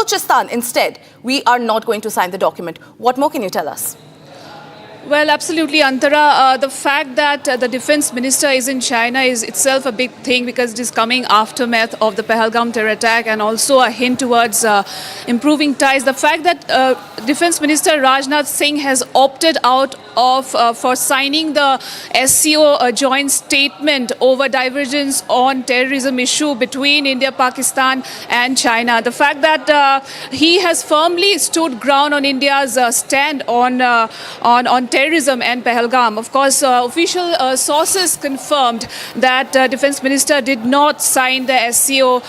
Balochistan, instead, we are not going to sign the document. What more can you tell us? Well, absolutely, Antara. The fact that the defense minister is in China is itself a big thing because it is coming aftermath of the Pahalgam terror attack and also a hint towards improving ties. The fact that defense minister Rajnath Singh has opted out of for signing the SCO joint statement over divergence on terrorism issue between India, Pakistan and China. The fact that he has firmly stood ground on India's stand on terrorism and Pahalgam. Of course, official sources confirmed that defense minister did not sign the SCO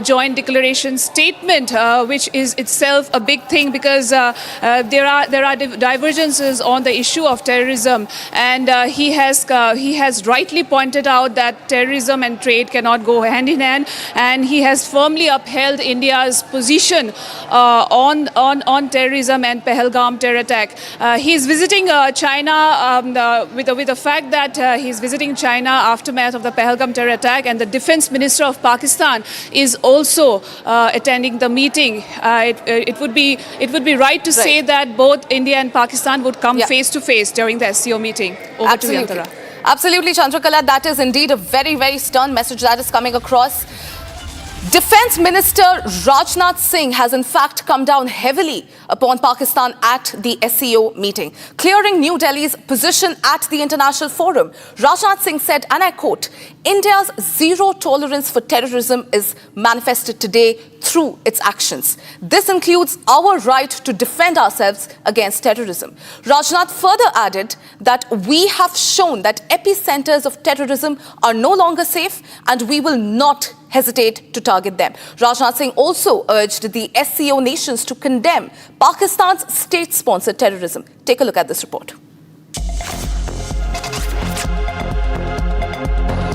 joint declaration statement, which is itself a big thing because there are divergences on the issue of terrorism, and he has rightly pointed out that terrorism and trade cannot go hand in hand, and he has firmly upheld India's position on terrorism and Pahalgam terror attack. He is visiting China with the fact that he's visiting China aftermath of the Pahalgam terror attack, and the defense minister of Pakistan is also attending the meeting. It would be right to say that both India and Pakistan would come face to face during the SCO meeting. Over to you, Antara. Absolutely, Chandrakala. That is indeed a very, very stern message that is coming across. Defense Minister Rajnath Singh has in fact come down heavily upon Pakistan at the SCO meeting, clearing New Delhi's position at the international forum. Rajnath Singh said, and I quote, "India's zero tolerance for terrorism is manifested today through its actions. This includes our right to defend ourselves against terrorism." Rajnath further added that we have shown that epicenters of terrorism are no longer safe and we will not hesitate to target them. Rajnath Singh also urged the SCO nations to condemn Pakistan's state-sponsored terrorism. Take a look at this report.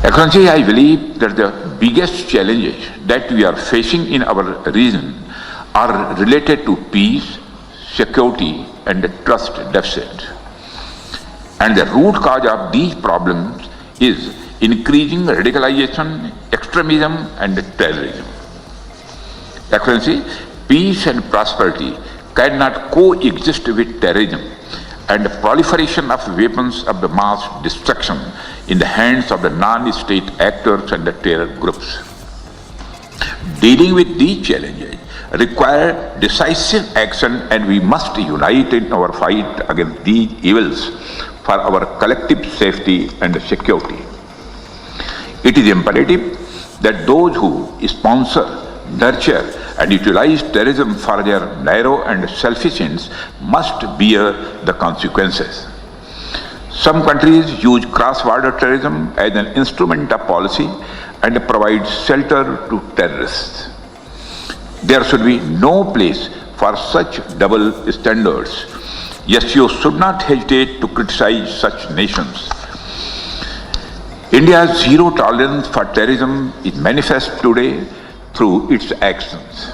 Excellency, I believe that the biggest challenges that we are facing in our region are related to peace, security and the trust deficit. And the root cause of these problems is increasing radicalization, extremism and terrorism. Excellency, peace and prosperity cannot coexist with terrorism and the proliferation of weapons of the mass destruction in the hands of the non-state actors and the terror groups. Dealing with these challenges require decisive action, and we must unite in our fight against these evils for our collective safety and security. It is imperative that those who sponsor, nurture and utilize terrorism for their narrow and selfish ends must bear the consequences. Some countries use cross-border terrorism as an instrument of policy and provide shelter to terrorists. There should be no place for such double standards. Yes, you should not hesitate to criticize such nations. India's zero tolerance for terrorism is manifest today through its actions.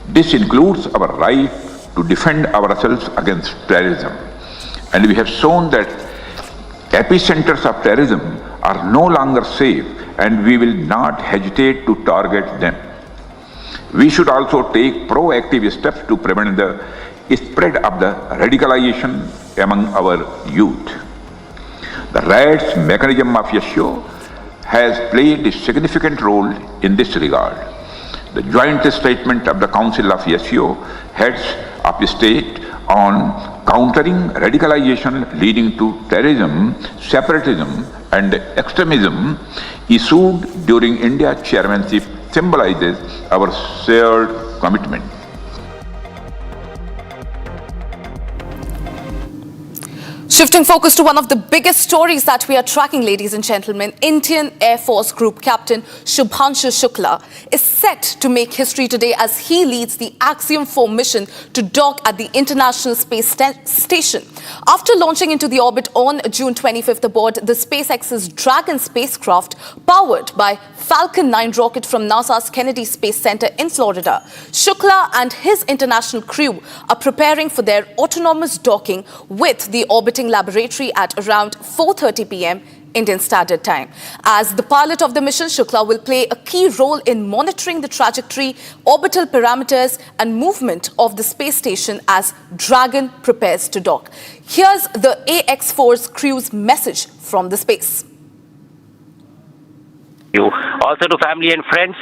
This includes our right to defend ourselves against terrorism. And we have shown that epicenters of terrorism are no longer safe, and we will not hesitate to target them. We should also take proactive steps to prevent the spread of the radicalization among our youth. The RADS mechanism of SCO has played a significant role in this regard. The joint statement of the Council of SCO heads of state on countering radicalization leading to terrorism, separatism and extremism issued during India's chairmanship symbolizes our shared commitment. Shifting focus to one of the biggest stories that we are tracking, ladies and gentlemen, Indian Air Force Group Captain Shubhanshu Shukla is set to make history today as he leads the Axiom 4 mission to dock at the International Space Station. After launching into the orbit on June 25th aboard the SpaceX's Dragon spacecraft powered by Falcon 9 rocket from NASA's Kennedy Space Center in Florida, Shukla and his international crew are preparing for their autonomous docking with the orbiting laboratory at around 4:30 p.m. Indian Standard Time. As the pilot of the mission, Shukla will play a key role in monitoring the trajectory, orbital parameters and movement of the space station as Dragon prepares to dock. Here's the AX-4's crew's message from the space. You also to family and friends,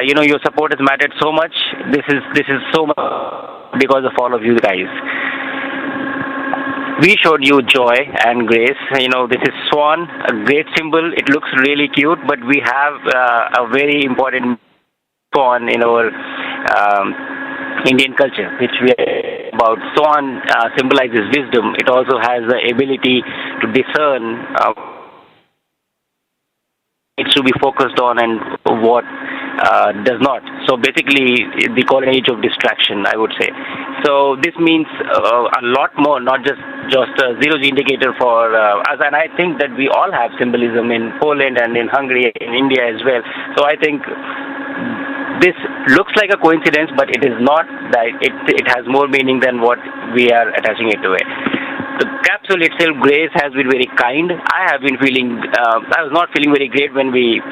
your support has mattered so much. This is so much because of all of you guys. We showed you joy and grace. This is swan, a great symbol. It looks really cute, but we have a very important swan in our Indian culture, which we are about. Swan symbolizes wisdom. It also has the ability to discern needs to be focused on and what does not. So basically, they call it an age of distraction, I would say. So this means a lot more, not just a zero-G indicator for us. And I think that we all have symbolism in Poland and in Hungary, in India as well. So I think this looks like a coincidence, but it is not. That it has more meaning than what we are attaching it to it. The capsule itself, Grace, has been very kind. I was not feeling very great when we,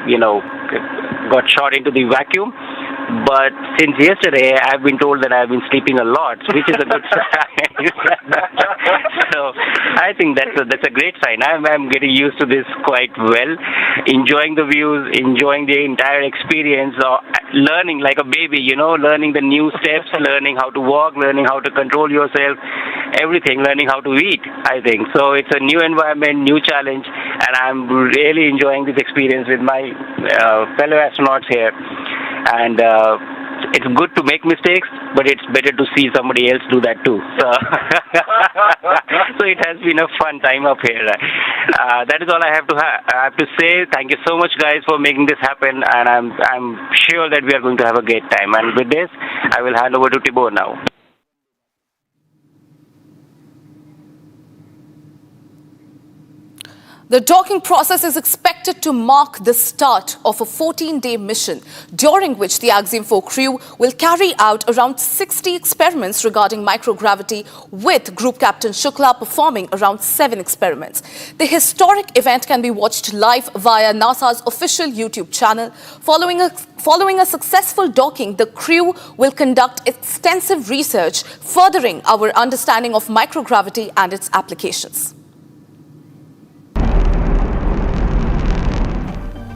got shot into the vacuum. But since yesterday, I've been told that I've been sleeping a lot, which is a good sign. So I think that's a great sign. I'm getting used to this quite well, enjoying the views, enjoying the entire experience, learning like a baby, learning the new steps, learning how to walk, learning how to control yourself, everything, learning how to eat, I think. So it's a new environment, new challenge, and I'm really enjoying this experience with my fellow astronauts here. And it's good to make mistakes, but it's better to see somebody else do that too. So it has been a fun time up here. That is all I have to say. Thank you so much, guys, for making this happen, and I'm sure that we are going to have a great time. And with this, I will hand over to Tibor now. The docking process is expected to mark the start of a 14-day mission, during which the Axiom 4 crew will carry out around 60 experiments regarding microgravity, with Group Captain Shukla performing around 7 experiments. The historic event can be watched live via NASA's official YouTube channel. Following a successful docking, the crew will conduct extensive research, furthering our understanding of microgravity and its applications.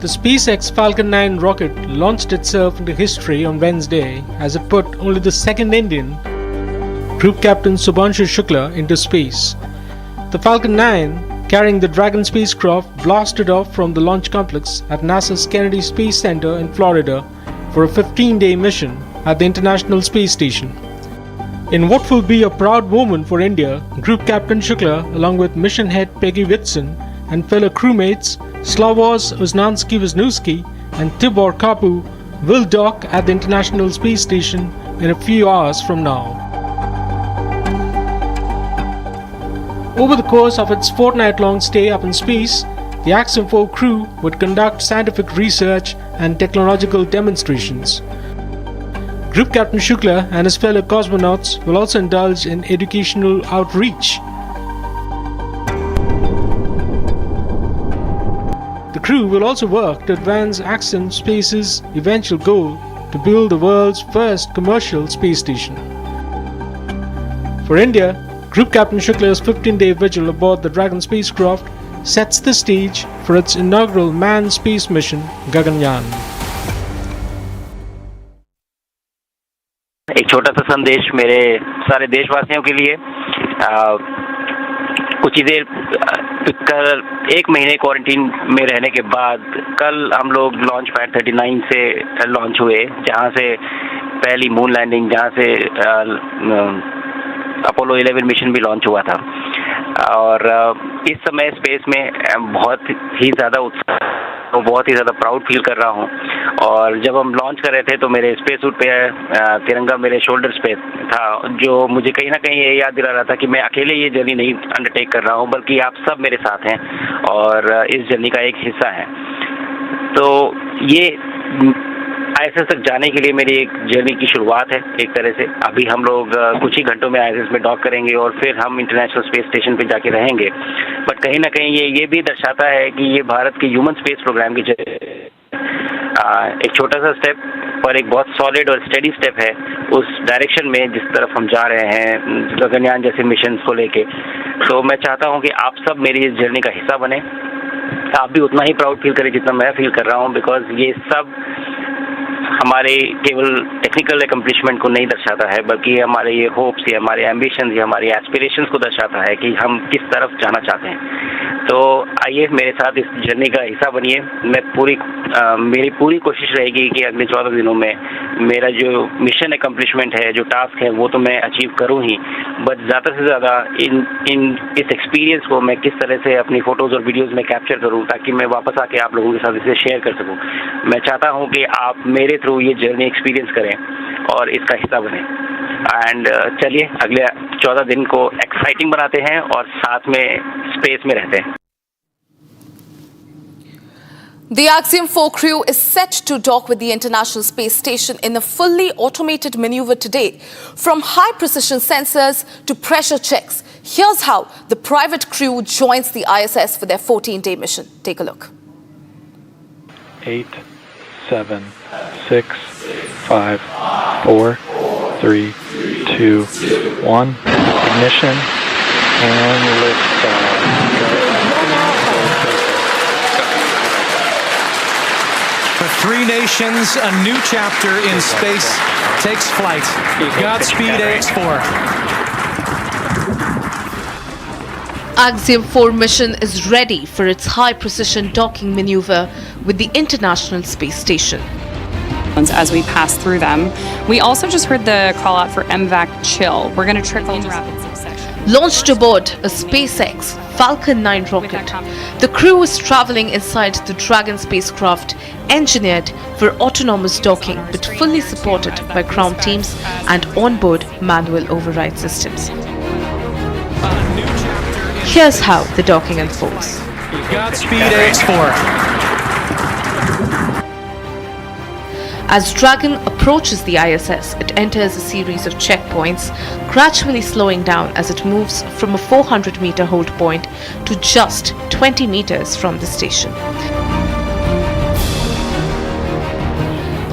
The SpaceX Falcon 9 rocket launched itself into history on Wednesday as it put only the second Indian, Group Captain Subhanshu Shukla, into space. The Falcon 9, carrying the Dragon spacecraft, blasted off from the launch complex at NASA's Kennedy Space Center in Florida for a 15-day mission at the International Space Station. In what will be a proud moment for India, Group Captain Shukla, along with mission head Peggy Whitson and fellow crewmates Slavoj Uznansky-Wisniewski and Tibor Kapu, will dock at the International Space Station in a few hours from now. Over the course of its fortnight-long stay up in space, the Axiom 4 crew would conduct scientific research and technological demonstrations. Group Captain Shukla and his fellow cosmonauts will also indulge in educational outreach. The crew will also work to advance Axiom Space's eventual goal to build the world's first commercial space station. For India, Group Captain Shukla's 15-day vigil aboard the Dragon spacecraft sets the stage for its inaugural manned space mission, Gaganyaan. एक छोटा सा संदेश मेरे सारे देशवासियों के लिए। कुछ ही देर कल 1 महीने क्वारंटीन में रहने के बाद कल हम लोग लॉन्च पैड 39 से लॉन्च हुए, जहां से पहली मून लैंडिंग, जहां से अपोलो 11 मिशन भी लॉन्च हुआ था। और इस समय स्पेस में बहुत ही ज़्यादा उत्साह, बहुत ही ज़्यादा प्राउड फील कर रहा हूँ। और जब हम लॉन्च कर रहे थे तो मेरे स्पेस सूट पे तिरंगा मेरे शोल्डर्स पे था, जो मुझे कहीं ना कहीं ये याद दिला रहा था कि मैं अकेले ये जर्नी नहीं अंडरटेक कर रहा हूँ, बल्कि आप सब मेरे साथ हैं और इस जर्नी का एक हिस्सा हैं। तो ये ISS तक जाने के लिए मेरी एक जर्नी की शुरुआत है एक तरह से। अभी हम लोग कुछ ही घंटों में ISS में डॉक करेंगे और फिर हम इंटरनेशनल स्पेस स्टेशन पे जाके रहेंगे। बट कहीं ना कहीं ये भी दर्शाता है कि ये भारत के ह्यूमन स्पेस प्रोग्राम की एक छोटा सा स्टेप पर एक बहुत सॉलिड और स्टेडी स्टेप है उस डायरेक्शन में जिस तरफ हम जा रहे हैं गगनयान जैसे मिशन को लेके। तो मैं चाहता हूं कि आप सब मेरी इस जर्नी का हिस्सा बने, आप भी उतना ही प्राउड फील करें जितना मैं फील कर रहा हूं, बिकॉज ये सब हमारे केवल टेक्निकल एकम्प्लिशमेंट को नहीं दर्शाता है, बल्कि हमारे ये होप्स या हमारे एम्बिशंस या हमारे एस्पिरेशंस को दर्शाता है कि हम किस तरफ जाना चाहते हैं। तो आइए मेरे साथ इस जर्नी का हिस्सा बनिए। मेरी पूरी कोशिश रहेगी कि अगले 14 दिनों में मेरा जो मिशन एकम्प्लिशमेंट है, जो टास्क है, वो तो मैं अचीव करूँ ही, बट ज़्यादा से ज़्यादा इस एक्सपीरियंस को मैं किस तरह से अपनी फ़ोटोज़ और वीडियोज़ में कैप्चर करूँ ताकि मैं वापस आके आप लोगों के साथ इसे शेयर कर सकूँ। मैं चाहता हूँ कि आप मेरे थ्रू ये जर्नी एक्सपीरियंस करें और इसका हिस्सा बने। एंड चलिए अगले 14 दिन को एक्साइटिंग बनाते हैं और साथ में स्पेस में रहते हैं। The Axiom 4 crew is set to dock with the International Space Station in a fully automated maneuver today. From high-precision sensors to pressure checks, here's how the private crew joins the ISS for their 14-day mission. Take a look. 8, 7, 6, 5, 4, 3, 2, 1. Ignition and liftoff. For 3 nations, a new chapter in space takes flight. Godspeed, AX4. Axiom 4 mission is ready for its high-precision docking maneuver with the International Space Station. As we pass through them, we also just heard the call out for MVAC chill. We're going to trickle in rapid succession. Launched aboard a SpaceX Falcon 9 rocket, the crew is traveling inside the Dragon spacecraft, engineered for autonomous docking but fully supported by ground teams and onboard manual override systems. Here's how the docking unfolds. Godspeed, AX4. As Dragon approaches the ISS, it enters a series of checkpoints, gradually slowing down as it moves from a 400-meter hold point to just 20 meters from the station.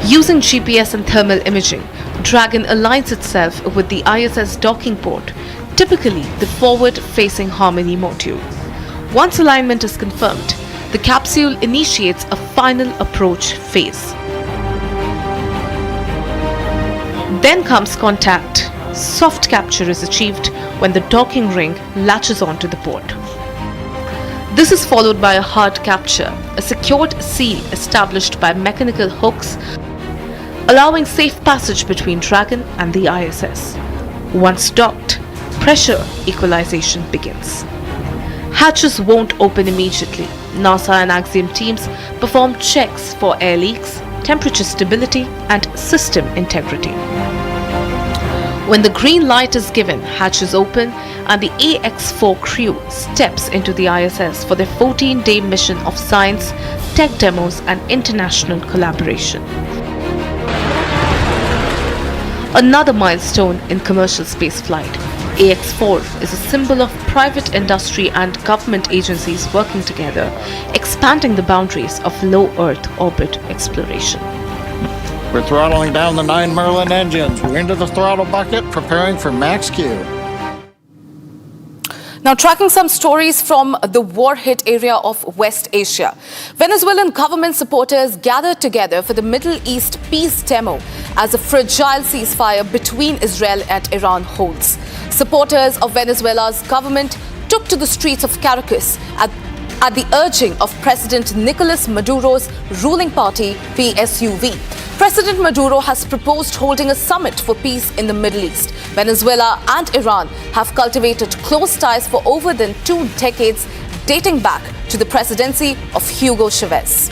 Using GPS and thermal imaging, Dragon aligns itself with the ISS docking port, typically the forward-facing Harmony module. Once alignment is confirmed, the capsule initiates a final approach phase. Then comes contact. Soft capture is achieved when the docking ring latches onto the port. This is followed by a hard capture, a secured seal established by mechanical hooks, allowing safe passage between Dragon and the ISS. Once docked, pressure equalization begins. Hatches won't open immediately. NASA and Axiom teams perform checks for air leaks, temperature stability, and system integrity. When the green light is given, hatches open and the AX4 crew steps into the ISS for their 14-day mission of science, tech demos, and international collaboration. Another milestone in commercial spaceflight, AX4 is a symbol of private industry and government agencies working together, expanding the boundaries of low Earth orbit exploration. We're throttling down the 9 Merlin engines. We're into the throttle bucket, preparing for max Q. Now, tracking some stories from the war-hit area of West Asia. Venezuelan government supporters gathered together for the Middle East peace demo as a fragile ceasefire between Israel and Iran holds. Supporters of Venezuela's government took to the streets of Caracas at the urging of President Nicolas Maduro's ruling party, PSUV. President Maduro has proposed holding a summit for peace in the Middle East. Venezuela and Iran have cultivated close ties for over 2 decades, dating back to the presidency of Hugo Chavez.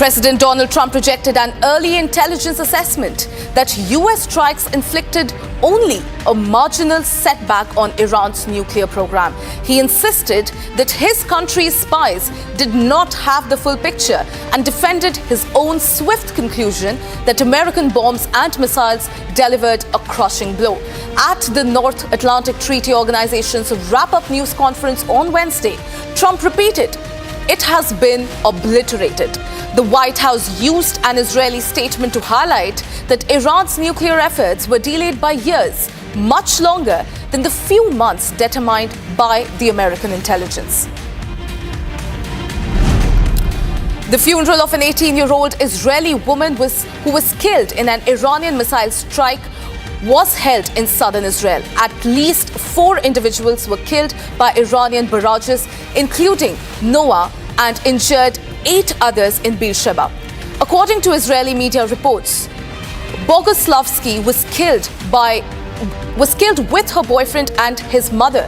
President Donald Trump rejected an early intelligence assessment that US strikes inflicted only a marginal setback on Iran's nuclear program. He insisted that his country's spies did not have the full picture and defended his own swift conclusion that American bombs and missiles delivered a crushing blow. At the North Atlantic Treaty Organization's wrap-up news conference on Wednesday, Trump repeated, "It has been obliterated." The White House used an Israeli statement to highlight that Iran's nuclear efforts were delayed by years, much longer than the few months determined by the American intelligence. The funeral of an 18-year-old Israeli woman who was killed in an Iranian missile strike was held in southern Israel. At least 4 individuals were killed by Iranian barrages, including Noah, and injured 8 others in Beersheba. According to Israeli media reports, Bogoslavsky was killed with her boyfriend and his mother.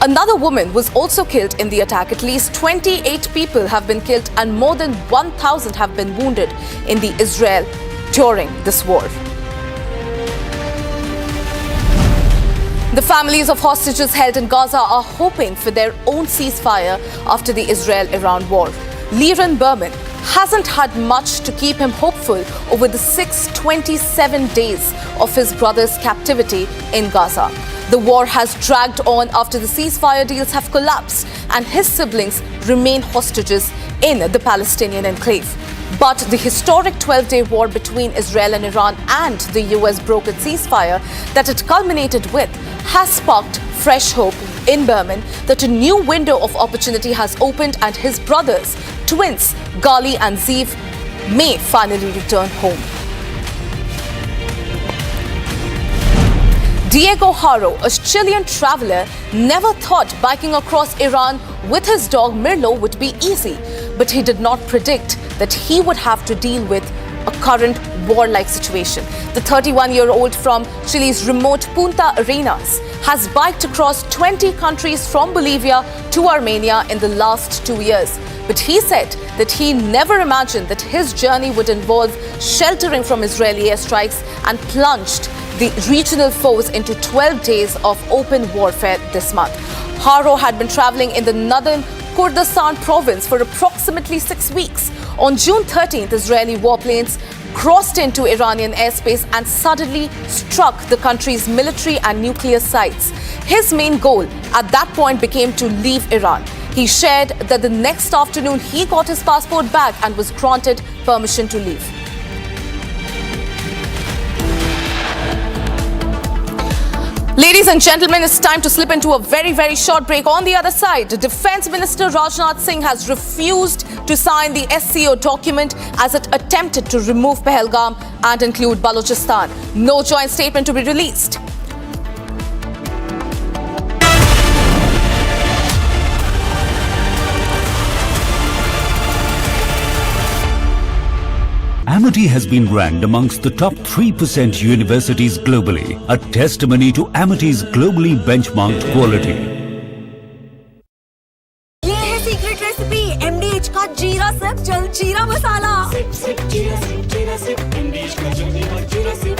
Another woman was also killed in the attack. At least 28 people have been killed and more than 1,000 have been wounded in the Israel during this war. The families of hostages held in Gaza are hoping for their own ceasefire after the Israel-Iran war. Liran Berman hasn't had much to keep him hopeful over the 627 days of his brother's captivity in Gaza. The war has dragged on after the ceasefire deals have collapsed and his siblings remain hostages in the Palestinian enclave. But the historic 12-day war between Israel and Iran and the US brokered ceasefire that it culminated with has sparked fresh hope in Berman that a new window of opportunity has opened and his brothers, twins Gali and Ziv, may finally return home. Diego Haro, a Chilean traveler, never thought biking across Iran with his dog Mirlo would be easy, but he did not predict that he would have to deal with a current war-like situation. The 31-year-old from Chile's remote Punta Arenas has biked across 20 countries from Bolivia to Armenia in the last 2 years. But he said that he never imagined that his journey would involve sheltering from Israeli airstrikes and plunged the regional foes into 12 days of open warfare this month. Haro had been traveling in the northern Kurdistan province for approximately 6 weeks. On June 13th, Israeli warplanes crossed into Iranian airspace and suddenly struck the country's military and nuclear sites. His main goal at that point became to leave Iran. He shared that the next afternoon he got his passport back and was granted permission to leave. Ladies and gentlemen, it's time to slip into a very, very short break. On the other side, Defence Minister Rajnath Singh has refused to sign the SCO document as it attempted to remove Pahalgam and include Balochistan. No joint statement to be released. Amity has been ranked amongst the top 3% universities globally, a testimony to Amity's globally benchmarked quality. ये है secret recipe MDH का जीरा SIP जल जीरा मसाला। SIP SIP जीरा SIP MDH का जल जीरा सिप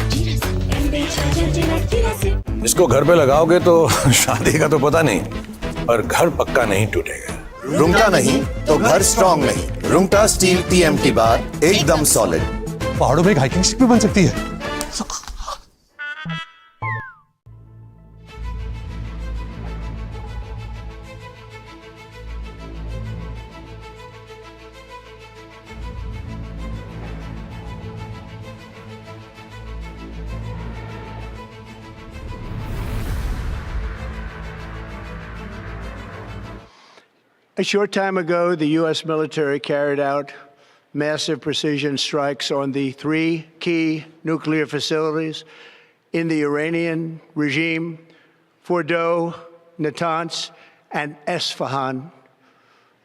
MDH का जल जीरा सिप। इसको घर पे लगाओगे तो शादी का तो पता नहीं, पर घर पक्का नहीं टूटेगा। रुंगटा नहीं तो घर स्ट्रॉन्ग नहीं। रुंगटा स्टील TMT बार एकदम सॉलिड। पहाड़ों में एक हाइकिंग स्टिक भी बन सकती है। A short time ago, the U.S. military carried out massive precision strikes on the 3 key nuclear facilities in the Iranian regime, Fordow, Natanz, and Esfahan.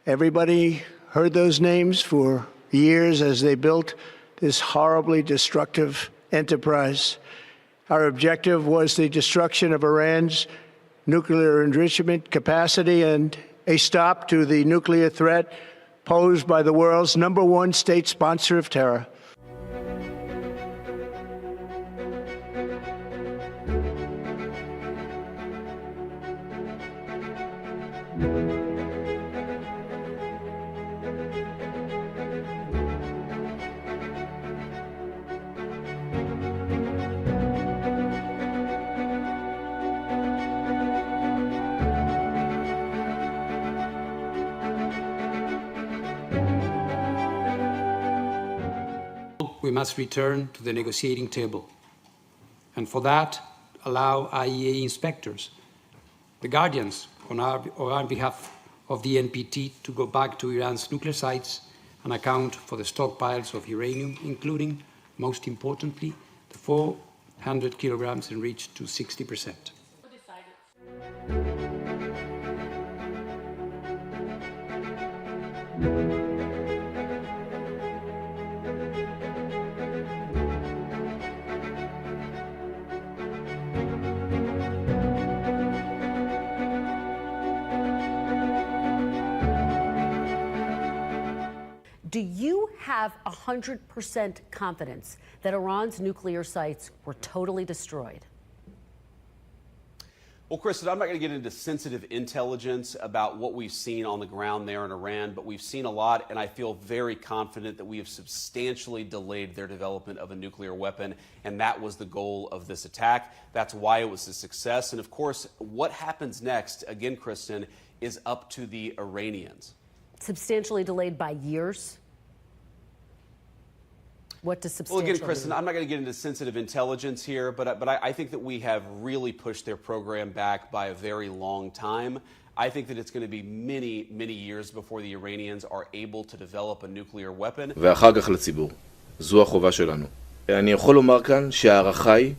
Everybody heard those names for years as they built this horribly destructive enterprise. Our objective was the destruction of Iran's nuclear enrichment capacity and a stop to the nuclear threat posed by the world's #1 state sponsor of terror. We must return to the negotiating table. And for that, allow IAEA inspectors, the guardians on our behalf of the NPT, to go back to Iran's nuclear sites and account for the stockpiles of uranium, including, most importantly, the 400 kilograms enriched to 60%. Do you have 100% confidence that Iran's nuclear sites were totally destroyed? Well, Kristen, I'm not going to get into sensitive intelligence about what we've seen on the ground there in Iran, but we've seen a lot, and I feel very confident that we have substantially delayed their development of a nuclear weapon, and that was the goal of this attack. That's why it was a success. And of course, what happens next, again, Kristen, is up to the Iranians. Substantially delayed by years? What does substantial Well, again, Kristen, mean? I'm not going to get into sensitive intelligence here, but I think that we have really pushed their program back by a very long time. I think that it's going to be many, many years before the Iranians are able to develop a nuclear weapon. ואחר כך לציבור. זו החובה שלנו. אני יכול לומר כאן שהערכה היא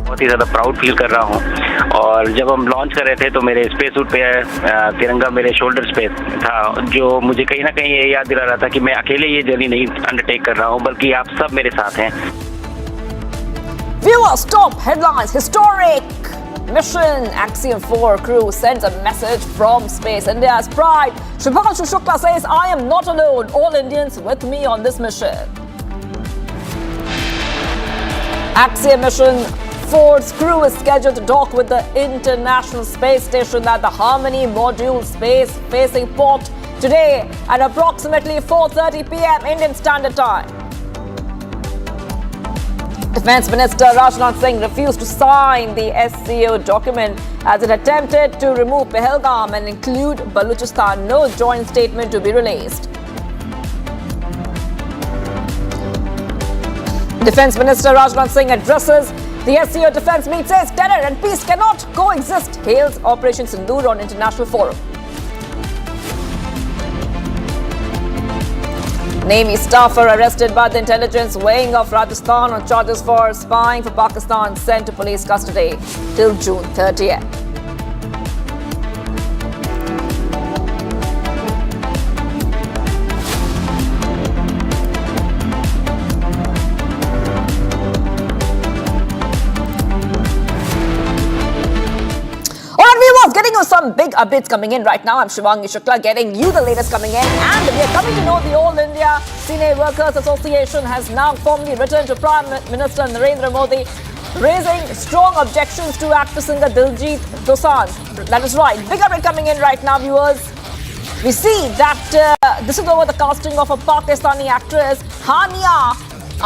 बहुत ही ज़्यादा proud feel कर रहा हूँ। और जब हम launch कर रहे थे तो मेरे स्पेस सूट पे तिरंगा मेरे शोल्डर्स पे था, जो मुझे कहीं ना कहीं ये याद दिला रहा था कि मैं अकेले ये जर्नी नहीं अंडरटेक कर रहा हूँ, बल्कि आप सब मेरे साथ हैं। Viewers, top headlines. Historic mission. Axiom 4 crew sends a message from space. India's pride. Shubhanshu Shukla says, I am not alone. All Indians with me on this mission. Axiom mission 4's crew is scheduled to dock with the International Space Station at the Harmony Module space-facing port today at approximately 4:30 p.m. Indian Standard Time. Defence Minister Rajasthan Singh refused to sign the SCO document as it attempted to remove Pahalgam and include Balochistan. No joint statement to be released. Defence Minister Rajasthan Singh addresses the SCO defence meet, says terror and peace cannot coexist, hails Operation Sindoor on international forum. Navy staffer arrested by the intelligence wing of Rajasthan on charges for spying for Pakistan, sent to police custody till June 30th. Getting you some big updates coming in right now. I'm Shivangi Shukla getting you the latest coming in, and we are coming to know the All India Cine Workers Association has now formally written to Prime Minister Narendra Modi, raising strong objections to actor singer Diljit Dosanjh. That is right. Big update coming in right now, viewers. We see that this is over the casting of a Pakistani actress, Hania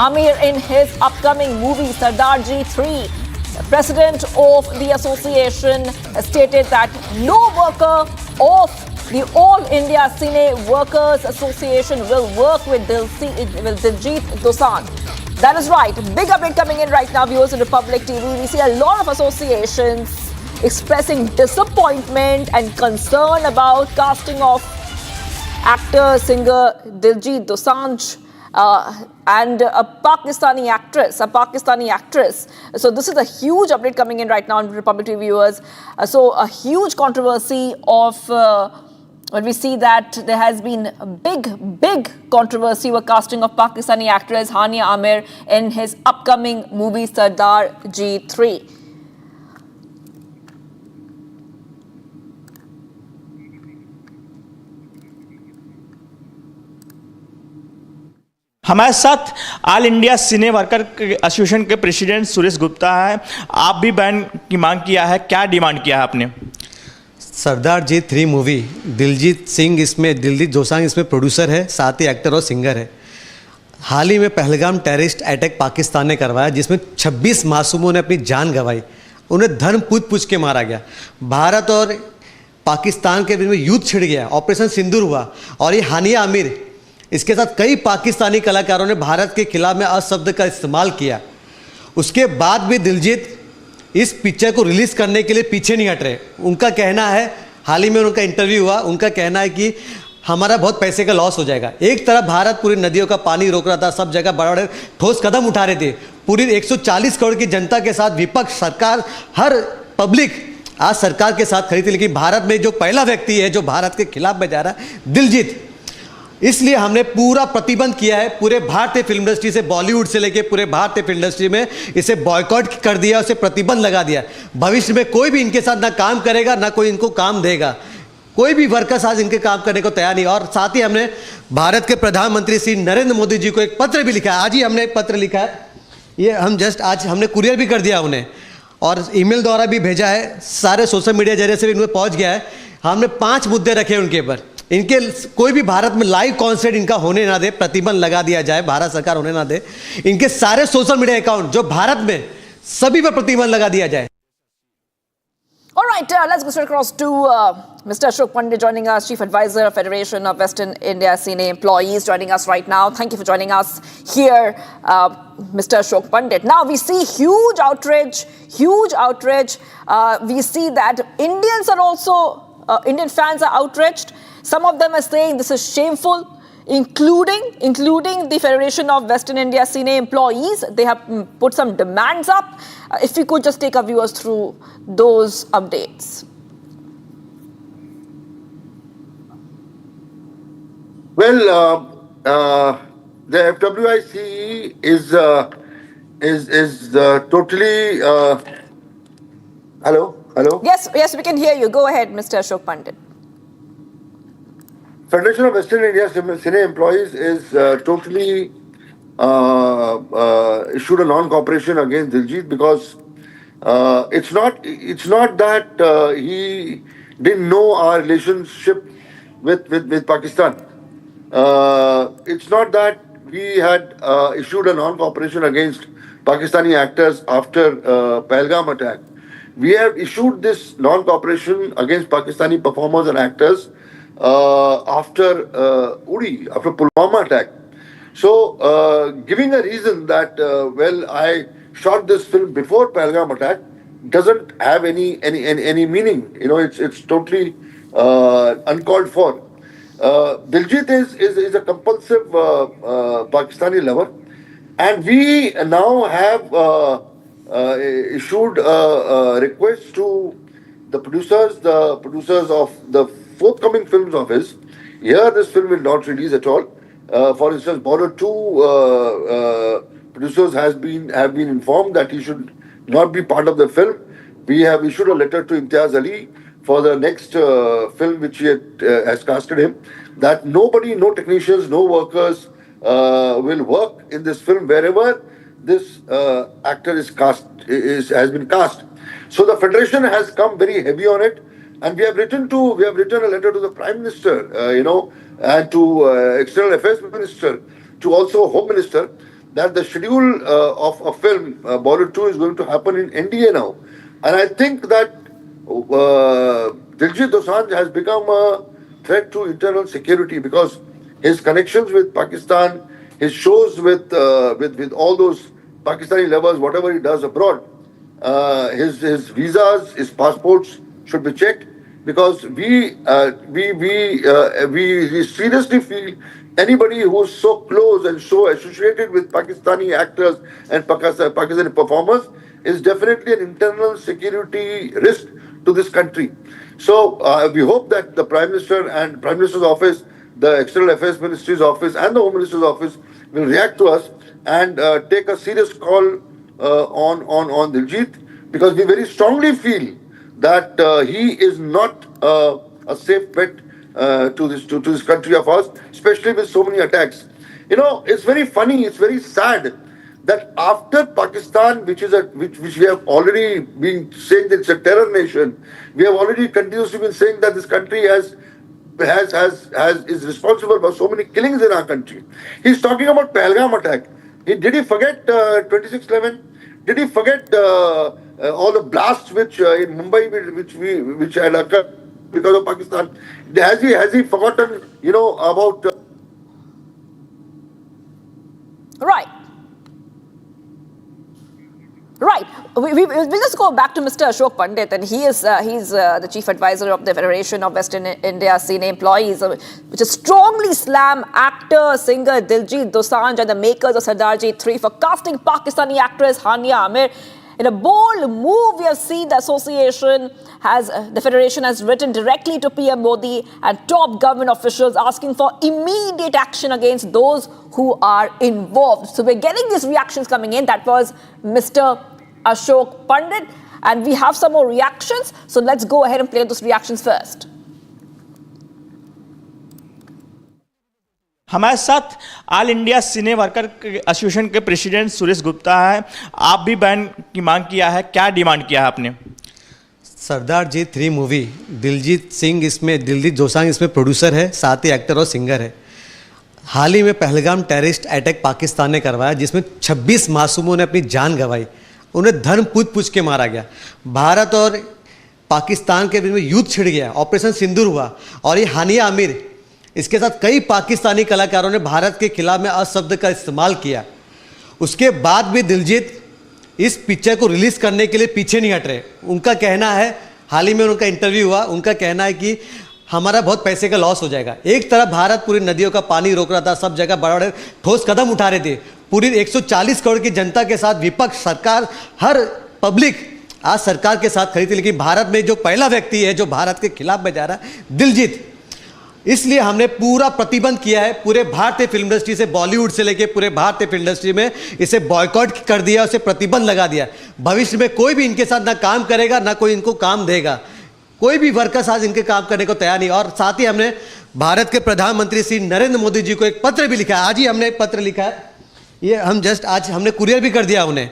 Amir, in his upcoming movie Sardarji 3. The president of the association stated that no worker of The All India Cine Workers Association will work with Diljit Dosanjh. That is right. Big update coming in right now, viewers of Republic TV. We see a lot of associations expressing disappointment and concern about casting of actor, singer Diljit Dosanjh and a Pakistani actress. So this is a huge update coming in right now on Republic TV viewers. So a huge controversy of when we see that there has been a big controversy over casting of Pakistani actress Hania Amir in his upcoming movie Sardar G3. हमारे साथ all India सिने worker association के president Suresh Gupta है। आप भी ban की मांग किया है, क्या डिमांड किया है आपने? सरदार जी 3 मूवी, दिलजीत दोसांझ इसमें प्रोड्यूसर है, साथ ही एक्टर और सिंगर है। हाल ही में पहलगाम टेररिस्ट अटैक पाकिस्तान ने करवाया, जिसमें 26 मासूमों ने अपनी जान गंवाई। उन्हें धर्म पूछ के मारा गया। भारत और पाकिस्तान के बीच में युद्ध छिड़ गया, ऑपरेशन सिंदूर हुआ और ये हानिया आमिर, इसके साथ कई पाकिस्तानी कलाकारों ने भारत के खिलाफ में अशब्द का इस्तेमाल किया। उसके बाद भी दिलजीत इस पिक्चर को रिलीज करने के लिए पीछे नहीं हट रहे। उनका कहना है, हाल ही में उनका इंटरव्यू हुआ, उनका कहना है कि हमारा बहुत पैसे का लॉस हो जाएगा। एक तरफ भारत पूरी नदियों का पानी रोक रहा था, सब जगह बड़े बड़े ठोस कदम उठा रहे थे। पूरी 140 करोड़ की जनता के साथ विपक्ष, सरकार, हर पब्लिक आज सरकार के साथ खड़ी थी। लेकिन भारत में जो पहला व्यक्ति है जो भारत के खिलाफ में जा रहा है, दिलजीत, इसलिए हमने पूरा प्रतिबंध किया है। पूरे भारतीय फिल्म इंडस्ट्री से, बॉलीवुड से लेके पूरे भारतीय फिल्म इंडस्ट्री में इसे बॉयकॉट कर दिया, उसे प्रतिबंध लगा दिया। भविष्य में कोई भी इनके साथ ना काम करेगा, ना कोई इनको काम देगा। कोई भी वर्कर्स आज इनके काम करने को तैयार नहीं। और साथ ही हमने भारत के प्रधानमंत्री श्री नरेंद्र मोदी जी को एक पत्र भी लिखा है। आज ही हमने एक पत्र लिखा है, ये हम जस्ट आज हमने कुरियर भी कर दिया उन्हें और ईमेल द्वारा भी भेजा है। सारे सोशल मीडिया जरिए से भी उनमें पहुँच गया है। हमने 5 मुद्दे रखे उनके ऊपर। इनके कोई भी भारत में लाइव कॉन्सर्ट इनका होने ना दे, प्रतिबंध लगा दिया जाए, भारत सरकार होने ना दे। इनके सारे सोशल मीडिया अकाउंट जो भारत में, सभी पर प्रतिबंध लगा दिया जाए। All right, let's go straight across to Mr. Ashok Pandit joining us, Chief Advisor of Federation of Western India Cine Employees, joining us right now. Thank you for joining us here, Mr. Ashok Pandit. Now, we see huge outrage. We see that Indians are also, Indian fans are outraged. Some of them are saying this is shameful, including the Federation of Western India Cine Employees. They have put some demands up. If we could just take our viewers through those updates. Well, the FWICE is totally. Hello. Yes, we can hear you. Go ahead, Mr. Ashok Pandit. Federation of Western India Cine Employees is totally issued a non-cooperation against Diljit because it's not that he didn't know our relationship with Pakistan. It's not that we had issued a non-cooperation against Pakistani actors after Pahalgam attack. We have issued this non-cooperation against Pakistani performers and actors after after Pulwama attack. So, giving a reason that I shot this film before Pahalgam attack doesn't have any meaning. You know, it's totally uncalled for. Diljit is a compulsive Pakistani lover, and we now have issued a request to the producers of the forthcoming films of his. Here, this film will not release at all. For instance, Bollywood 2 producers have been informed that he should not be part of the film. We have issued a letter to Imtiaz Ali for the next film which he has casted him, that nobody, no technicians, no workers will work in this film wherever this actor has been cast. So the federation has come very heavy on it. And we have written a letter to the Prime Minister, and to External Affairs Minister, to also Home Minister, that the schedule of a film, Bollywood 2, is going to happen in NDA now. And I think that Diljit Dosanjh has become a threat to internal security because his connections with Pakistan, his shows with all those Pakistani lovers, whatever he does abroad, his visas, his passports should be checked because we seriously feel anybody who is so close and so associated with Pakistani actors and Pakistani performers is definitely an internal security risk to this country. So we hope that the Prime Minister and Prime Minister's office, the External Affairs Ministry's office and the Home Minister's office will react to us and take a serious call on Diljit, because we very strongly feel that he is not a safe bet to this country of ours, especially with so many attacks. You know, it's very funny, it's very sad that after Pakistan, which we have already been saying that it's a terror nation, we have already continuously been saying that this country is responsible for so many killings in our country. He's talking about Pahalgam attack. Did he forget 26/11? Did he forget all the blasts which in Mumbai which had occurred because of Pakistan? Has he forgotten, you know, about? Right. Right. We'll just go back to Mr. Ashok Pandit, and he's the chief advisor of the Federation of Western India Cine Employees, which is strongly slam actor, singer Diljit Dosanjh and the makers of Sardarji 3 for casting Pakistani actress Hania Amir. In a bold move, we have seen the the federation has written directly to PM Modi and top government officials asking for immediate action against those who are involved. So we're getting these reactions coming in. That was Mr. Ashok Pandit. And we have some more reactions. So let's go ahead and play those reactions first. हमारे साथ all India सिने worker association के president Suresh Gupta हैं। आप भी ban की मांग किया है, क्या डिमांड किया है आपने? सरदार जी 3 मूवी, दिलजीत दोसांझ इसमें प्रोड्यूसर है, साथ ही एक्टर और सिंगर है। हाल ही में पहलगाम टेररिस्ट अटैक पाकिस्तान ने करवाया, जिसमें 26 मासूमों ने अपनी जान गंवाई। उन्हें धर्म पूछ के मारा गया। भारत और पाकिस्तान के बीच में युद्ध छिड़ गया, ऑपरेशन सिंदूर हुआ, और ये हानिया आमिर, इसके साथ कई पाकिस्तानी कलाकारों ने भारत के खिलाफ में अशब्द का इस्तेमाल किया। उसके बाद भी दिलजीत इस पिक्चर को रिलीज़ करने के लिए पीछे नहीं हट रहे। उनका कहना है, हाल ही में उनका इंटरव्यू हुआ, उनका कहना है कि हमारा बहुत पैसे का लॉस हो जाएगा। एक तरफ भारत पूरी नदियों का पानी रोक रहा था, सब जगह बड़े बड़े ठोस कदम उठा रहे थे। पूरी 140 करोड़ की जनता के साथ विपक्ष, सरकार, हर पब्लिक आज सरकार के साथ खड़ी थी, लेकिन भारत में जो पहला व्यक्ति है जो भारत के खिलाफ में जा रहा है, दिलजीत। इसलिए हमने पूरा प्रतिबंध किया है पूरे भारतीय फिल्म इंडस्ट्री से, बॉलीवुड से लेके पूरे भारतीय फिल्म इंडस्ट्री में इसे बॉयकॉट कर दिया, उसे प्रतिबंध लगा दिया। भविष्य में कोई भी इनके साथ ना काम करेगा, ना कोई इनको काम देगा। कोई भी वर्कर्स आज इनके काम करने को तैयार नहीं। और साथ ही हमने भारत के प्रधानमंत्री श्री नरेंद्र मोदी जी को एक पत्र भी लिखा है। आज ही हमने एक पत्र लिखा है, ये हम जस्ट आज हमने कुरियर भी कर दिया उन्हें,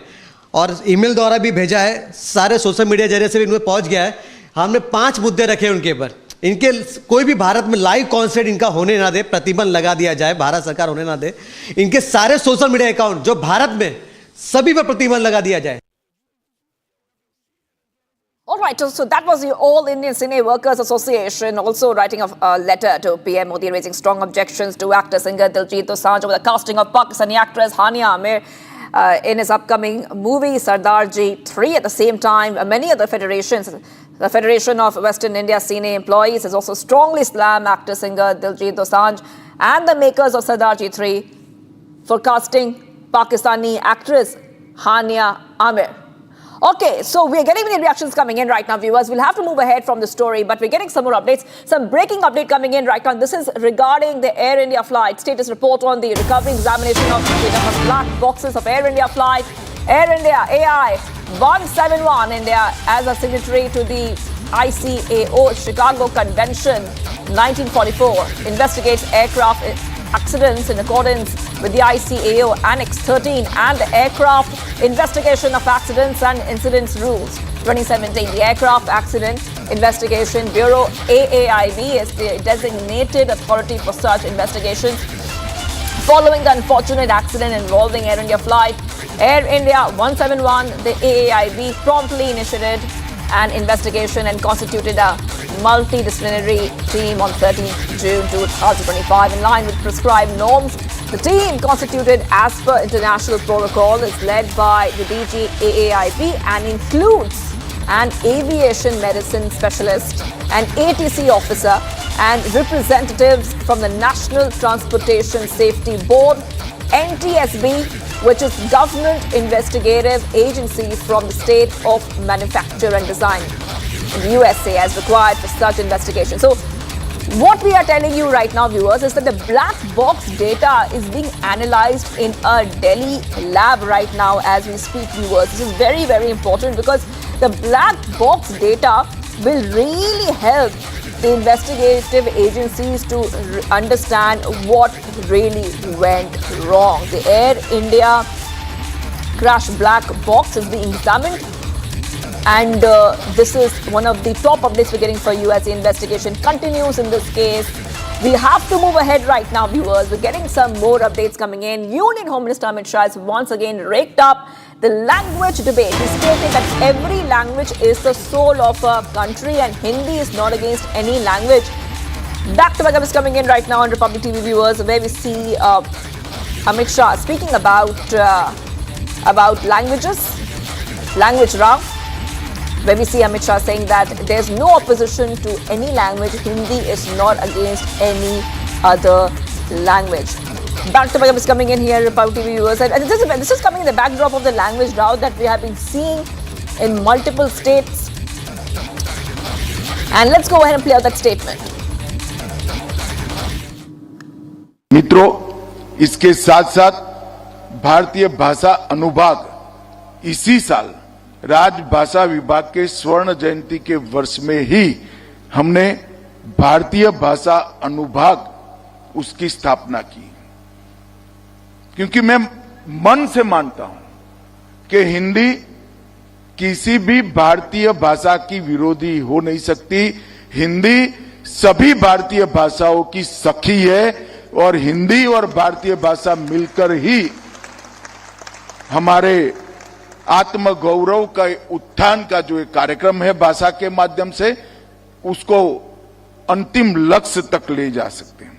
और ईमेल द्वारा भी भेजा है, सारे सोशल मीडिया जरिए से भी इनमें पहुंच गया है। हमने 5 मुद्दे रखे उनके ऊपर। इनके कोई भी भारत में लाइव कॉन्सर्ट इनका होने ना दे, प्रतिबंध लगा दिया जाए, भारत सरकार होने ना दे। इनके सारे सोशल मीडिया अकाउंट जो भारत में, सभी पर प्रतिबंध लगा दिया जाए। All right, so that was the All Indian Cine Workers Association also writing a letter to PM Modi raising strong objections to actor singer Diljit Dosanjh over the casting of Pakistani actress Hania Amir in his upcoming movie Sardarji 3. At the same time, many other federations, the Federation of Western India Cine Employees has also strongly slammed actor singer Diljit Dosanjh and the makers of Sardarji 3 for casting Pakistani actress Hania Amir. Okay, so we're getting many reactions coming in right now, viewers. We'll have to move ahead from the story, but we're getting some more updates. Some breaking update coming in right now. This is regarding the Air India flight. Status report on the recovery examination of black boxes of Air India flight. Air India AI 171 India as a signatory to the ICAO Chicago Convention 1944 investigates aircraft accidents in accordance with the ICAO Annex 13 and the Aircraft Investigation of Accidents and Incidents Rules 2017. The Aircraft Accident Investigation Bureau, AAIB, is the designated authority for such investigations. Following the unfortunate accident involving Air India flight Air India 171, the AAIB promptly initiated an investigation and constituted a multidisciplinary team on 13th June 2025. In line with prescribed norms, the team, constituted as per international protocol, is led by the DG AAIP and includes an aviation medicine specialist, an ATC officer, and representatives from the National Transportation Safety Board, NTSB, which is Government Investigative Agency from the state of manufacture and design in the USA as required for such investigation. So what we are telling you right now, viewers, is that the black box data is being analyzed in a Delhi lab right now as we speak, viewers. This is very, very important because the black box data will really help the investigative agencies to understand what really went wrong. The Air India crash black box is being examined, and this is one of the top updates we're getting for you as the investigation continues in this case. We have to move ahead right now, viewers. We're getting some more updates coming in. Union Home Minister Amit Shah has once again raked up the language debate. He stated that every language is the soul of a country and Hindi is not against any language. Back-to-back is coming in right now on Republic TV, viewers, where we see Amit Shah speaking about languages, language row, where we see Amit Shah saying that there's no opposition to any language. Hindi is not against any other language. Back-to-back is coming in here, Republic TV viewers, and this is coming in the backdrop of the language row that we have been seeing in multiple states. And let's go ahead and play out that statement. मित्रों, इसके साथ-साथ भारतीय भाषा अनुभाग इसी साल राजभाषा विभाग के स्वर्ण जयंती के वर्ष में ही हमने भारतीय भाषा अनुभाग उसकी स्थापना की, क्योंकि मैं मन से मानता हूं कि हिंदी किसी भी भारतीय भाषा की विरोधी हो नहीं सकती। हिंदी सभी भारतीय भाषाओं की सखी है और हिंदी और भारतीय भाषा मिलकर ही हमारे आत्मगौरव का उत्थान का जो एक कार्यक्रम है भाषा के माध्यम से, उसको अंतिम लक्ष्य तक ले जा सकते हैं।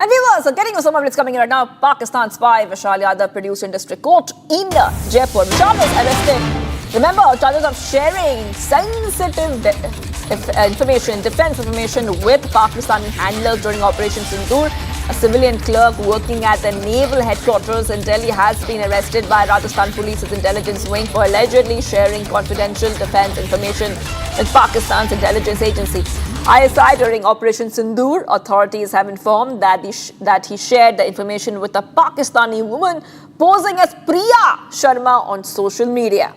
And viewers, getting some updates coming in right now. Pakistan spy Vishal Yadav produced in district court in Jaipur. Vishal was arrested. Remember, charges of sharing sensitive information, defense information with Pakistani handlers during Operation Sindoor. A civilian clerk working at the Naval headquarters in Delhi has been arrested by Rajasthan Police's intelligence wing for allegedly sharing confidential defense information with Pakistan's intelligence agency. ISI during Operation Sindoor, authorities have informed that he shared the information with a Pakistani woman posing as Priya Sharma on social media.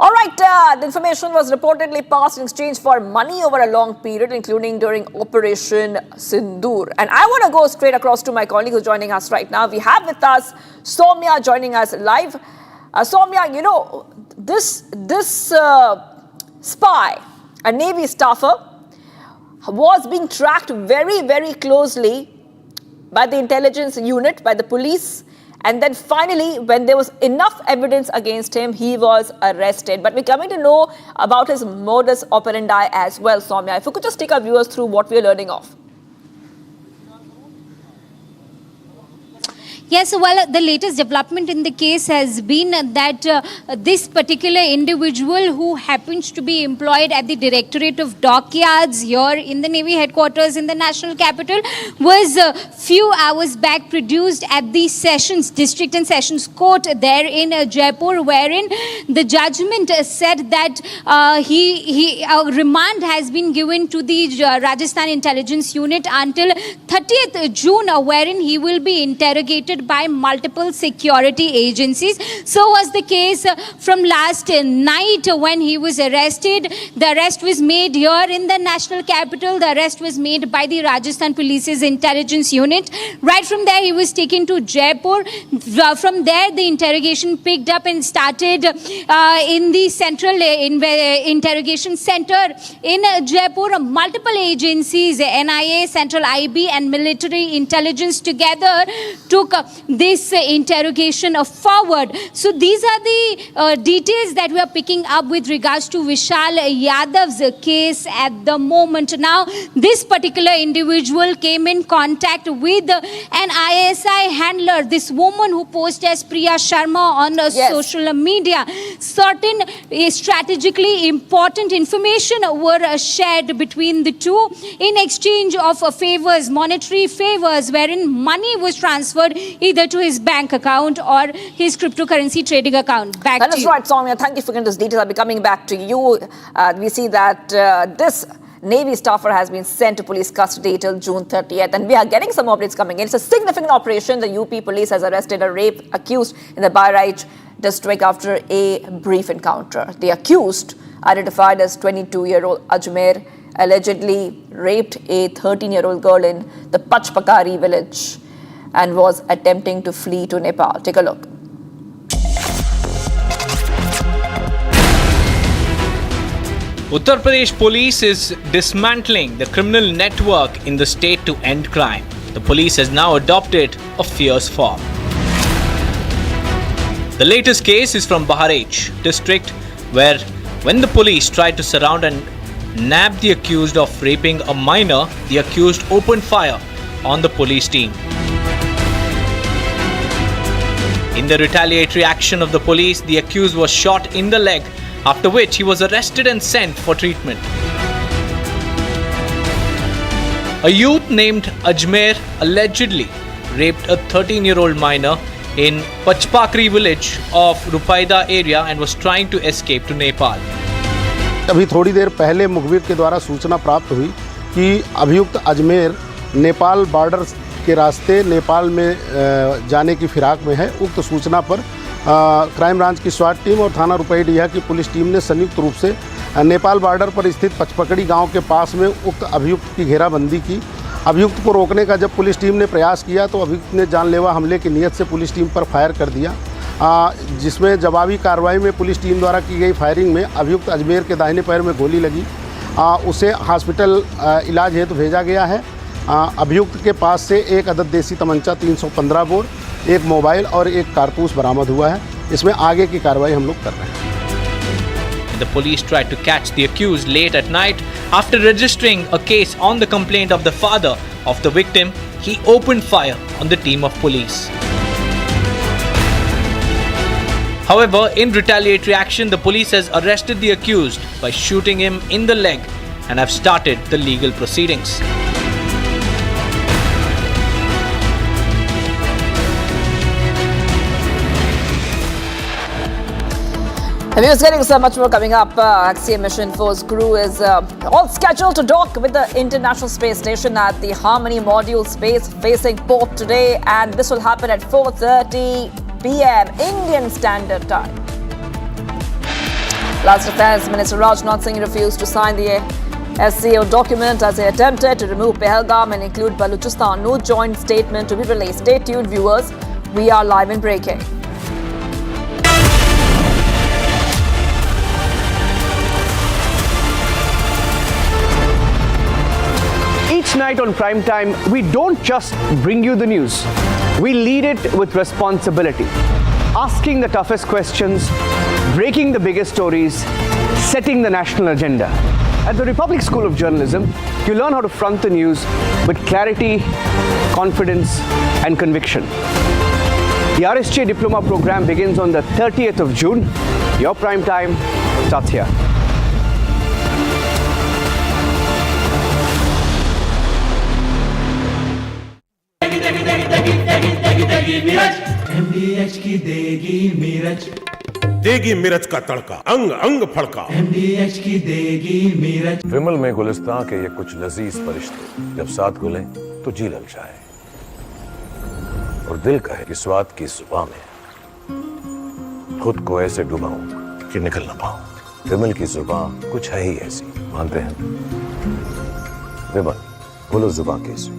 All right, the information was reportedly passed in exchange for money over a long period, including during Operation Sindoor. And I want to go straight across to my colleague who's joining us right now. We have with us Soumya joining us live. Soumya, you know, this spy, a Navy staffer, was being tracked very, very closely by the intelligence unit, by the police. And then finally, when there was enough evidence against him, he was arrested. But we're coming to know about his modus operandi as well, Soumya. If you could just take our viewers through what we're learning of. Yes, well, the latest development in the case has been that this particular individual, who happens to be employed at the Directorate of Dockyards here in the Navy headquarters in the national capital, was a few hours back produced at the District and Sessions Court there in Jaipur, wherein the judgment said that remand has been given to the Rajasthan Intelligence Unit until 30th June, wherein he will be interrogated by multiple security agencies. So was the case from last night when he was arrested. The arrest was made here in the national capital. The arrest was made by the Rajasthan Police's intelligence unit. Right from there, he was taken to Jaipur. From there, the interrogation picked up and started in the central interrogation center in Jaipur. Multiple agencies, NIA, Central IB and military intelligence together took this interrogation forward. So these are the details that we are picking up with regards to Vishal Yadav's case at the moment. Now, this particular individual came in contact with an ISI handler, this woman who posed as Priya Sharma on social media. Certain strategically important information were shared between the two in exchange of favors, monetary favors, wherein money was transferred either to his bank account or his cryptocurrency trading account. Back That to is you. right, Soumya. Thank you for getting those details. I'll be coming back to you. We see that this Navy staffer has been sent to police custody till June 30th, and we are getting some updates coming in. It's a significant operation. The UP police has arrested a rape accused in the Bahraich district after a brief encounter. The accused, identified as 22-year-old Ajmer, allegedly raped a 13-year-old girl in the Pachpakari village and was attempting to flee to Nepal. Take a look. Uttar Pradesh police is dismantling the criminal network in the state to end crime. The police has now adopted a fierce form. The latest case is from Bahraich district, where when the police tried to surround and nab the accused of raping a minor, the accused opened fire on the police team. In the retaliatory action of the police, the accused was shot in the leg, after which he was arrested and sent for treatment. A youth named Ajmer allegedly raped a 13-year-old minor in Pachpakri village of Rupaida area and was trying to escape to Nepal. अभी थोड़ी देर पहले मुखबिर के द्वारा सूचना प्राप्त हुई कि अभियुक्त अजमेर नेपाल बॉर्डर के रास्ते नेपाल में जाने की फिराक में है। उक्त सूचना पर क्राइम ब्रांच की स्वाट टीम और थाना रुपईडीहा की पुलिस टीम ने संयुक्त रूप से नेपाल बॉर्डर पर स्थित पचपकड़ी गांव के पास में उक्त अभियुक्त की घेराबंदी की। अभियुक्त को रोकने का जब पुलिस टीम ने प्रयास किया तो अभियुक्त ने जानलेवा हमले की नीयत से पुलिस टीम पर फायर कर दिया, जिसमें जवाबी कार्रवाई में पुलिस टीम द्वारा की गई फायरिंग में अभियुक्त अजमेर के दाहिने पैर में गोली लगी। उसे हॉस्पिटल इलाज हेतु भेजा गया है। अभियुक्त के पास से एक अदद देसी तमंचा 315 बोर, एक मोबाइल और एक कारतूस बरामद हुआ है। इसमें आगे की कार्रवाई हम लोग कर रहे हैं। The police tried to catch the accused late at night. After registering a case on the complaint of the father of the victim, he opened fire on the team of police. However, in retaliatory action, the police has arrested the accused by shooting him in the leg and have started the legal proceedings. We was getting so much more coming up. Axiom Mission Force crew is all scheduled to dock with the International Space Station at the Harmony Module Space facing port today, and this will happen at 4:30 p.m. Indian Standard Time. Last Defence Minister Rajnath Singh refused to sign the SCO document as he attempted to remove Pahalgam and include Baluchistan. No joint statement to be released. Stay tuned, viewers. We are live in breaking. Each night on Prime Time, we don't just bring you the news. We lead it with responsibility, asking the toughest questions, breaking the biggest stories, setting the national agenda. At the Republic School of Journalism, you learn how to front the news with clarity, confidence, and conviction. The RSJ Diploma program begins on the 30th of June. Your Prime Time starts here. MDH की देगी मिर्च, देगी मिर्च का तड़का, अंग अंग फड़का। MDH की देगी मिर्च। विमल में गुलिस्तां के ये कुछ लजीज फरिश्ते जब साथ घुलें तो जी लग जाए और दिल कहे कि स्वाद की जुबान में खुद को ऐसे डुबाऊं कि निकल ना पाऊं। विमल की जुबान कुछ है ही ऐसी, मानते हैं? विमल, बोलो जुबान कैसी?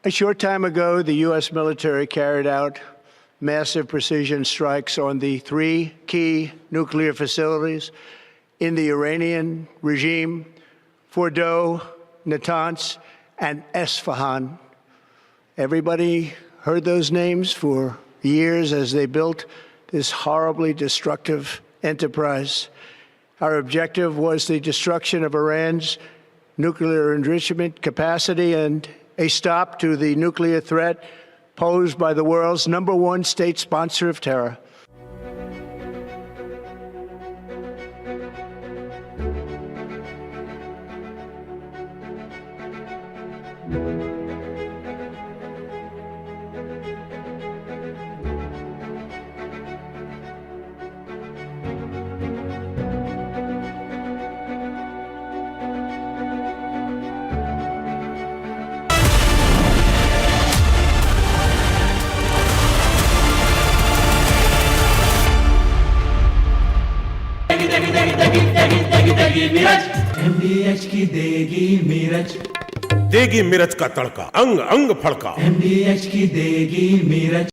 A short time ago, the U.S. military carried out massive precision strikes on the three key nuclear facilities in the Iranian regime, Fordow, Natanz, and Esfahan. Everybody heard those names for years as they built this horribly destructive enterprise. Our objective was the destruction of Iran's nuclear enrichment capacity and a stop to the nuclear threat posed by the world's #1 state sponsor of terror. MDH की देगी मीरज, देगी मिर्च का तड़का, अंग अंग फड़का। MDH की देगी Miraj.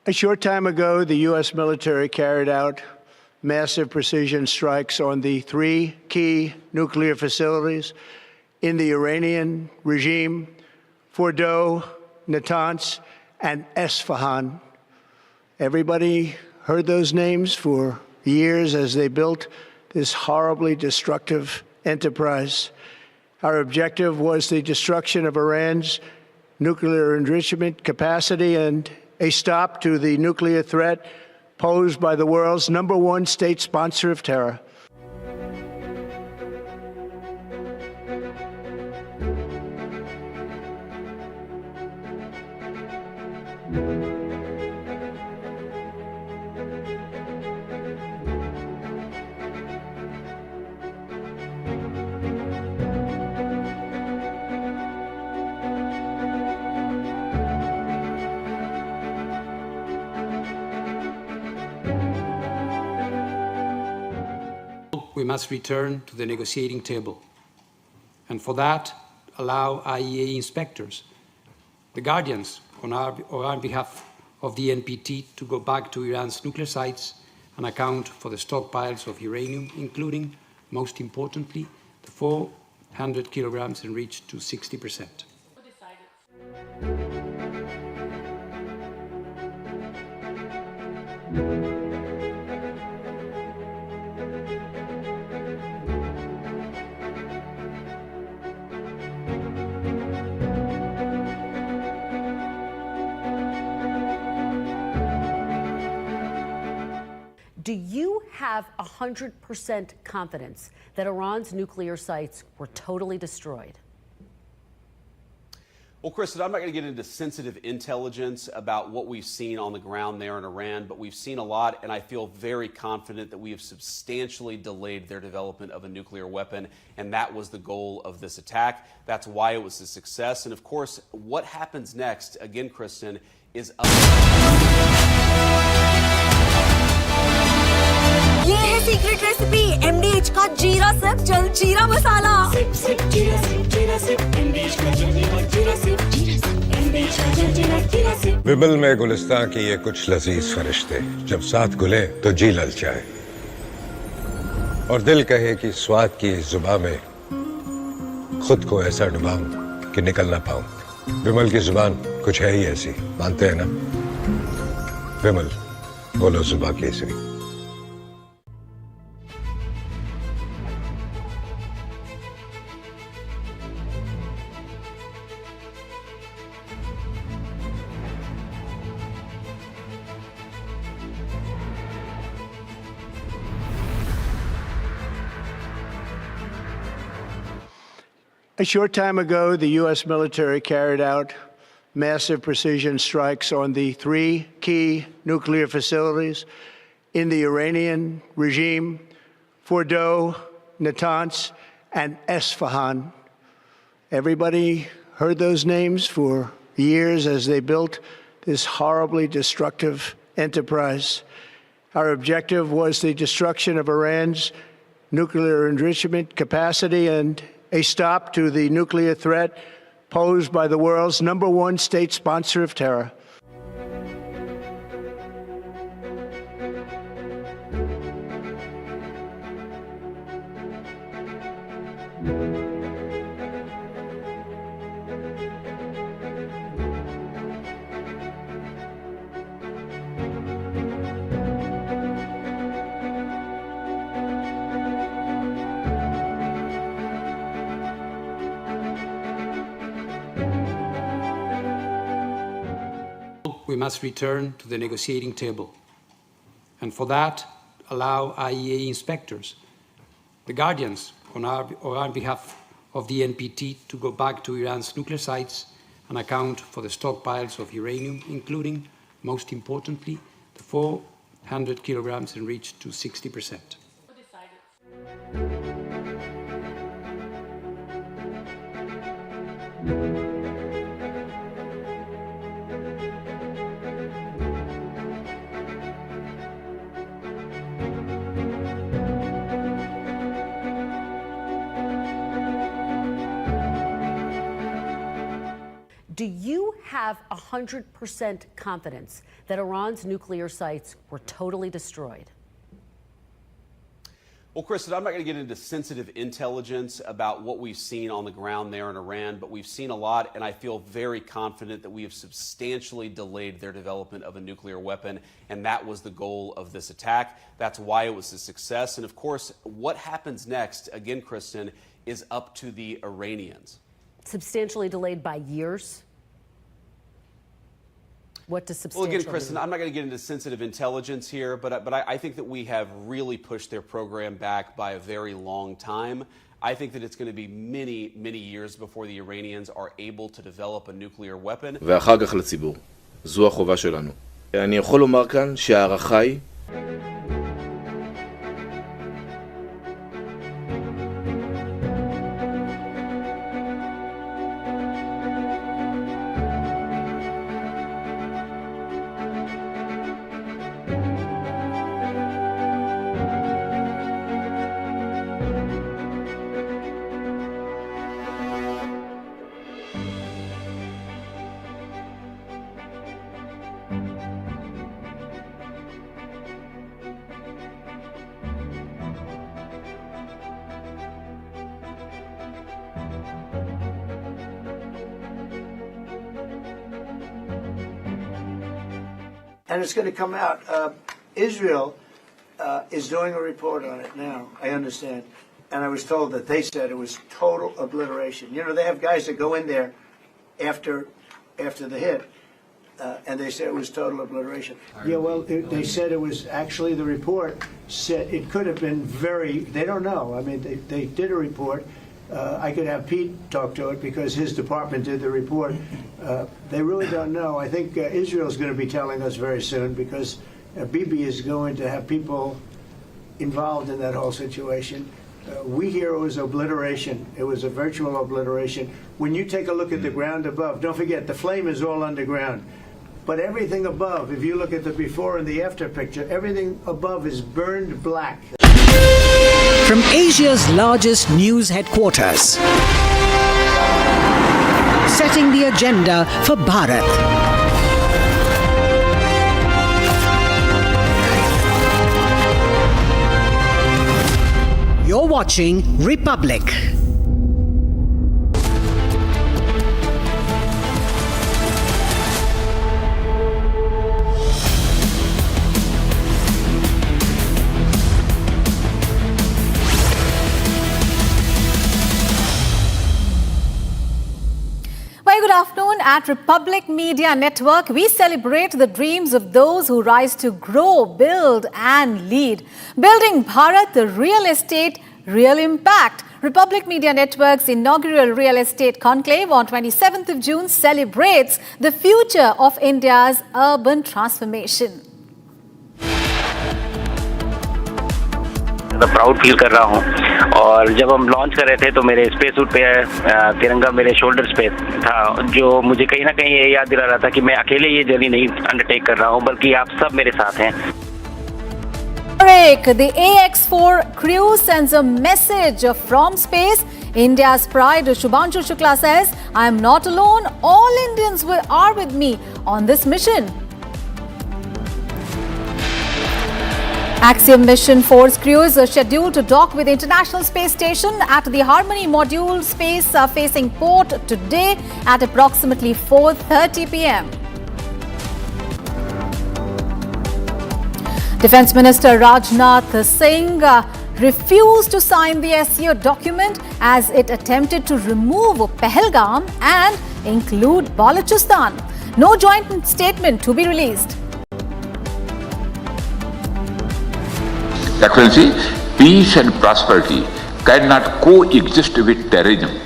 A short time ago, the U.S. military carried out massive precision strikes on the three key nuclear facilities in the Iranian regime, Fordow, Natanz, and Esfahan. Everybody heard those names for years as they built this horribly destructive enterprise. Our objective was the destruction of Iran's nuclear enrichment capacity and a stop to the nuclear threat posed by the world's #1 state sponsor of terror. We must return to the negotiating table. And for that, allow IAEA inspectors, the guardians on our behalf of the NPT, to go back to Iran's nuclear sites and account for the stockpiles of uranium, including, most importantly, the 400 kilograms enriched to 60%. Do you have 100% confidence that Iran's nuclear sites were totally destroyed? Well, Kristen, I'm not going to get into sensitive intelligence about what we've seen on the ground there in Iran, but we've seen a lot, and I feel very confident that we have substantially delayed their development of a nuclear weapon, and that was the goal of this attack. That's why it was a success. And of course, what happens next, again, Kristen, is ये है secret recipe MDH का जीरा SIP जल जीरा मसाला SIP SIP जीरा SIP MDH का जल जीरा सिप MDH का जल जीरा सिप विमल में गुलिस्तां की ये कुछ लजीज फरिश्ते जब साथ गुले तो जी ललचाए और दिल कहे कि स्वाद की इस जुबां में खुद को ऐसा डुबाऊं कि निकल ना पाऊं। विमल की जुबान कुछ है ही ऐसी, मानते हैं ना? विमल, बोलो जुबां Kesari. A short time ago, the U.S. military carried out massive precision strikes on the three key nuclear facilities in the Iranian regime, Fordow, Natanz, and Esfahan. Everybody heard those names for years as they built this horribly destructive enterprise. Our objective was the destruction of Iran's nuclear enrichment capacity and a stop to the nuclear threat posed by the world's #1 state sponsor of terror. We must return to the negotiating table. And for that, allow IAEA inspectors, the guardians on behalf of the NPT, to go back to Iran's nuclear sites and account for the stockpiles of uranium, including, most importantly, the 400 kilograms enriched to 60%. Do you have 100% confidence that Iran's nuclear sites were totally destroyed? Well, Kristen, I'm not going to get into sensitive intelligence about what we've seen on the ground there in Iran, but we've seen a lot, and I feel very confident that we have substantially delayed their development of a nuclear weapon, and that was the goal of this attack. That's why it was a success. And of course, what happens next, again, Kristen, is up to the Iranians. Substantially delayed by years? What does substantial Well, again, Kristen, mean? I'm not going to get into sensitive intelligence here, but I think that we have really pushed their program back by a very long time. I think that it's going to be many, many years before the Iranians are able to develop a nuclear weapon. ואחר כך לציבור. זו החובה שלנו. אני יכול לומר כאן שהערכה היא And it's going to come out. Israel is doing a report on it now, I understand. And I was told that they said it was total obliteration. You know, they have guys that go in there after the hit, and they said it was total obliteration. Yeah, well, they said it was actually, the report said it could have been they don't know. I mean, they did a report. I could have Pete talk to it because his department did the report. They really don't know. I think Israel's going to be telling us very soon because Bibi is going to have people involved in that whole situation. We hear it was obliteration. It was a virtual obliteration. When you take a look at the ground above, don't forget, the flame is all underground. But everything above, if you look at the before and the after picture, everything above is burned black. From Asia's largest news headquarters, setting the agenda for Bharat. You're watching Republic. Good afternoon. At Republic Media Network, we celebrate the dreams of those who rise to grow, build and lead. Building Bharat, the real estate, real impact. Republic Media Network's inaugural real estate conclave on 27th of June celebrates the future of India's urban transformation. ज़्यादा proud feel कर रहा हूँ। और जब हम launch कर रहे थे तो मेरे स्पेस सूट पे तिरंगा मेरे शोल्डर्स पे था, जो मुझे कहीं ना कहीं ये याद दिला रहा था कि मैं अकेले ये जर्नी नहीं अंडरटेक कर रहा हूँ, बल्कि आप सब मेरे साथ हैं। The AX-4 crew sends a message from space. India's pride, Shubhanshu Shukla says, I am not alone. All Indians are with me on this mission. Axiom Mission Force crews are scheduled to dock with International Space Station at the Harmony Module space-facing port today at approximately 4:30 p.m. Defence Minister Rajnath Singh refused to sign the SCO document as it attempted to remove Pahalgam and include Balochistan. No joint statement to be released. Excellency, peace and prosperity cannot coexist with terrorism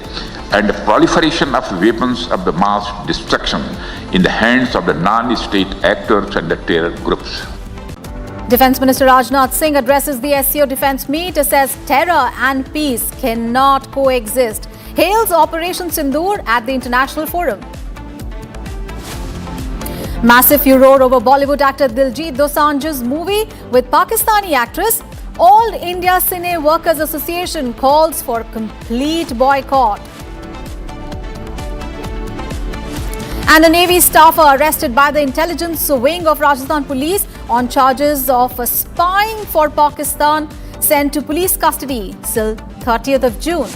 and the proliferation of weapons of the mass destruction in the hands of the non-state actors and the terror groups. Defence Minister Rajnath Singh addresses the SCO defence meet, says terror and peace cannot coexist. Hails Operation Sindoor at the International Forum. Massive furore over Bollywood actor Diljit Dosanjh's movie with Pakistani actress. All India Cine Workers Association calls for complete boycott. And a Navy staffer arrested by the intelligence wing of Rajasthan Police on charges of spying for Pakistan, sent to police custody till 30th of June.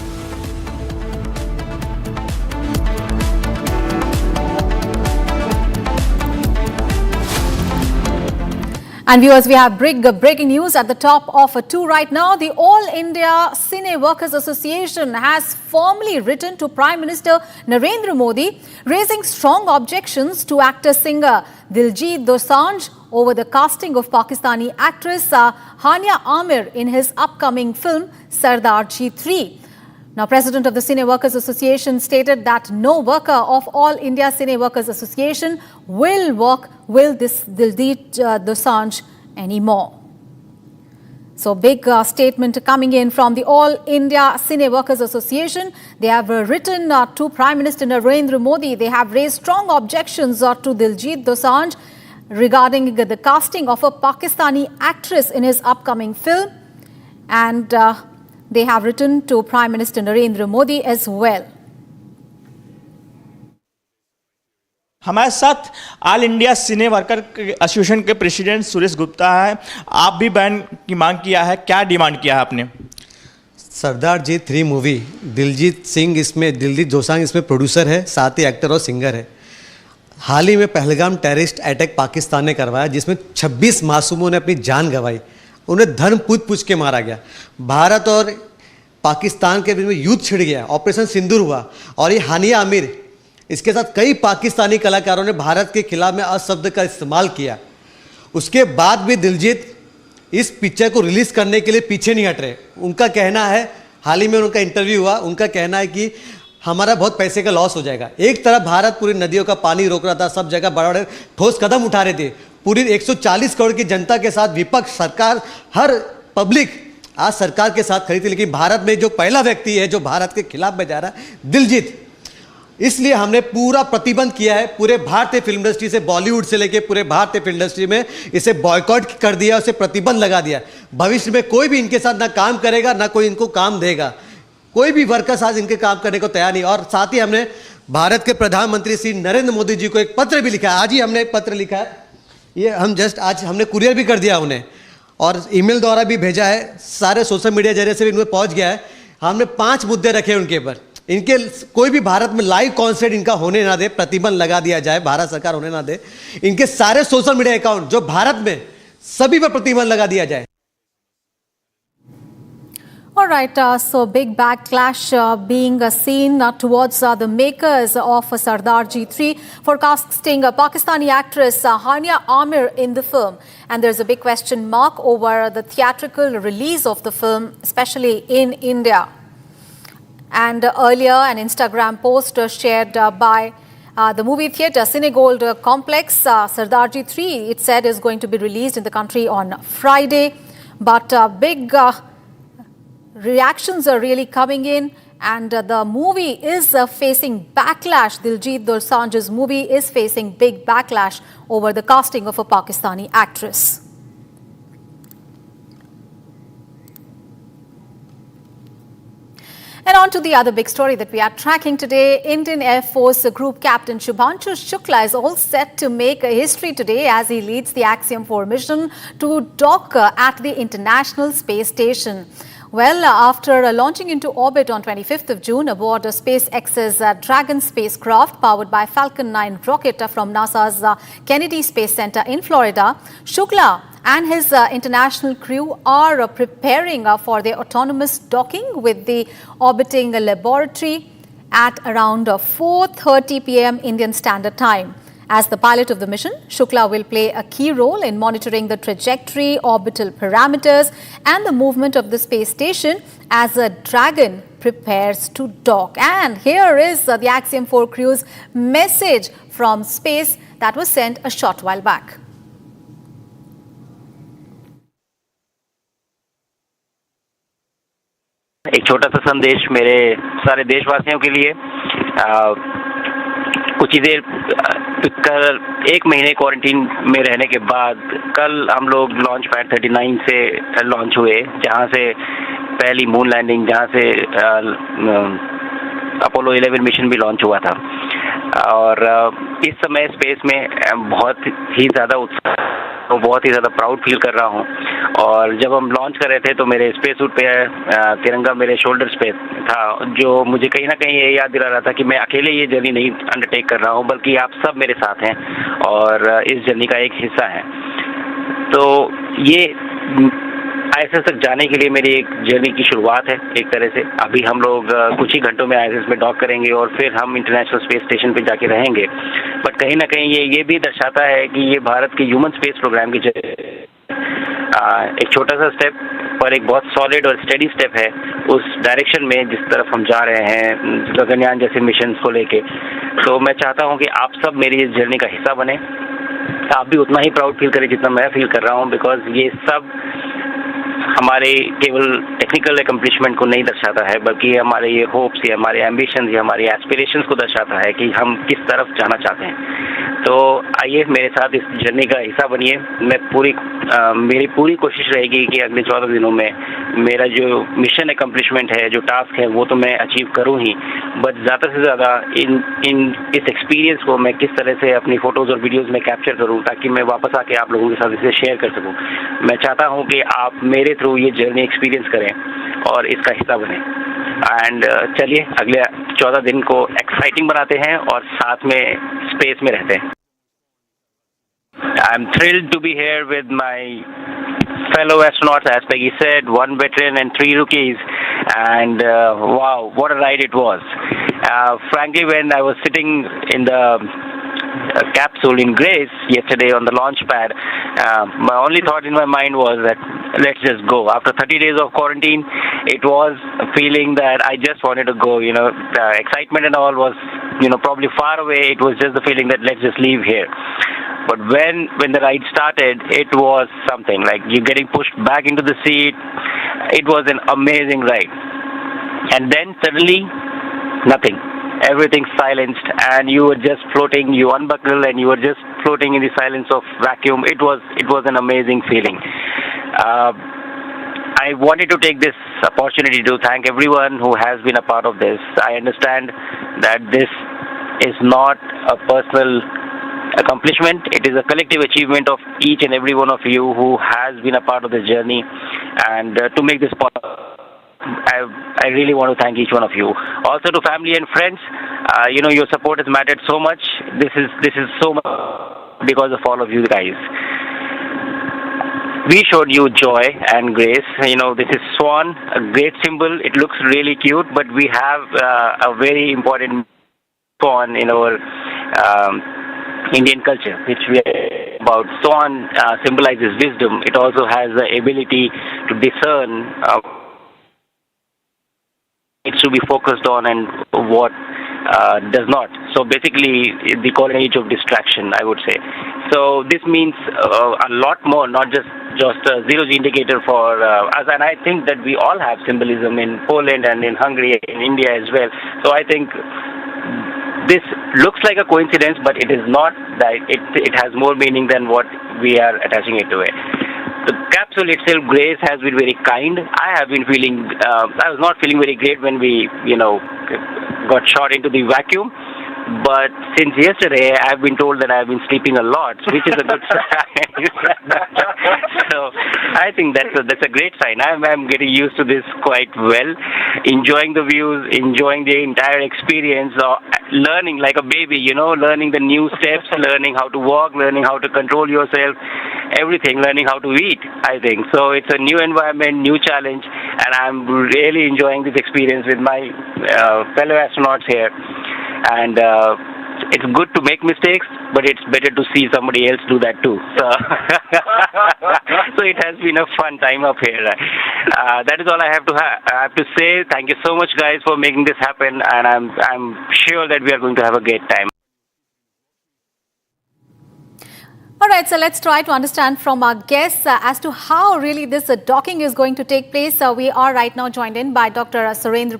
And viewers, we have breaking news at the top of 2 right now. The All India Cine Workers Association has formally written to Prime Minister Narendra Modi, raising strong objections to actor-singer Diljit Dosanjh over the casting of Pakistani actress Hania Amir in his upcoming film Sardarji 3. Now, President of the Cine Workers Association stated that no worker of All India Cine Workers Association will work with this Diljit Dosanjh anymore. So, big statement coming in from the All India Cine Workers Association. They have written to Prime Minister Narendra Modi. They have raised strong objections to Diljit Dosanjh regarding the casting of a Pakistani actress in his upcoming film. And they have written to Prime Minister Narendra Modi as well. हमारे साथ all India सिने worker association के president Suresh Gupta है। आप भी ban की मांग किया है, क्या डिमांड किया है आपने? सरदार जी 3 मूवी, दिलजीत सिंह इसमें, दिलजीत दोसांझ इसमें प्रोड्यूसर है, साथ ही एक्टर और सिंगर है। हाल ही में पहलगाम टेररिस्ट अटैक पाकिस्तान ने करवाया, जिसमें 26 मासूमों ने अपनी जान गंवाई। उन्हें धर्म पूछ के मारा गया। भारत और पाकिस्तान के बीच में युद्ध छिड़ गया, ऑपरेशन सिंदूर हुआ और ये हानिया आमिर, इसके साथ कई पाकिस्तानी कलाकारों ने भारत के खिलाफ में अशब्द का इस्तेमाल किया। उसके बाद भी दिलजीत इस पिक्चर को रिलीज़ करने के लिए पीछे नहीं हट रहे। उनका कहना है, हाल ही में उनका इंटरव्यू हुआ, उनका कहना है कि हमारा बहुत पैसे का लॉस हो जाएगा। एक तरफ भारत पूरी नदियों का पानी रोक रहा था, सब जगह बड़े बड़े ठोस कदम उठा रहे थे। पूरी 140 करोड़ की जनता के साथ विपक्ष, सरकार, हर पब्लिक आज सरकार के साथ खड़ी थी। लेकिन भारत में जो पहला व्यक्ति है जो भारत के खिलाफ में जा रहा है, दिलजीत, इसलिए हमने पूरा प्रतिबंध किया है। पूरे भारतीय फिल्म इंडस्ट्री से, बॉलीवुड से लेके पूरे भारतीय फिल्म इंडस्ट्री में इसे बॉयकॉट कर दिया, उसे प्रतिबंध लगा दिया। भविष्य में कोई भी इनके साथ ना काम करेगा, ना कोई इनको काम देगा। कोई भी वर्कर्स आज इनके काम करने को तैयार नहीं। और साथ ही हमने भारत के प्रधानमंत्री श्री नरेंद्र मोदी जी को एक पत्र भी लिखा है। आज ही हमने एक पत्र लिखा है, ये हम जस्ट आज हमने कुरियर भी कर दिया उन्हें और ईमेल द्वारा भी भेजा है। सारे सोशल मीडिया जरिए से भी इनमें पहुंच गया है। हमने 5 मुद्दे रखे उनके ऊपर। इनके कोई भी भारत में लाइव कॉन्सर्ट इनका होने ना दे, प्रतिबंध लगा दिया जाए, भारत सरकार होने ना दे। इनके सारे सोशल मीडिया अकाउंट जो भारत में, सभी पर प्रतिबंध लगा दिया जाए। All right, so big backlash being seen towards the makers of Sardarji 3 for casting Pakistani actress Hania Amir in the film. And there's a big question mark over the theatrical release of the film, especially in India. And earlier, an Instagram post shared by the movie theatre Cinegold complex, Sardarji 3, it said is going to be released in the country on Friday. But big reactions are really coming in, and the movie is facing backlash. Diljit Dosanjh's movie is facing big backlash over the casting of a Pakistani actress. And on to the other big story that we are tracking today. Indian Air Force Group Captain Shubhanshu Shukla is all set to make a history today as he leads the Axiom 4 mission to dock at the International Space Station. Well, after launching into orbit on 25th of June aboard SpaceX's Dragon spacecraft powered by Falcon 9 rocket from NASA's Kennedy Space Center in Florida, Shukla and his international crew are preparing for their autonomous docking with the orbiting laboratory at around 4:30 p.m. Indian Standard Time. As the pilot of the mission, Shukla will play a key role in monitoring the trajectory, orbital parameters and the movement of the space station as a Dragon prepares to dock. And here is the Axiom 4 crew's message from space that was sent a short while back. एक छोटा सा संदेश मेरे सारे देशवासियों के लिए। कुछ ही देर कल 1 महीने क्वारंटीन में रहने के बाद कल हम लोग लॉन्च पैड 39 से लॉन्च हुए, जहां से पहली मून लैंडिंग, जहां से अपोलो 11 मिशन भी लॉन्च हुआ था। और इस समय स्पेस में बहुत ही ज़्यादा उत्साह, बहुत ही ज़्यादा प्राउड फील कर रहा हूँ। और जब हम लॉन्च कर रहे थे तो मेरे स्पेस सूट पे तिरंगा मेरे शोल्डर्स पे था, जो मुझे कहीं ना कहीं ये याद दिला रहा था कि मैं अकेले ये जर्नी नहीं अंडरटेक कर रहा हूँ, बल्कि आप सब मेरे साथ हैं और इस जर्नी का एक हिस्सा हैं। तो ये ISS तक जाने के लिए मेरी एक जर्नी की शुरुआत है एक तरह से। अभी हम लोग कुछ ही घंटों में ISS में डॉक करेंगे और फिर हम इंटरनेशनल स्पेस स्टेशन पे जाके रहेंगे। बट कहीं ना कहीं ये भी दर्शाता है कि ये भारत के ह्यूमन स्पेस प्रोग्राम की एक छोटा सा स्टेप पर एक बहुत सॉलिड और स्टेडी स्टेप है उस डायरेक्शन में जिस तरफ हम जा रहे हैं गगनयान जैसे मिशन को लेके। तो मैं चाहता हूँ कि आप सब मेरी इस जर्नी का हिस्सा बने, आप भी उतना ही प्राउड फील करें जितना मैं फील कर रहा हूँ, बिकॉज ये सब हमारे केवल टेक्निकल एकम्प्लिशमेंट को नहीं दर्शाता है, बल्कि हमारे ये होप्स या हमारे एम्बिशंस या हमारे एस्पिरेशंस को दर्शाता है कि हम किस तरफ जाना चाहते हैं। तो आइए मेरे साथ इस जर्नी का हिस्सा बनिए। मेरी पूरी कोशिश रहेगी कि अगले 14 दिनों में मेरा जो मिशन एकम्प्लिशमेंट है, जो टास्क है, वो तो मैं अचीव करूँ ही, बट ज़्यादा से ज़्यादा इस एक्सपीरियंस को मैं किस तरह से अपनी फ़ोटोज़ और वीडियोज़ में कैप्चर करूँ ताकि मैं वापस आके आप लोगों के साथ इसे शेयर कर सकूँ। मैं चाहता हूँ कि आप मेरे थ्रू ये जर्नी एक्सपीरियंस करें और इसका हिस्सा बने। एंड चलिए अगले 14 दिन को एक्साइटिंग बनाते हैं और साथ में स्पेस में रहते हैं। I'm thrilled to be here with my fellow astronauts, as Peggy said, 1 veteran and 3 rookies, and wow, what a ride it was. Frankly, when I was sitting in the capsule in Grace yesterday on the launch pad, my only thought in my mind was that let's just go. After 30 days of quarantine, it was a feeling that I just wanted to go. You know, the excitement and all was, probably far away. It was just the feeling that let's just leave here. But when the ride started, it was something like you're getting pushed back into the seat. It was an amazing ride. And then suddenly, nothing. Everything silenced and you were just floating. You unbuckle and you were just floating in the silence of vacuum. It was an amazing feeling. I wanted to take this opportunity to thank everyone who has been a part of this. I understand that this is not a personal accomplishment. It is a collective achievement of each and every one of you who has been a part of this journey. And to make this possible, I really want to thank each one of you. Also to family and friends, your support has mattered so much. This is so much because of all of you guys. We showed you joy and grace. This is swan, a great symbol. It looks really cute, but we have a very important swan in our Indian culture, which we are about. Swan symbolizes wisdom. It also has the ability to discern needs to be focused on and what does not. So basically, the golden age of distraction, I would say. So this means a lot more, not just just a zero-G indicator for us. And I think that we all have symbolism in Poland and in Hungary, in India as well. So I think this looks like a coincidence, but it is not. That it has more meaning than what we are attaching it to it. The capsule itself, Grace, has been very kind. I have been feeling, I was not feeling very great when we, got shot into the vacuum. But since yesterday, I've been told that I've been sleeping a lot, which is a good sign. So I think that's a great sign. I'm getting used to this quite well, enjoying the views, enjoying the entire experience, learning like a baby, learning the new steps, learning how to walk, learning how to control yourself, everything, learning how to eat, I think. So it's a new environment, new challenge, and I'm really enjoying this experience with my fellow astronauts here. And it's good to make mistakes, but it's better to see somebody else do that too. So, so it has been a fun time up here. That is all I have to say. Thank you so much, guys, for making this happen, and I'm sure that we are going to have a great time. All right, so let's try to understand from our guests as to how really this docking is going to take place. We are right now joined in by Dr. Surendra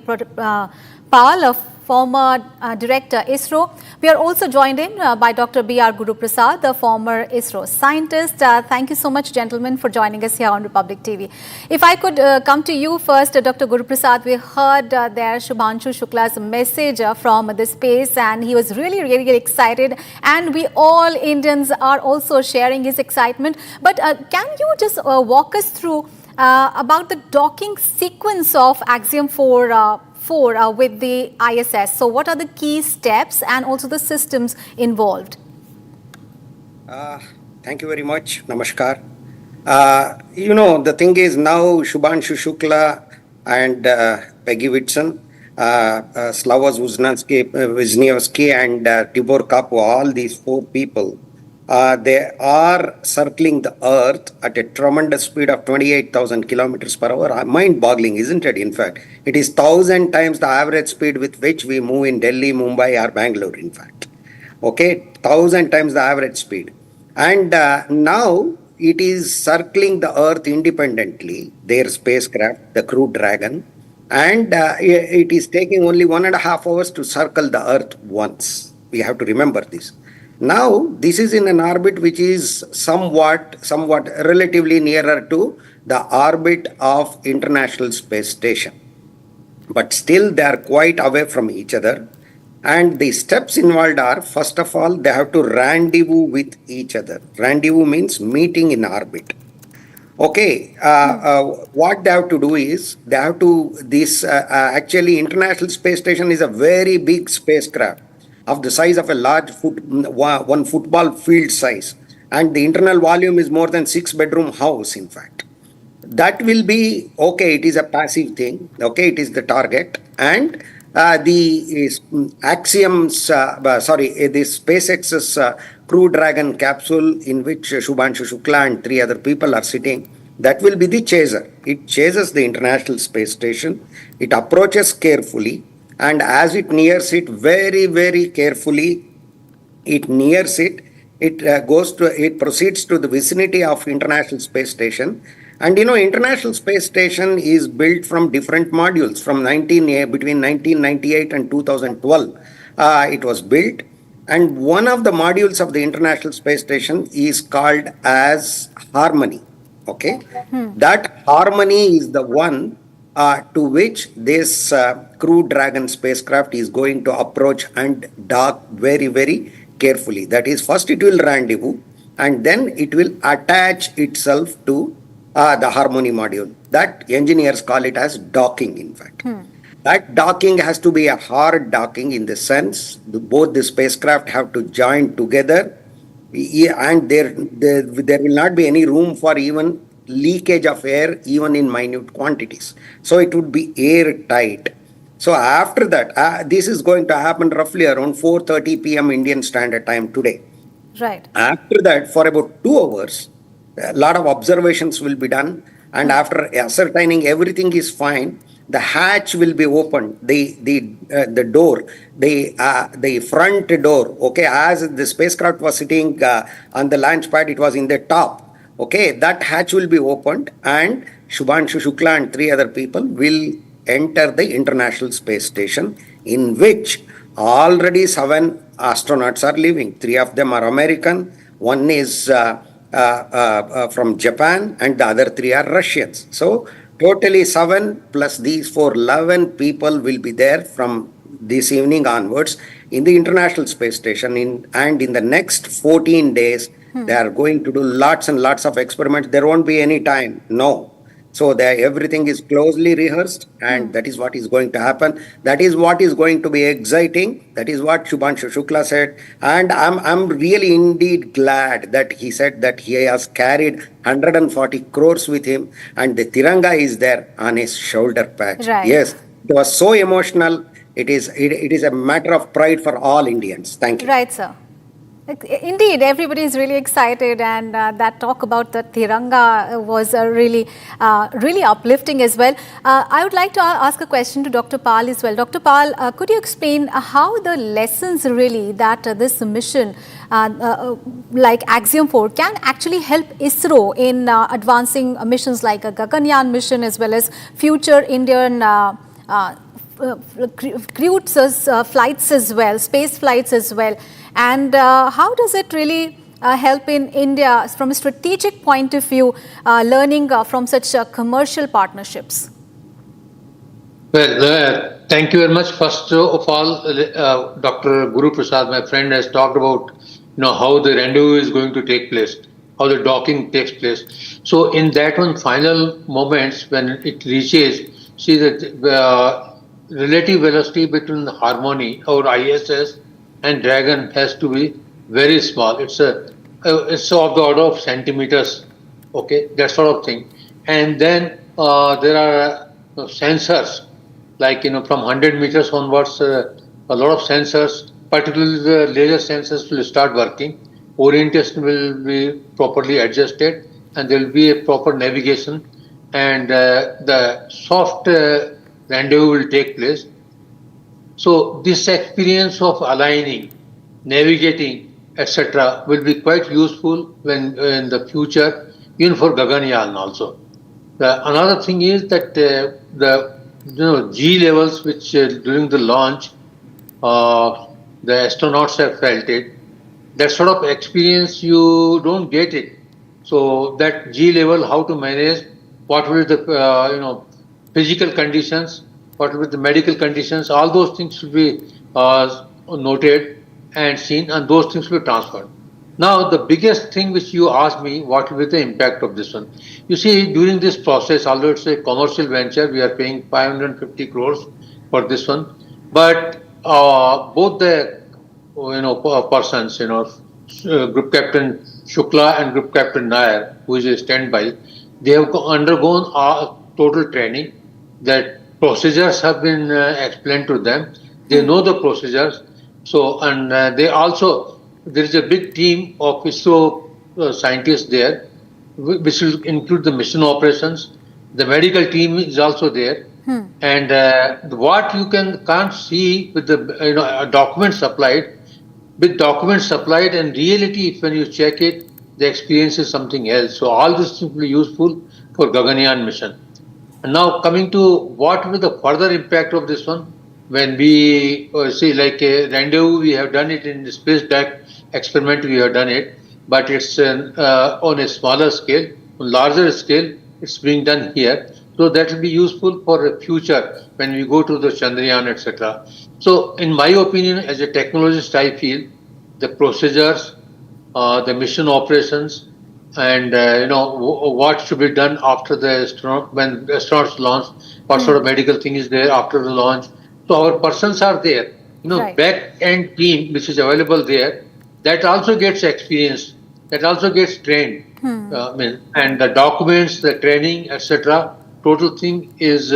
Pal, a former director ISRO. We are also joined in by Dr. B.R. Guru Prasad, the former ISRO scientist. Thank you so much, gentlemen, for joining us here on Republic TV. If I could come to you first, Dr. Guru Prasad, we heard there Shubhanshu Shukla's message from the space, and he was really, really excited. And we all Indians are also sharing his excitement. But can you just walk us through about the docking sequence of Axiom 4 with the ISS? So what are the key steps and also the systems involved? Thank you very much. Namaskar. The thing is now Shubhanshu Shukla and Peggy Whitson, Slavoj Wisniewski and Tibor Kapo, all these four people, they are circling the Earth at a tremendous speed of 28,000 kilometers per hour. Mind-boggling, isn't it? In fact, it is 1,000 times the average speed with which we move in Delhi, Mumbai or Bangalore, in fact. Okay, 1,000 times the average speed. And now it is circling the Earth independently, their spacecraft, the Crew Dragon. And it is taking only 1.5 hours to circle the Earth once. We have to remember this. Now, this is in an orbit which is somewhat relatively nearer to the orbit of International Space Station. But still, they are quite away from each other. And the steps involved are, first of all, they have to rendezvous with each other. Rendezvous means meeting in orbit. Okay, what they have to do is, they have to, actually International Space Station is a very big spacecraft, of the size of a large one football field size, and the internal volume is more than 6-bedroom house, in fact. That will be, okay, it is a passive thing, okay, it is the target, and the Axiom's, the SpaceX's Crew Dragon capsule, in which Shubhanshu Shukla and 3 other people are sitting, that will be the chaser. It chases the International Space Station, it approaches carefully, and as it nears it very, very carefully, it proceeds to the vicinity of International Space Station. And International Space Station is built from different modules from between 1998 and 2012. It was built, and one of the modules of the International Space Station is called as Harmony. Okay, that Harmony is the one to which this Crew Dragon spacecraft is going to approach and dock very, very carefully. That is, first it will rendezvous, and then it will attach itself to the Harmony module. That engineers call it as docking, in fact. That docking has to be a hard docking in the sense both the spacecraft have to join together, and there will not be any room for even leakage of air, even in minute quantities. So it would be airtight. So after that, this is going to happen roughly around 4:30 p.m. Indian Standard Time today. Right. After that, for about 2 hours, a lot of observations will be done, and after ascertaining everything is fine, the hatch will be opened, the door, the front door. Okay, as the spacecraft was sitting on the launch pad, it was in the top. Okay, that hatch will be opened, and Shubhanshu Shukla and 3 other people will enter the International Space Station, in which already 7 astronauts are living. 3 of them are American, one is from Japan, and the other 3 are Russians. So totally 7 plus these 4, 11 people will be there from this evening onwards in the International Space Station. And in the next 14 days, they are going to do lots and lots of experiments. There won't be any time. No. So everything is closely rehearsed, and that is what is going to happen. That is what is going to be exciting. That is what Shubhanshu Shukla said. And I'm really indeed glad that he said that he has carried 140 crores with him, and the Tiranga is there on his shoulder patch. Right. Yes, it was so emotional. It is a matter of pride for all Indians. Thank you. Right, sir. Indeed, everybody is really excited, and that talk about the Tiranga was really uplifting as well. I would like to ask a question to Dr. Pal as well. Dr. Pal, could you explain how the lessons really that this mission like Axiom 4 can actually help ISRO in advancing missions like a Gaganyaan mission as well as future Indian crewed flights as well, space flights as well. And how does it really help in India from a strategic point of view, learning from such commercial partnerships? Well, thank you very much. First of all, Dr. Guru Prasad, my friend, has talked about how the rendezvous is going to take place, how the docking takes place. So in that one final moments when it reaches, see that relative velocity between the Harmony or ISS and Dragon has to be very small. It's of the order of centimeters, okay, that sort of thing. And then there are sensors, like from 100 meters onwards, a lot of sensors, particularly the laser sensors will start working. Orientation will be properly adjusted, and there will be a proper navigation, and the soft rendezvous will take place. So this experience of aligning, navigating, etc. will be quite useful when in the future, even for Gaganyaan also. Another thing is that the G levels, which during the launch, the astronauts have felt it. That sort of experience you don't get it. So that G level, how to manage, what will be the physical conditions, what will be the medical conditions, all those things should be noted and seen, and those things will be transferred. Now, the biggest thing which you asked me, what will be the impact of this one? You see, during this process, although it's a commercial venture, we are paying 550 crores for this one, but both the persons, Group Captain Shukla and Group Captain Nair, who is a standby, they have undergone total training. That procedures have been explained to them. They know the procedures. So, and they also, there is a big team of ISRO scientists there, which will include the mission operations. The medical team is also there. And what you can't see with the documents supplied, with documents supplied and reality, when you check it, the experience is something else. So all this will be useful for Gaganyaan mission. And now coming to what will be the further impact of this one, when we see like a rendezvous, we have done it in the space back experiment, we have done it, but it's on a smaller scale. On larger scale, it's being done here. So that will be useful for the future when we go to the Chandrayaan, etc. So in my opinion, as a technologist, I feel the procedures, the mission operations, and what should be done after when the astronauts launch, what sort of medical thing is there after the launch. So our persons are there. Right. Back end team which is available there, that also gets experienced, that also gets trained. And the documents, the training, etc. Total thing is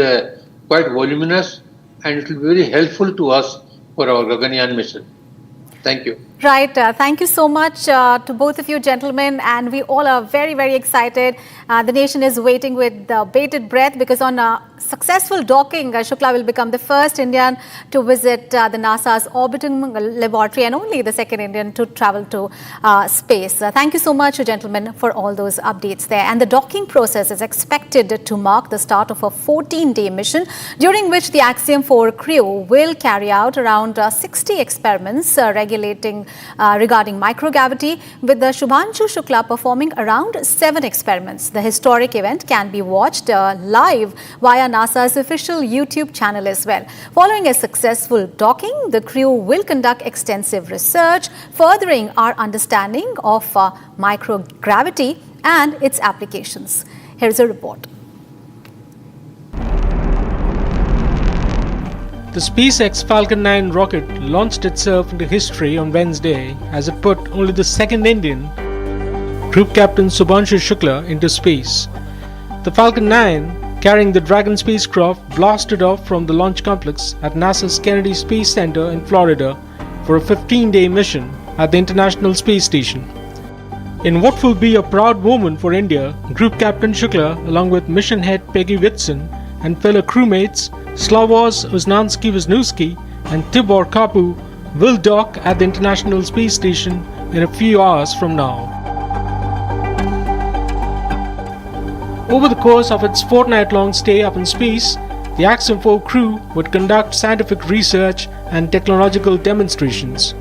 quite voluminous, and it will be very helpful to us for our Gaganyaan mission. Thank you. Right. Thank you so much to both of you gentlemen, and we all are very, very excited. The nation is waiting with bated breath because on successful docking, Shukla will become the first Indian to visit the NASA's orbiting laboratory and only the second Indian to travel to space. Thank you so much, gentlemen, for all those updates there. And the docking process is expected to mark the start of a 14-day mission, during which the Axiom 4 crew will carry out around 60 experiments regarding microgravity, with the Shubhanshu Shukla performing around 7 experiments. The historic event can be watched live via NASA's official YouTube channel as well. Following a successful docking, the crew will conduct extensive research, furthering our understanding of microgravity and its applications. Here's a report. The SpaceX Falcon 9 rocket launched itself into history on Wednesday as it put only the second Indian, Group Captain Shubhanshu Shukla, into space. The Falcon 9, carrying the Dragon spacecraft, blasted off from the launch complex at NASA's Kennedy Space Center in Florida for a 15-day mission at the International Space Station. In what will be a proud moment for India, Group Captain Shukla, along with mission head Peggy Whitson and fellow crewmates Slavoj Uznansky-Wisniewski and Tibor Kapu, will dock at the International Space Station in a few hours from now. Over the course of its fortnight-long stay up in space, the Axiom 4 crew would conduct scientific research and technological demonstrations.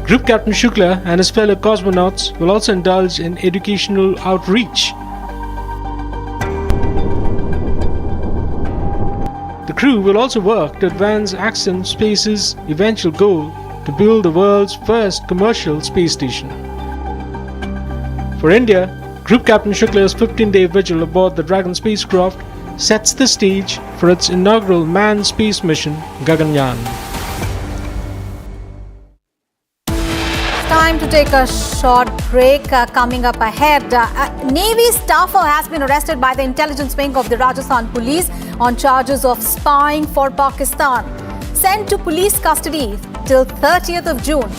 Group Captain Shukla and his fellow cosmonauts will also indulge in educational outreach. The crew will also work to advance Axiom Space's eventual goal to build the world's first commercial space station. For India, Group Captain Shukla's 15-day vigil aboard the Dragon spacecraft sets the stage for its inaugural manned space mission, Gaganyaan. Time to take a short break. Coming up ahead, a Navy staffer has been arrested by the intelligence wing of the Rajasthan police on charges of spying for Pakistan. Sent to police custody till 30th of June.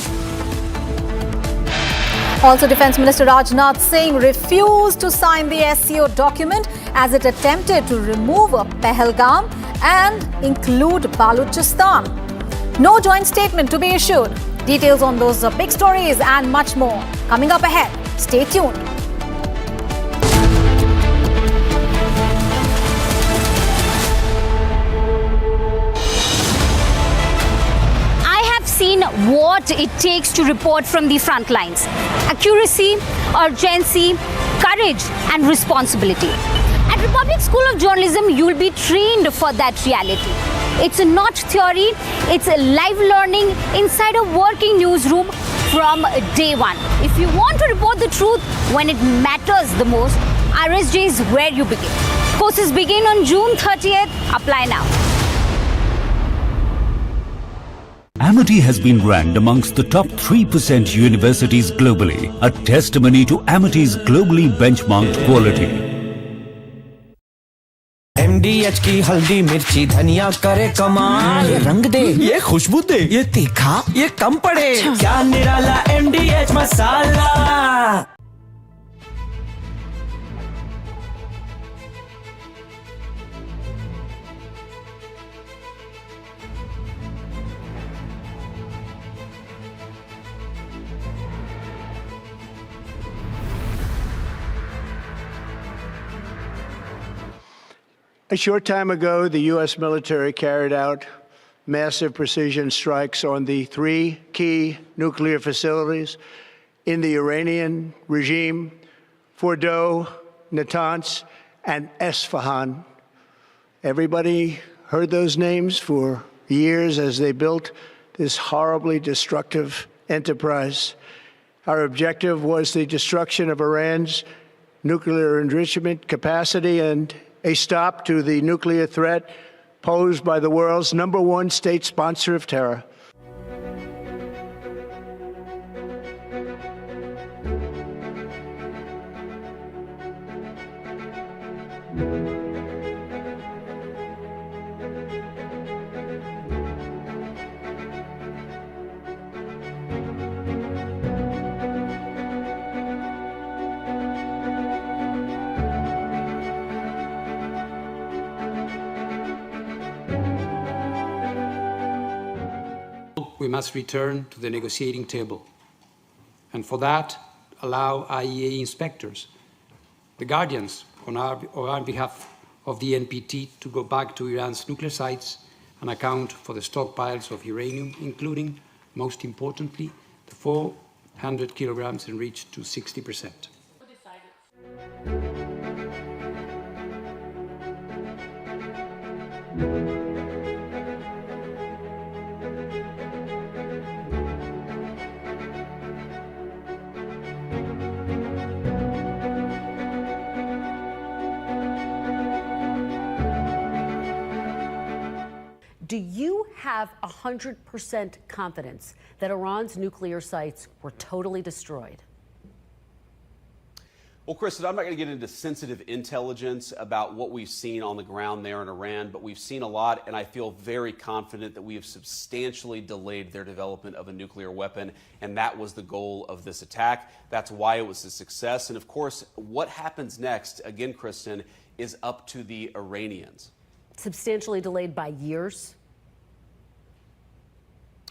Also, Defence Minister Rajnath Singh refused to sign the SCO document as it attempted to remove Pahalgam and include Balochistan. No joint statement to be issued. Details on those big stories and much more coming up ahead. Stay tuned. Seen what it takes to report from the front lines. Accuracy, urgency, courage and responsibility. At Republic School of Journalism, you will be trained for that reality. It's not theory, it's a live learning inside a working newsroom from day one. If you want to report the truth when it matters the most, RSJ is where you begin. Courses begin on June 30th. Apply now. Amity has been ranked amongst the top 3% universities globally, a testimony to Amity's globally benchmarked quality. MDH की हल्दी मिर्ची धनिया करे कमाल, ये रंग दे, ये खुशबू दे, ये तीखा, ये कम पड़े, क्या निराला MDH masala. A short time ago, the U.S. military carried out massive precision strikes on the 3 key nuclear facilities in the Iranian regime: Fordow, Natanz, and Esfahan. Everybody heard those names for years as they built this horribly destructive enterprise. Our objective was the destruction of Iran's nuclear enrichment capacity and a stop to the nuclear threat posed by the world's #1 state sponsor of terror. all, we must return to the negotiating table. And for that, allow IAEA inspectors, the guardians on behalf of the NPT, to go back to Iran's nuclear sites and account for the stockpiles of uranium, including, most importantly, the 400 kilograms enriched to 60%. Do you have 100% confidence that Iran's nuclear sites were totally destroyed? Well, Kristen, I'm not going to get into sensitive intelligence about what we've seen on the ground there in Iran, but we've seen a lot, and I feel very confident that we have substantially delayed their development of a nuclear weapon, and that was the goal of this attack. That's why it was a success. And of course, what happens next, again, Kristen, is up to the Iranians. Substantially delayed by years?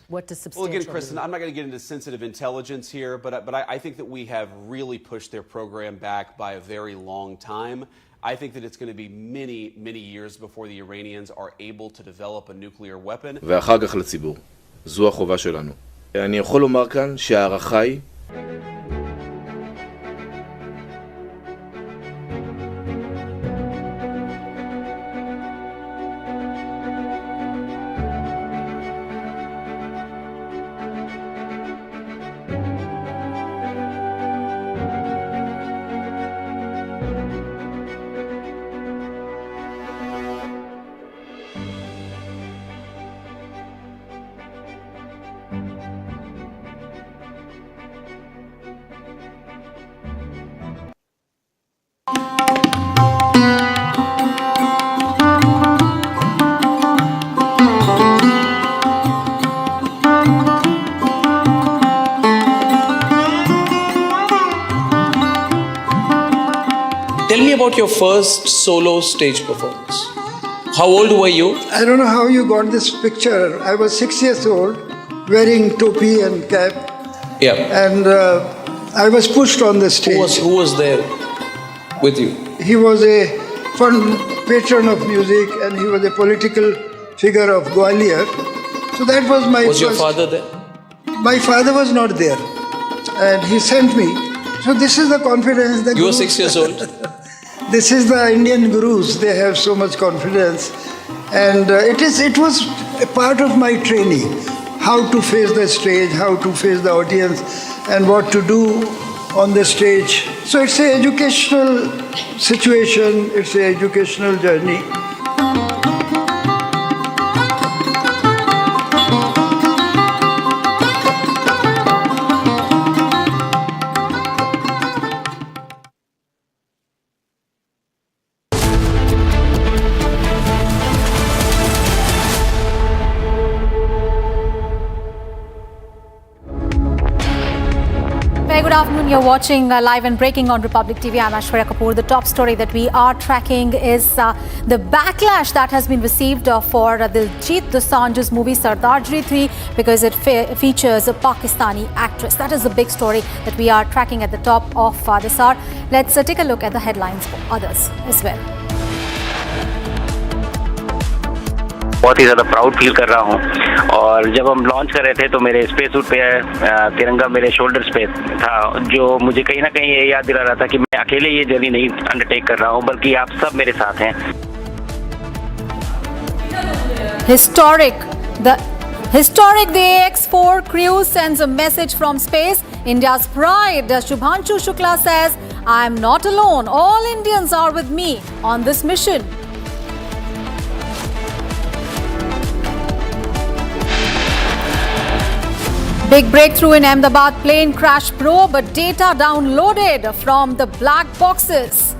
What does substantial Well, again, Kristen, mean? I'm not going to get into sensitive intelligence here, but I think that we have really pushed their program back by a very long time. I think that it's going to be many, many years before the Iranians are able to develop a nuclear weapon. ואחר כך לציבור. זו החובה שלנו. אני יכול לומר כאן שהערכה היא Tell me about your first solo stage performance. How old were you? I don't know how you got this picture. I was 6 years old, wearing topi and cap. Yeah. And I was pushed on the stage. Who was there with you? He was a fun patron of music, and he was a political figure of Gwalior. So that was my Was your father there? My father was not there. And he sent me. So this is the confidence that You were 6 years old? This is the Indian gurus. They have so much confidence. And it was a part of my training. How to face the stage, how to face the audience, and what to do on the stage. So it's an educational situation. It's an educational journey. Good afternoon. You're watching live and breaking on Republic TV. I'm Aishwarya Kapoor. The top story that we are tracking is the backlash that has been received for Diljit Dosanjh's movie Sardarji 3 because it features a Pakistani actress. That is the big story that we are tracking at the top of this hour. Let's take a look at the headlines for others as well. बहुत ही ज़्यादा proud feel कर रहा हूँ और जब हम launch कर रहे थे तो मेरे स्पेस सूट पे तिरंगा मेरे शोल्डर्स पे था, जो मुझे कहीं ना कहीं ये याद दिला रहा था कि मैं अकेले ये जर्नी नहीं अंडरटेक कर रहा हूँ, बल्कि आप सब मेरे साथ हैं. Historic the AX-4 crew sends a message from space. India's pride. Shubhanshu Shukla says, "I am not alone. All Indians are with me on this mission." Big breakthrough in Ahmedabad plane crash probe, but data downloaded from the black boxes.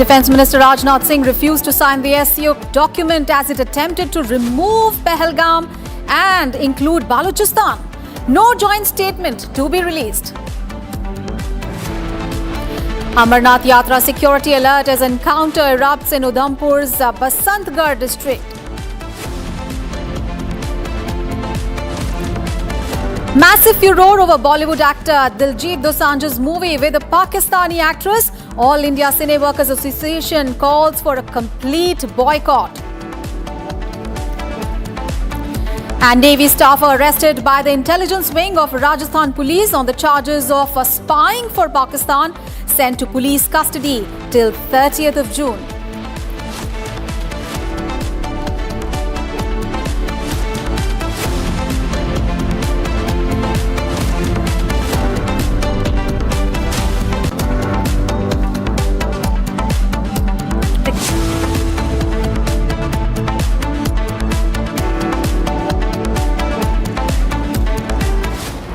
Defence Minister Rajnath Singh refused to sign the SCO document as it attempted to remove Pahalgam and include Balochistan. No joint statement to be released. Amarnath Yatra security alert as encounter erupts in Udhampur's Basantgarh district. Massive furor over Bollywood actor Diljit Dosanjh's movie with a Pakistani actress. All India Cine Workers Association calls for a complete boycott. And Navy staffer arrested by the intelligence wing of Rajasthan Police on the charges of spying for Pakistan, sent to police custody till 30th of June.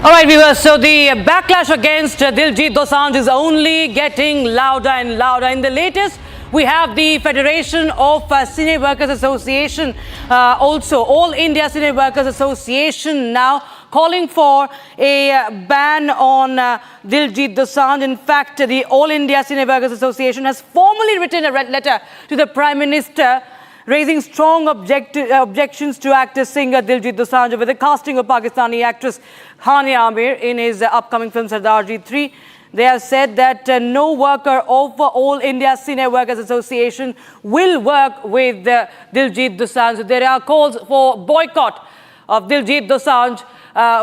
All right, viewers, so the backlash against Diljit Dosanjh is only getting louder and louder. In the latest, we have the Federation of Cine Workers Association, also All India Cine Workers Association now calling for a ban on Diljit Dosanjh. In fact, the All India Cine Workers Association has formally written a red letter to the Prime Minister raising strong objections to actor singer Diljit Dosanjh over the casting of Pakistani actress Hania Amir in his upcoming film Sardarji 3. They have said that no worker of All India Cine Workers Association will work with Diljit Dosanjh. There are calls for boycott of Diljit Dosanjh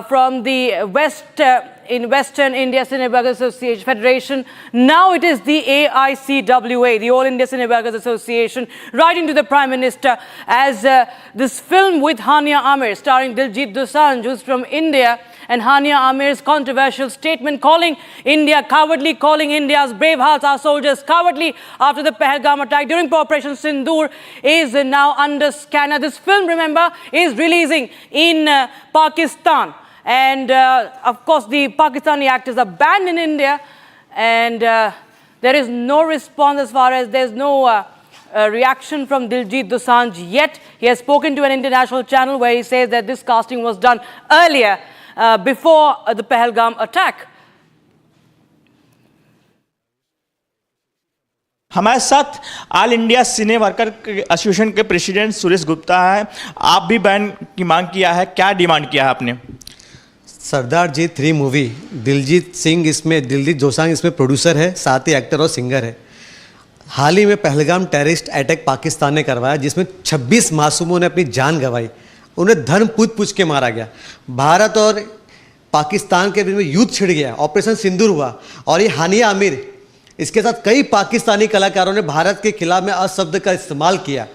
from the in Western India Cine Workers Association Federation. Now it is the AICWA, the All India Cine Workers Association, writing to the Prime Minister as this film with Hania Amir starring Diljit Dosanjh, who's from India, and Hania Amir's controversial statement calling India cowardly, calling India's brave hearts, our soldiers, cowardly after the Pahalgam attack during Operation Sindoor is now under scanner. This film, remember, is releasing in Pakistan. And of course, the Pakistani actors are banned in India, and there is no response as far as there's no reaction from Diljit Dosanjh yet. He has spoken to an international channel where he says that this casting was done earlier before the Pahalgam attack. हमारे साथ all India सिने worker association के president Suresh Gupta है। आप भी ban की मांग किया है, क्या डिमांड किया है आपने? सरदार जी 3 मूवी, दिलजीत सिंह इसमें, दिलजीत दोसांझ इसमें प्रोड्यूसर है, साथ ही एक्टर और सिंगर है। हाल ही में पहलगाम टेररिस्ट अटैक पाकिस्तान ने करवाया जिसमें 26 मासूमों ने अपनी जान गंवाई, उन्हें धर्म पूछ के मारा गया। भारत और पाकिस्तान के बीच में युद्ध छिड़ गया, ऑपरेशन सिंदूर हुआ, और ये हानिया आमिर, इसके साथ कई पाकिस्तानी कलाकारों ने भारत के खिलाफ में अशब्द का इस्तेमाल किया।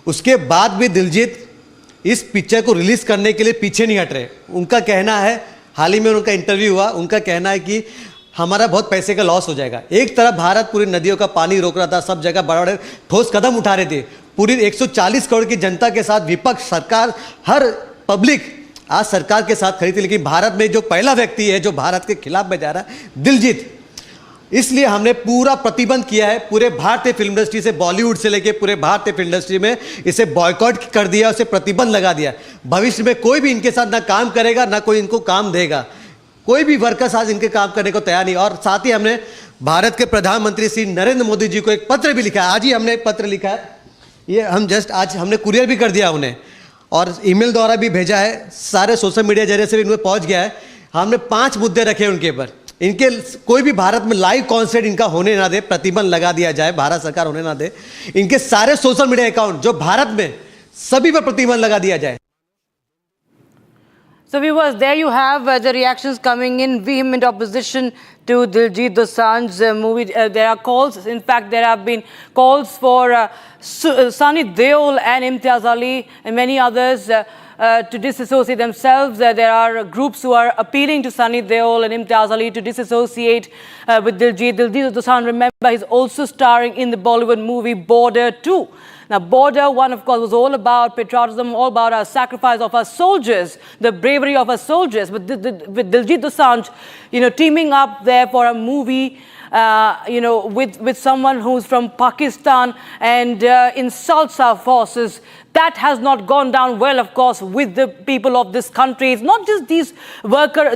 उसके बाद भी दिलजीत इस पिक्चर को रिलीज़ करने के लिए पीछे नहीं हट रहे। उनका कहना है, हाल ही में उनका इंटरव्यू हुआ, उनका कहना है कि हमारा बहुत पैसे का लॉस हो जाएगा। एक तरफ भारत पूरी नदियों का पानी रोक रहा था, सब जगह बड़े बड़े ठोस कदम उठा रहे थे, पूरी 140 करोड़ की जनता के साथ विपक्ष, सरकार, हर पब्लिक आज सरकार के साथ खड़ी थी, लेकिन भारत में जो पहला व्यक्ति है जो भारत के खिलाफ में जा रहा है, दिलजीत, इसलिए हमने पूरा प्रतिबंध किया है। पूरे भारतीय फिल्म इंडस्ट्री से, बॉलीवुड से लेके पूरे भारतीय फिल्म इंडस्ट्री में इसे बॉयकॉट कर दिया, उसे प्रतिबंध लगा दिया। भविष्य में कोई भी इनके साथ ना काम करेगा, ना कोई इनको काम देगा, कोई भी वर्कर्स आज इनके काम करने को तैयार नहीं। और साथ ही हमने भारत के प्रधानमंत्री श्री नरेंद्र मोदी जी को एक पत्र भी लिखा है। आज ही हमने एक पत्र लिखा है, ये हम जस्ट आज हमने कुरियर भी कर दिया उन्हें, और ईमेल द्वारा भी भेजा है, सारे सोशल मीडिया जरिए से भी उन्हें पहुंच गया है। हमने 5 मुद्दे रखे उनके ऊपर, इनके कोई भी भारत में लाइव कॉन्सर्ट इनका होने ना दे, प्रतिबंध लगा दिया जाए, भारत सरकार होने ना दे। इनके सारे सोशल मीडिया अकाउंट जो भारत में, सभी पर प्रतिबंध लगा दिया जाए। So viewers, there you have the reactions coming in, vehement opposition to Diljit Dosanjh's movie. There are calls, in fact there have been calls for Sunny Deol and Imtiaz Ali and many others to disassociate themselves. There are groups who are appealing to Sunny Deol and Imtiaz Ali to disassociate with Diljit. Diljit Dosanjh, remember, he's also starring in the Bollywood movie Border 2. Now, Border 1, of course, was all about patriotism, all about our sacrifice of our soldiers, the bravery of our soldiers. But with Diljit Dosanjh, you know, teaming up there for a movie with someone who's from Pakistan and insults our forces. That has not gone down well, of course, with the people of this country. It's not just these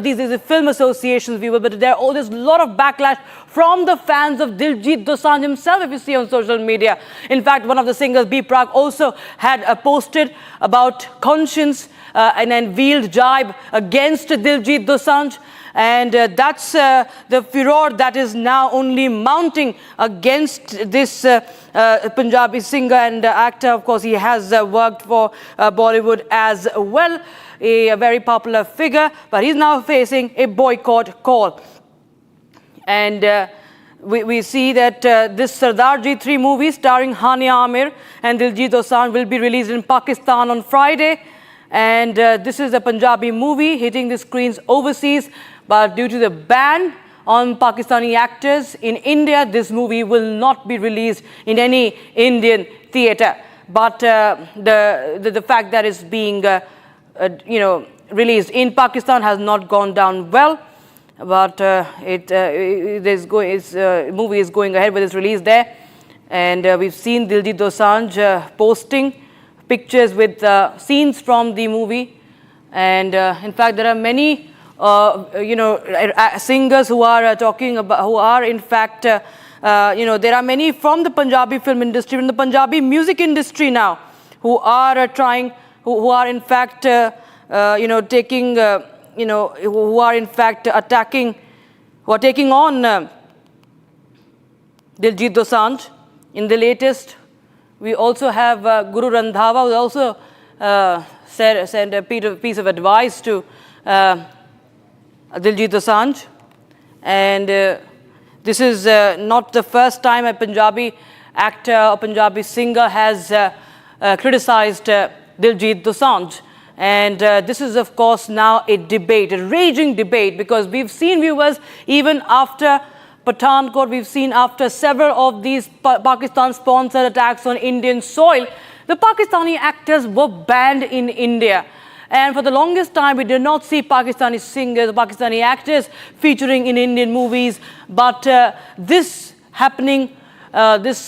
these film associations, but there's a lot of backlash from the fans of Diljit Dosanjh himself, if you see on social media. In fact, one of the singers, B. Prak, also had posted about conscience and unveiled jibe against Diljit Dosanjh. And that's the furor that is now only mounting against this Punjabi singer and actor. Of course, he has worked for Bollywood as well, a very popular figure, but he's now facing a boycott call. And we see that this Sardarji 3 movie starring Hania Amir and Diljit Dosanjh will be released in Pakistan on Friday. And this is a Punjabi movie hitting the screens overseas. But due to the ban on Pakistani actors in India, this movie will not be released in any Indian theatre. But the fact that it's being released in Pakistan has not gone down well. But this movie is going ahead with its release there. And we've seen Diljit Dosanjh posting pictures with scenes from the movie. And in fact, there are many singers who are talking about, who are in fact, there are many from the Punjabi film industry, from the Punjabi music industry now, who are trying, who are in fact, taking, who are in fact attacking, who are taking on Diljit Dosanjh. In the latest, we also have Guru Randhawa, who also sent a piece of advice to Diljit Dosanjh. And this is not the first time a Punjabi actor or Punjabi singer has criticized Diljit Dosanjh. And this is, of course, now a debate, a raging debate, because we've seen, viewers, even after Pathankot, we've seen after several of these Pakistan-sponsored attacks on Indian soil, the Pakistani actors were banned in India. And for the longest time, we did not see Pakistani singers, Pakistani actors featuring in Indian movies. But this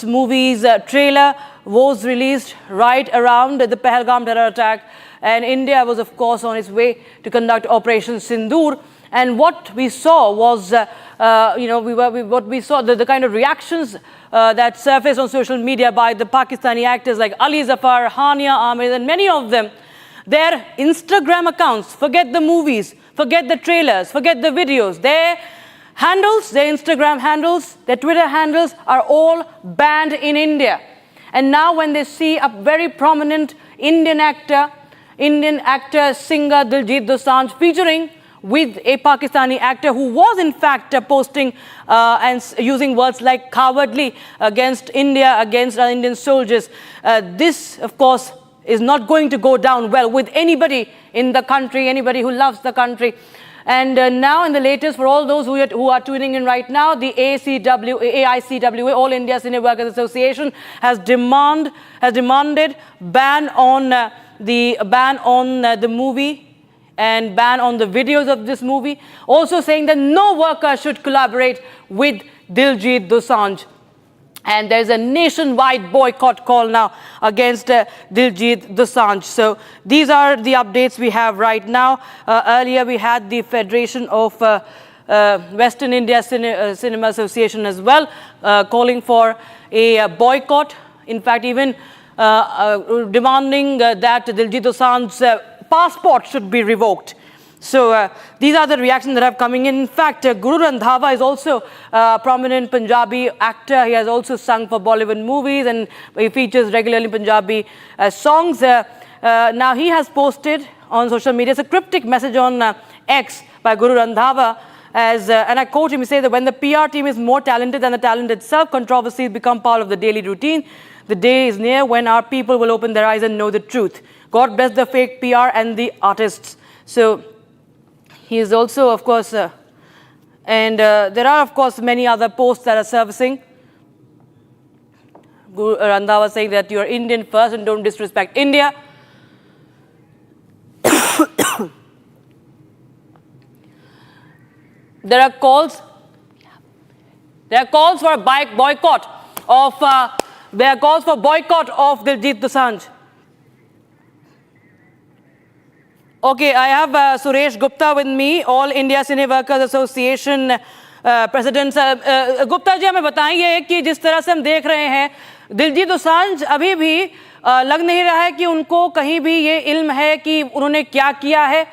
movie's trailer was released right around the Pahalgam terror attack. And India was, of course, on its way to conduct Operation Sindoor. And what we saw was, the kind of reactions that surfaced on social media by the Pakistani actors like Ali Zafar, Hania Amir, and many of them. Their Instagram accounts, forget the movies, forget the trailers, forget the videos. Their handles, their Instagram handles, their Twitter handles are all banned in India. And now when they see a very prominent Indian actor, singer Diljit Dosanjh featuring with a Pakistani actor who was in fact posting and using words like cowardly against India, against Indian soldiers, this, of course, is not going to go down well with anybody in the country, anybody who loves the country. And now in the latest, for all those who are tuning in right now, the AICWA, All India Cine Workers Association, has demanded ban on the movie and ban on the videos of this movie, also saying that no worker should collaborate with Diljit Dosanjh. And there's a nationwide boycott call now against Diljit Dosanjh. So these are the updates we have right now. Earlier we had the Federation of Western India Cinema Association as well, calling for a boycott. In fact, even demanding that Diljit Dosanjh's passport should be revoked. So these are the reactions that are coming in. In fact, Guru Randhawa is also a prominent Punjabi actor. He has also sung for Bollywood movies and he features regularly in Punjabi songs. Now he has posted on social media, it's a cryptic message on X by Guru Randhawa, and I quote him, he says that when the PR team is more talented than the talent itself, controversies become part of the daily routine. The day is near when our people will open their eyes and know the truth. God bless the fake PR and the artists. So he is also, of course, and there are, of course, many other posts that are surfacing. Guru Randhawa saying that you are Indian first and don't disrespect India. There are calls There are calls for boycott of Diljit Dosanjh. Okay, I have Suresh Gupta with me, All India Cine Workers Association President. Gupta ji, हमें बताइए कि जिस तरह से हम देख रहे हैं, दिलजीत दोसांझ अभी भी लग नहीं रहा है कि उनको कहीं भी ये इल्म है कि उन्होंने क्या किया है।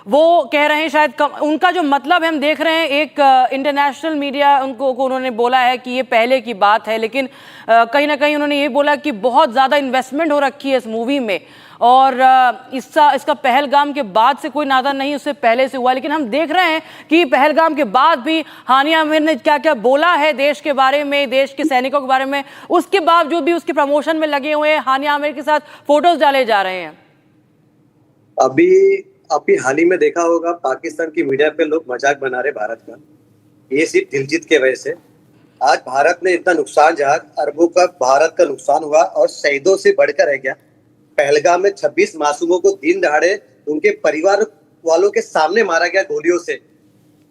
वो कह रहे हैं शायद उनका जो मतलब है, हम देख रहे हैं एक इंटरनेशनल मीडिया उन्होंने बोला है कि ये पहले की बात है, लेकिन कहीं ना कहीं उन्होंने ये बोला कि बहुत ज़्यादा इन्वेस्टमेंट हो रखी है इस मूवी में और इसका पहलगाम के बाद से कोई नाता नहीं, उससे पहले से हुआ। लेकिन हम देख रहे हैं कि पहलगाम के बाद भी हानिया आमिर ने क्या क्या बोला है देश के बारे में, देश के सैनिकों के बारे में, उसके बावजूद भी उसके प्रमोशन में लगे हुए हैं, हानिया आमिर के साथ फोटोज डाले जा रहे हैं। अभी हाल ही में देखा होगा, पाकिस्तान की मीडिया पे लोग मजाक बना रहे भारत का, ये सिर्फ दिलजीत के वजह से। आज भारत ने इतना नुकसान, जहां अरबों का भारत का नुकसान हुआ और शहीदों से बढ़कर है क्या, पहलगाम में 26 मासूमों को दिन दहाड़े उनके परिवार वालों के सामने मारा गया गोलियों से,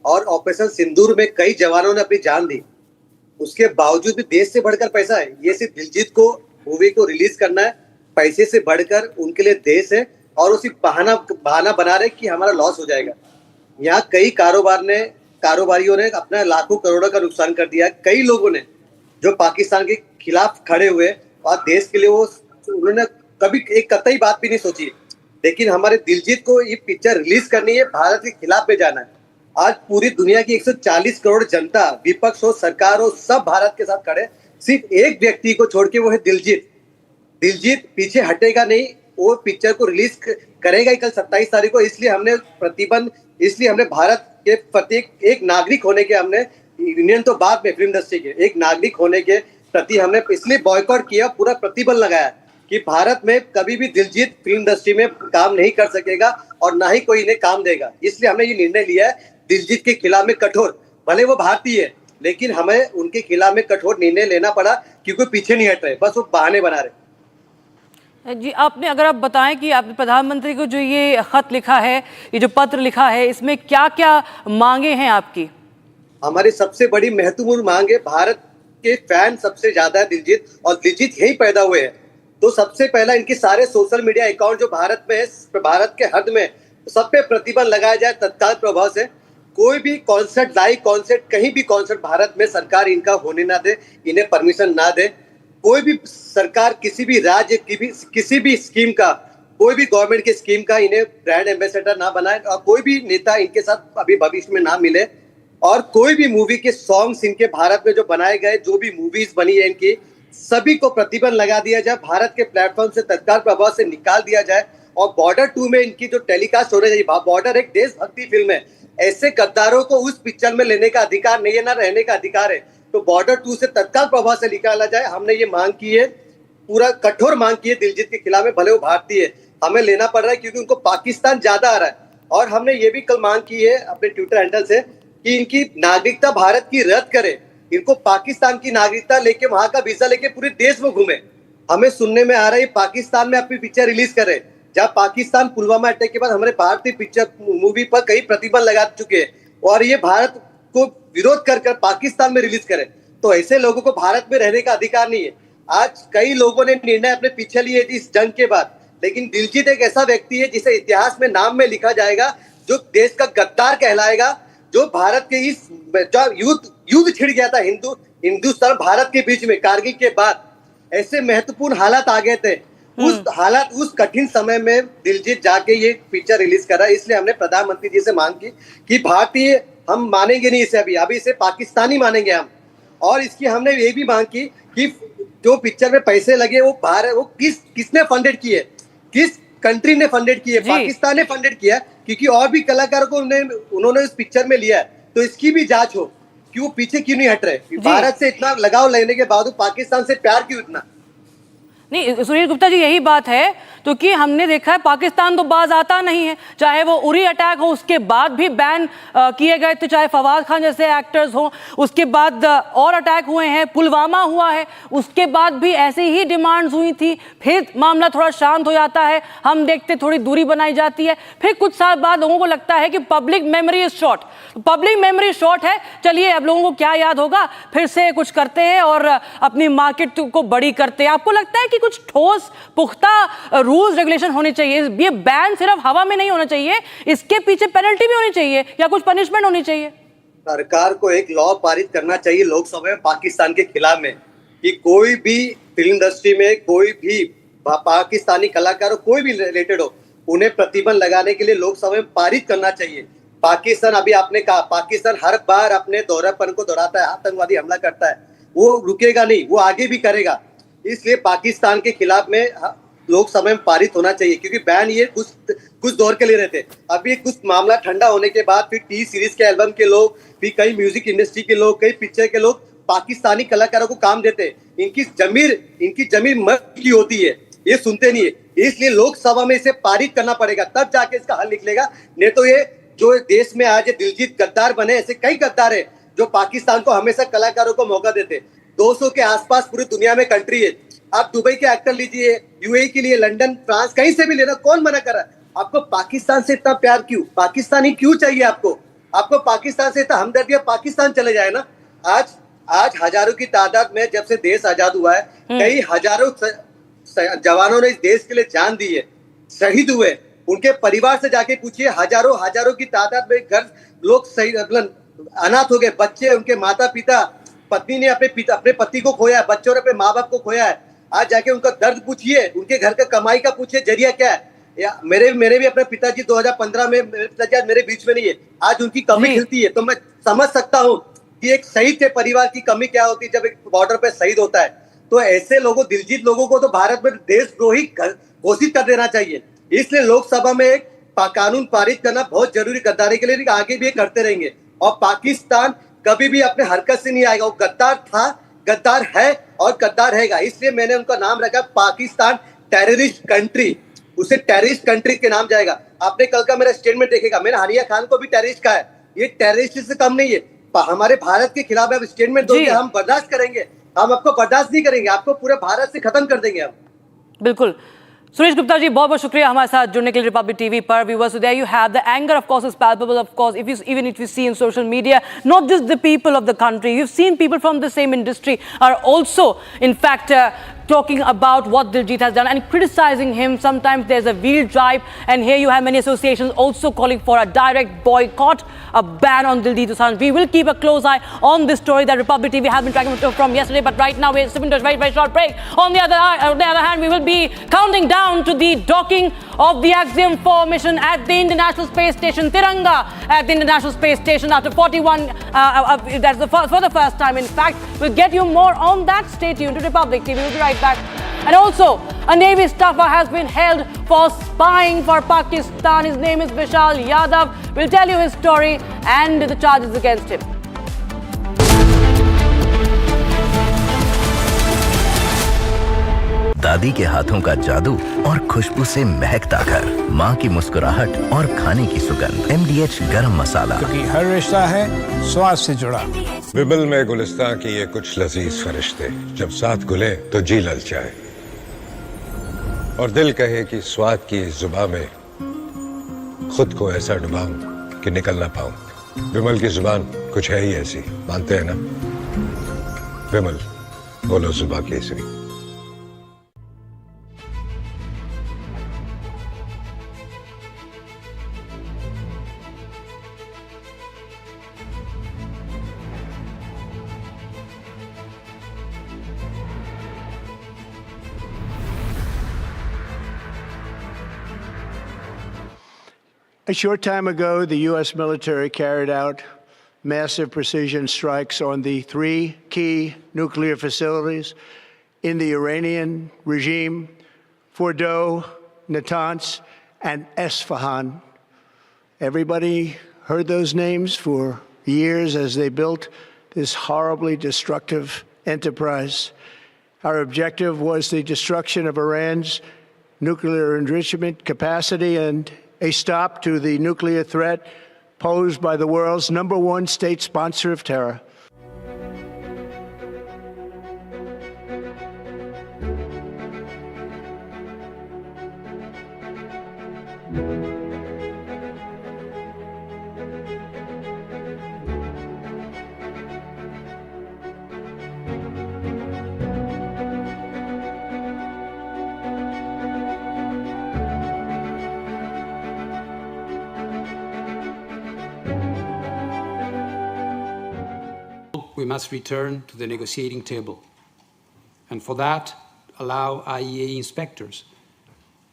और ऑपरेशन सिंदूर में कई जवानों ने अपनी जान दी। उसके बावजूद भी देश से बढ़कर पैसा है। ये सिर्फ दिलजीत को मूवी को रिलीज करना है, पैसे से बढ़कर उनके लिए देश है, और उसी बहाना बना रहे कि हमारा लॉस हो जाएगा। यहाँ कई कारोबारियों ने अपना लाखों करोड़ों का नुकसान कर दिया। कई लोगों ने जो पाकिस्तान के खिलाफ खड़े हुए और देश के लिए उन्होंने कभी एक कतई बात भी नहीं सोची। लेकिन हमारे दिलजीत को ये पिक्चर रिलीज करनी है, भारत के खिलाफ में जाना है। आज पूरी दुनिया की 140 करोड़ जनता, विपक्ष हो सरकार हो, सब भारत के साथ खड़े। सिर्फ एक व्यक्ति को छोड़ के, वो है दिलजीत। दिलजीत पीछे हटेगा नहीं, वो पिक्चर को रिलीज करेगा ही कल 27 तारीख को। इसलिए हमने भारत के प्रति एक नागरिक होने के, हमने यूनियन तो बाद में, फिल्म इंडस्ट्री के एक नागरिक होने के प्रति हमने इसलिए बॉयकॉट किया, पूरा प्रतिबंध लगाया कि भारत में कभी भी दिलजीत फिल्म इंडस्ट्री में काम नहीं कर सकेगा और ना ही कोई इन्हें काम देगा। इसलिए हमने ये निर्णय लिया है दिलजीत के खिलाफ में कठोर, भले वो भारतीय है लेकिन हमें उनके खिलाफ में कठोर निर्णय लेना पड़ा क्योंकि पीछे नहीं हट रहे, बस वो बहाने बना रहे। जी, अगर आप बताएं कि आपने प्रधानमंत्री को जो ये खत लिखा है, ये जो पत्र लिखा है, इसमें क्या क्या मांगे हैं आपकी? हमारी सबसे बड़ी महत्वपूर्ण मांग है, भारत के फैन सबसे ज्यादा है दिलजीत, और दिलजीत यही पैदा हुए हैं। तो सबसे पहला इनके सारे सोशल मीडिया अकाउंट जो भारत में है, भारत के हद में, सब पे प्रतिबंध लगाया जाए तत्काल प्रभाव से। कोई भी कॉन्सर्ट, लाइव कॉन्सर्ट, कहीं भी कॉन्सर्ट भारत में सरकार इनका होने ना दे, इन्हें परमिशन ना दे। कोई भी सरकार किसी भी राज्य की भी किसी भी स्कीम का, कोई भी गवर्नमेंट की स्कीम का इन्हें ब्रांड एम्बेसडर ना बनाए, और कोई भी नेता इनके साथ अभी भविष्य में ना मिले। और कोई भी मूवी के सॉन्ग्स इनके भारत में जो बनाए गए, जो भी मूवीज बनी है इनकी, सभी को प्रतिबंध लगा दिया जाए, भारत के प्लेटफॉर्म से तत्काल प्रभाव से निकाल दिया जाए। और बॉर्डर 2 में इनकी जो टेलीकास्ट हो रही है, बॉर्डर एक देशभक्ति फिल्म है, ऐसे गद्दारों को उस पिक्चर में लेने का अधिकार नहीं है, ना रहने का अधिकार है। तो बॉर्डर 2 से तत्काल प्रभाव से निकाला जाए। हमने ये मांग की है, पूरा कठोर मांग की है दिलजीत के खिलाफ में, भले वो भारतीय है, हमें लेना पड़ रहा है क्योंकि उनको पाकिस्तान ज्यादा आ रहा है। और हमने ये भी कल मांग की है अपने ट्विटर हैंडल से कि इनकी नागरिकता भारत की रद्द करे, इनको पाकिस्तान की नागरिकता लेके, वहां का वीजा लेके पूरे देश में घूमे। हमें सुनने में आ रहा है पाकिस्तान में अपनी पिक्चर रिलीज करे, जब पाकिस्तान पुलवामा अटैक के बाद हमारे भारतीय पिक्चर मूवी पर कई प्रतिबंध लगा चुके हैं, और ये भारत को विरोध कर पाकिस्तान में रिलीज करे। तो ऐसे लोगों को भारत में रहने का अधिकार नहीं है। आज कई लोगों ने निर्णय अपने पीछे लिए इस जंग के बाद, लेकिन दिलजीत एक ऐसा व्यक्ति है जिसे इतिहास में नाम में लिखा जाएगा, जो देश का गद्दार कहलाएगा, जो भारत के इस युद्ध छिड़ गया था हिंदुस्तान भारत के बीच में कारगिल के बाद, ऐसे महत्वपूर्ण हालात आ गए थे। उस कठिन समय में दिलजीत जाके ये पिक्चर रिलीज करा। इसलिए हमने प्रधानमंत्री जी से मांग की कि भारतीय हम मानेंगे नहीं इसे, अभी इसे पाकिस्तानी मानेंगे हम। और इसकी हमने ये भी मांग की कि जो पिक्चर में पैसे लगे वो किसने फंडेड किए, किस कंट्री ने फंडेड किए, पाकिस्तान ने फंडेड किया, क्योंकि और भी कलाकारों को उन्होंने इस पिक्चर में लिया है। तो इसकी भी जांच हो कि वो पीछे क्यों नहीं हट रहे। भारत से इतना लगाव लेने के बावजूद पाकिस्तान से प्यार क्यों इतना। नहीं सुनील गुप्ता जी, यही बात है तो कि हमने देखा है पाकिस्तान तो बाज आता नहीं है, चाहे वो उरी अटैक हो उसके बाद भी बैन किए गए थे, चाहे फवाद खान जैसे एक्टर्स हो, उसके बाद और अटैक हुए हैं, पुलवामा हुआ है, उसके बाद भी ऐसी ही डिमांड्स हुई थी, फिर मामला थोड़ा शांत हो जाता है, हम देखते थोड़ी दूरी बनाई जाती है, फिर कुछ साल बाद लोगों को लगता है कि public memory is short, public memory short है, चलिए अब लोगों को क्या याद होगा, फिर से कुछ करते हैं और अपनी मार्केट को बड़ी करते हैं। आपको लगता है कि कुछ ठोस पुख्ता रूल्स रेगुलेशन होने चाहिए, ये बैन सिर्फ हवा में नहीं होना चाहिए, इसके पीछे पेनल्टी भी होनी चाहिए या कुछ पनिशमेंट होनी चाहिए? सरकार को एक लॉ पारित करना चाहिए लोकसभा में पाकिस्तान के खिलाफ में कि कोई भी फिल्म इंडस्ट्री में कोई भी पाकिस्तानी कलाकार हो, कोई भी रिलेटेड हो, उन्हें प्रतिबंध लगाने के लिए लोकसभा में पारित करना चाहिए। पाकिस्तान, अभी आपने कहा, पाकिस्तान हर बार अपने दोहरापन को दोहराता है, आतंकवादी हमला करता है, वो रुकेगा नहीं, वो आगे भी करेगा। इसलिए पाकिस्तान के खिलाफ में लोकसभा में पारित होना चाहिए, क्योंकि बैन ये कुछ दौर के लिए रहते। अभी कुछ मामला ठंडा होने के बाद फिर टी सीरीज के एल्बम के लोग, फिर कई म्यूजिक इंडस्ट्री के लोग, कई पिक्चर के लोग पाकिस्तानी कलाकारों को काम देते। इनकी जमीन मर्द की होती है, ये सुनते नहीं है। इसलिए लोकसभा में इसे पारित करना पड़ेगा, तब जाके इसका हल निकलेगा। नहीं तो ये जो देश में आज दिलजीत गद्दार बने, ऐसे कई गद्दार है जो पाकिस्तान को हमेशा कलाकारों को मौका देते। 200 के आसपास पूरी दुनिया में कंट्री है। आप दुबई के एक्टर लीजिए, यूएई के लिए, लंदन, फ्रांस, कहीं से भी लेना, कौन मना कर रहा है? आपको पाकिस्तान से इतना प्यार क्यों? पाकिस्तानी क्यों चाहिए आपको? आपको पाकिस्तान से इतना हमदर्दी, पाकिस्तान चले जाए ना। आज हजारों की तादाद में जब से देश आजाद हुआ है, कई हजारों जवानों ने इस देश के लिए जान दी है, शहीद हुए। उनके परिवार से जाके पूछिए, हजारों की तादाद में घर लोग अनाथ हो गए, बच्चे, उनके माता पिता, पत्नी ने अपने पति को खोया है, बच्चों ने अपने माँ बाप को खोया है। आज जाके उनका दर्द पूछिए, उनके घर का कमाई का पूछिए, जरिया क्या है। या मेरे भी अपने पिताजी 2015 में, मेरे पिताजी आज मेरे बीच में नहीं है, आज उनकी कमी खिलती है। तो मैं समझ सकता हूँ कि एक शहीद के परिवार की कमी क्या होती है जब एक बॉर्डर पे शहीद होता है। तो ऐसे लोगों, दिलजीत लोगों को तो भारत में देशद्रोही घोषित कर देना चाहिए। इसलिए लोकसभा में एक कानून पारित करना बहुत जरूरी, गद्दारी के लिए, आगे भी करते रहेंगे। और पाकिस्तान कभी भी अपने हरकत से नहीं आएगा, वो गद्दार था, गद्दार है और गद्दार रहेगा। इसलिए मैंने उनका नाम रखा पाकिस्तान टेररिस्ट कंट्री, उसे टेररिस्ट कंट्री के नाम जाएगा। आपने कल का मेरा स्टेटमेंट देखेगा, मैंने हानिया खान को भी टेररिस्ट कहा है, ये टेररिस्ट से कम नहीं है। हमारे भारत के खिलाफ आप स्टेटमेंट दोगे, हम बर्दाश्त करेंगे, हम आपको बर्दाश्त नहीं करेंगे, आपको पूरे भारत से खत्म कर देंगे हम। बिल्कुल। सुरेश गुप्ता जी, बहुत बहुत शुक्रिया हमारे साथ जुड़ने के लिए रिपब्लिक टीवी पर। Viewers, there you have the anger, of course, is palpable. Of course, even if you see in social media, not just the people of the country, you've seen people from the same industry are also, in fact, talking about what Diljit has done and criticizing him. Sometimes there's a wheel drive, and here you have many associations also calling for a direct boycott, a ban on Diljit Dosanjh. We will keep a close eye on this story that Republic TV has been tracking from yesterday, but right now we're stepping into a very, very short break. On the other hand, we will be counting down to the docking of the Axiom 4 mission at the International Space Station, Tiranga at the International Space Station after 41, that's for the first time. In fact, we'll get you more on that. Stay tuned to Republic TV. We'll be right back. And also, a Navy staffer has been held for spying for Pakistan. His name is Vishal Yadav. We'll tell you his story and the charges against him. दादी के हाथों का जादू और खुशबू से महकता घर, माँ की मुस्कुराहट और खाने की सुगंध। MDH गरम मसाला, क्योंकि हर रिश्ता है स्वाद से जुड़ा। विमल में गुलिस्तां की ये कुछ लजीज फरिश्ते, जब साथ घुले तो जी ललचाए और दिल कहे कि स्वाद की जुबान में खुद को ऐसा डुबाऊं कि निकल ना पाऊं। विमल की जुबान कुछ है ही ऐसी, मानते हैं ना? विमल, बोलो जुबान Kesari. A short time ago, the U.S. military carried out massive precision strikes on the 3 key nuclear facilities in the Iranian regime, Fordow, Natanz, and Esfahan. Everybody heard those names for years as they built this horribly destructive enterprise. Our objective was the destruction of Iran's nuclear enrichment capacity, and a stop to the nuclear threat posed by the world's #1 state sponsor of terror. We must return to the negotiating table, and for that, allow IAEA inspectors,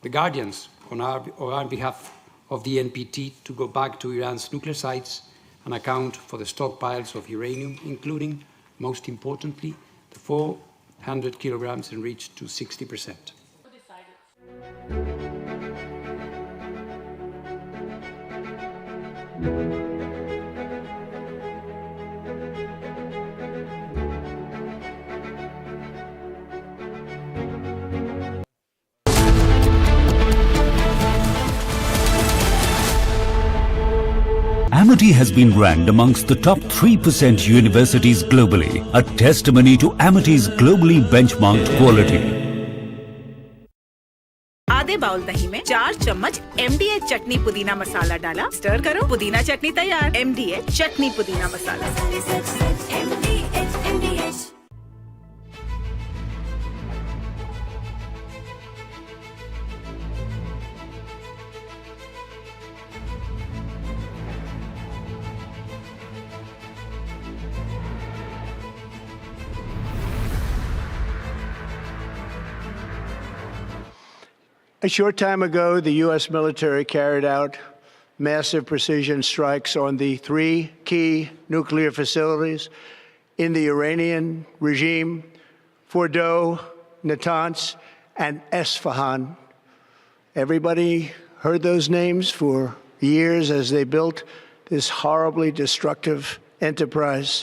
the guardians on behalf of the NPT, to go back to Iran's nuclear sites and account for the stockpiles of uranium, including, most importantly, the 400 kilograms enriched to 60%. Amity has been ranked amongst the top 3% universities globally, a testimony to Amity's globally benchmarked quality. आधे bowl दही में 4 चम्मच MDH चटनी पुदीना मसाला डाला, stir करो, पुदीना चटनी तैयार। MDH चटनी पुदीना मसाला। A short time ago, the U.S. military carried out massive precision strikes on the 3 key nuclear facilities in the Iranian regime: Fordow, Natanz, and Esfahan. Everybody heard those names for years as they built this horribly destructive enterprise.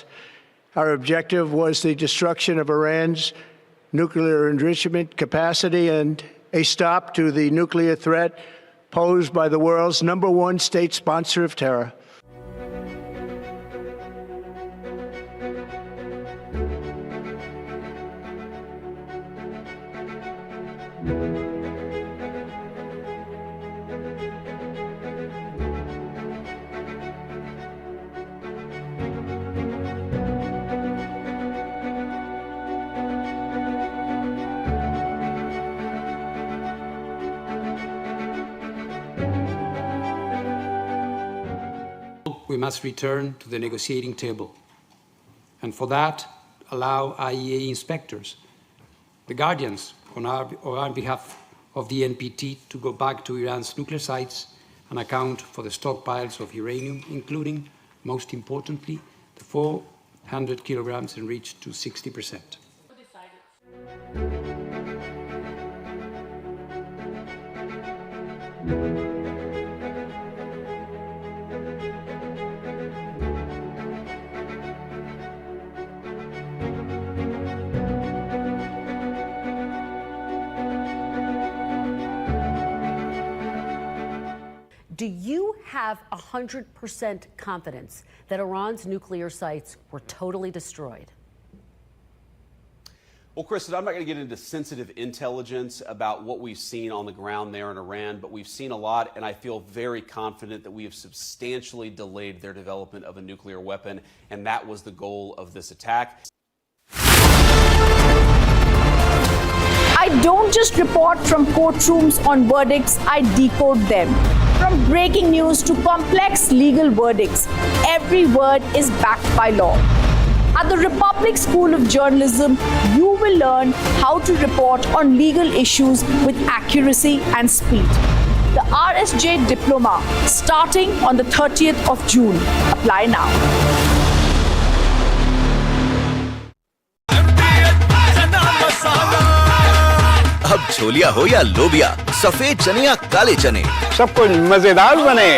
Our objective was the destruction of Iran's nuclear enrichment capacity and a stop to the nuclear threat posed by the world's #1 state sponsor of terror. We must return to the negotiating table, and for that, allow IAEA inspectors, the guardians on behalf of the NPT, to go back to Iran's nuclear sites and account for the stockpiles of uranium, including, most importantly, the 400 kilograms enriched to 60%. Do you have 100% confidence that Iran's nuclear sites were totally destroyed? Well, Kristen, I'm not going to get into sensitive intelligence about what we've seen on the ground there in Iran, but we've seen a lot, and I feel very confident that we have substantially delayed their development of a nuclear weapon, and that was the goal of this attack. I don't just report from courtrooms on verdicts, I decode them. From breaking news to complex legal verdicts, every word is backed by law. At the Republic School of Journalism, you will learn how to report on legal issues with accuracy and speed. The RSJ Diploma, starting on the 30th of June. Apply now. अब छोलिया हो या लोबिया, सफेद चने या काले चने, सब कुछ मजेदार बने।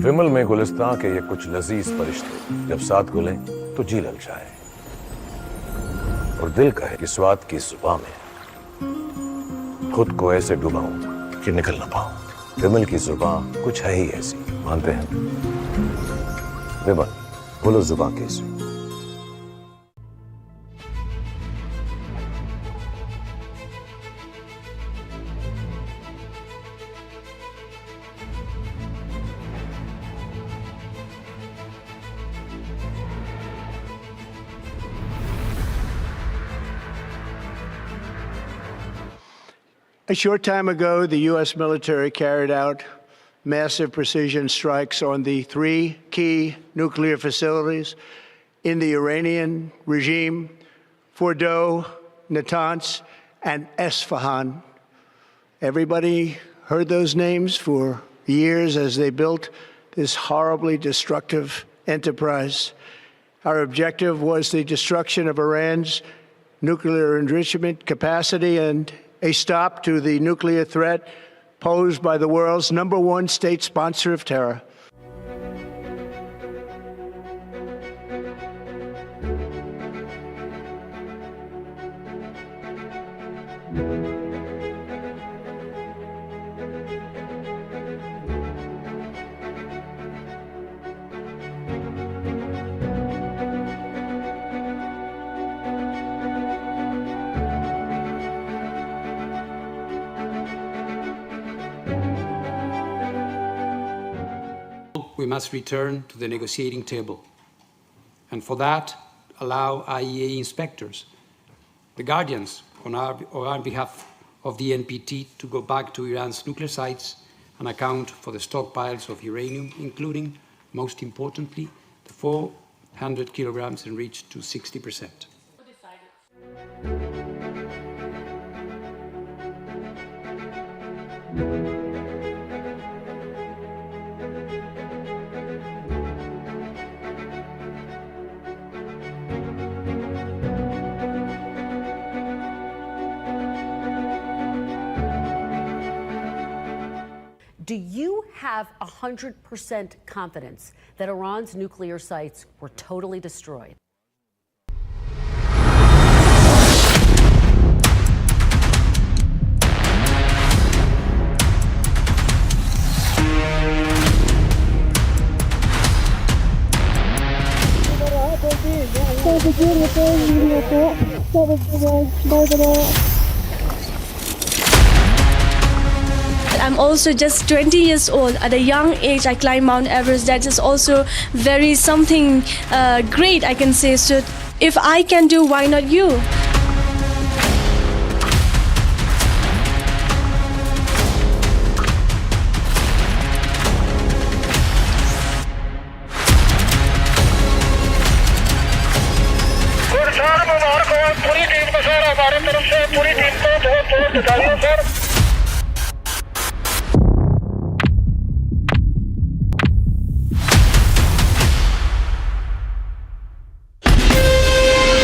विमल में गुलिस्तां के ये कुछ लजीज फरिश्ते जब साथ घुलें तो जी ललचाए और दिल कहे कि स्वाद की जुबान में खुद को ऐसे डुबाऊं कि निकल ना पाऊं। विमल की जुबान कुछ है ही ऐसी, मानते हैं? विमल, बोलो जुबान कैसी? A short time ago, the U.S. military carried out massive precision strikes on the three key nuclear facilities in the Iranian regime, Fordow, Natanz, and Esfahan. Everybody heard those names for years as they built this horribly destructive enterprise. Our objective was the destruction of Iran's nuclear enrichment capacity and a stop to the nuclear threat posed by the world's #1 state sponsor of terror. We must return to the negotiating table. And for that, allow IAEA inspectors, the guardians on our behalf of the NPT, to go back to Iran's nuclear sites and account for the stockpiles of uranium, including, most importantly, the 400 kilograms enriched to 60%. Do you have 100% confidence that Iran's nuclear sites were totally destroyed? I'm also just 20 years old. At a young age, I climbed Mount Everest. That is also very something great, I can say. So if I can do, why not you?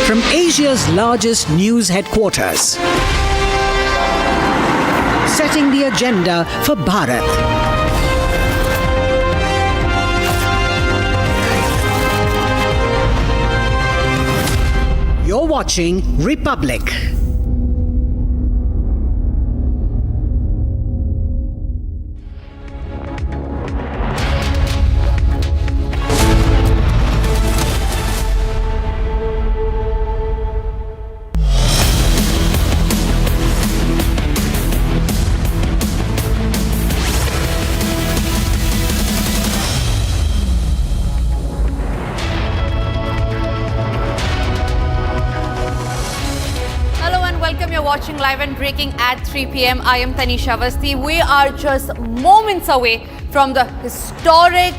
From Asia's largest news headquarters, setting the agenda for Bharat. You're watching Republic. Watching live and breaking at 3 p.m. I am Tanisha Avasthi. We are just moments away from the historic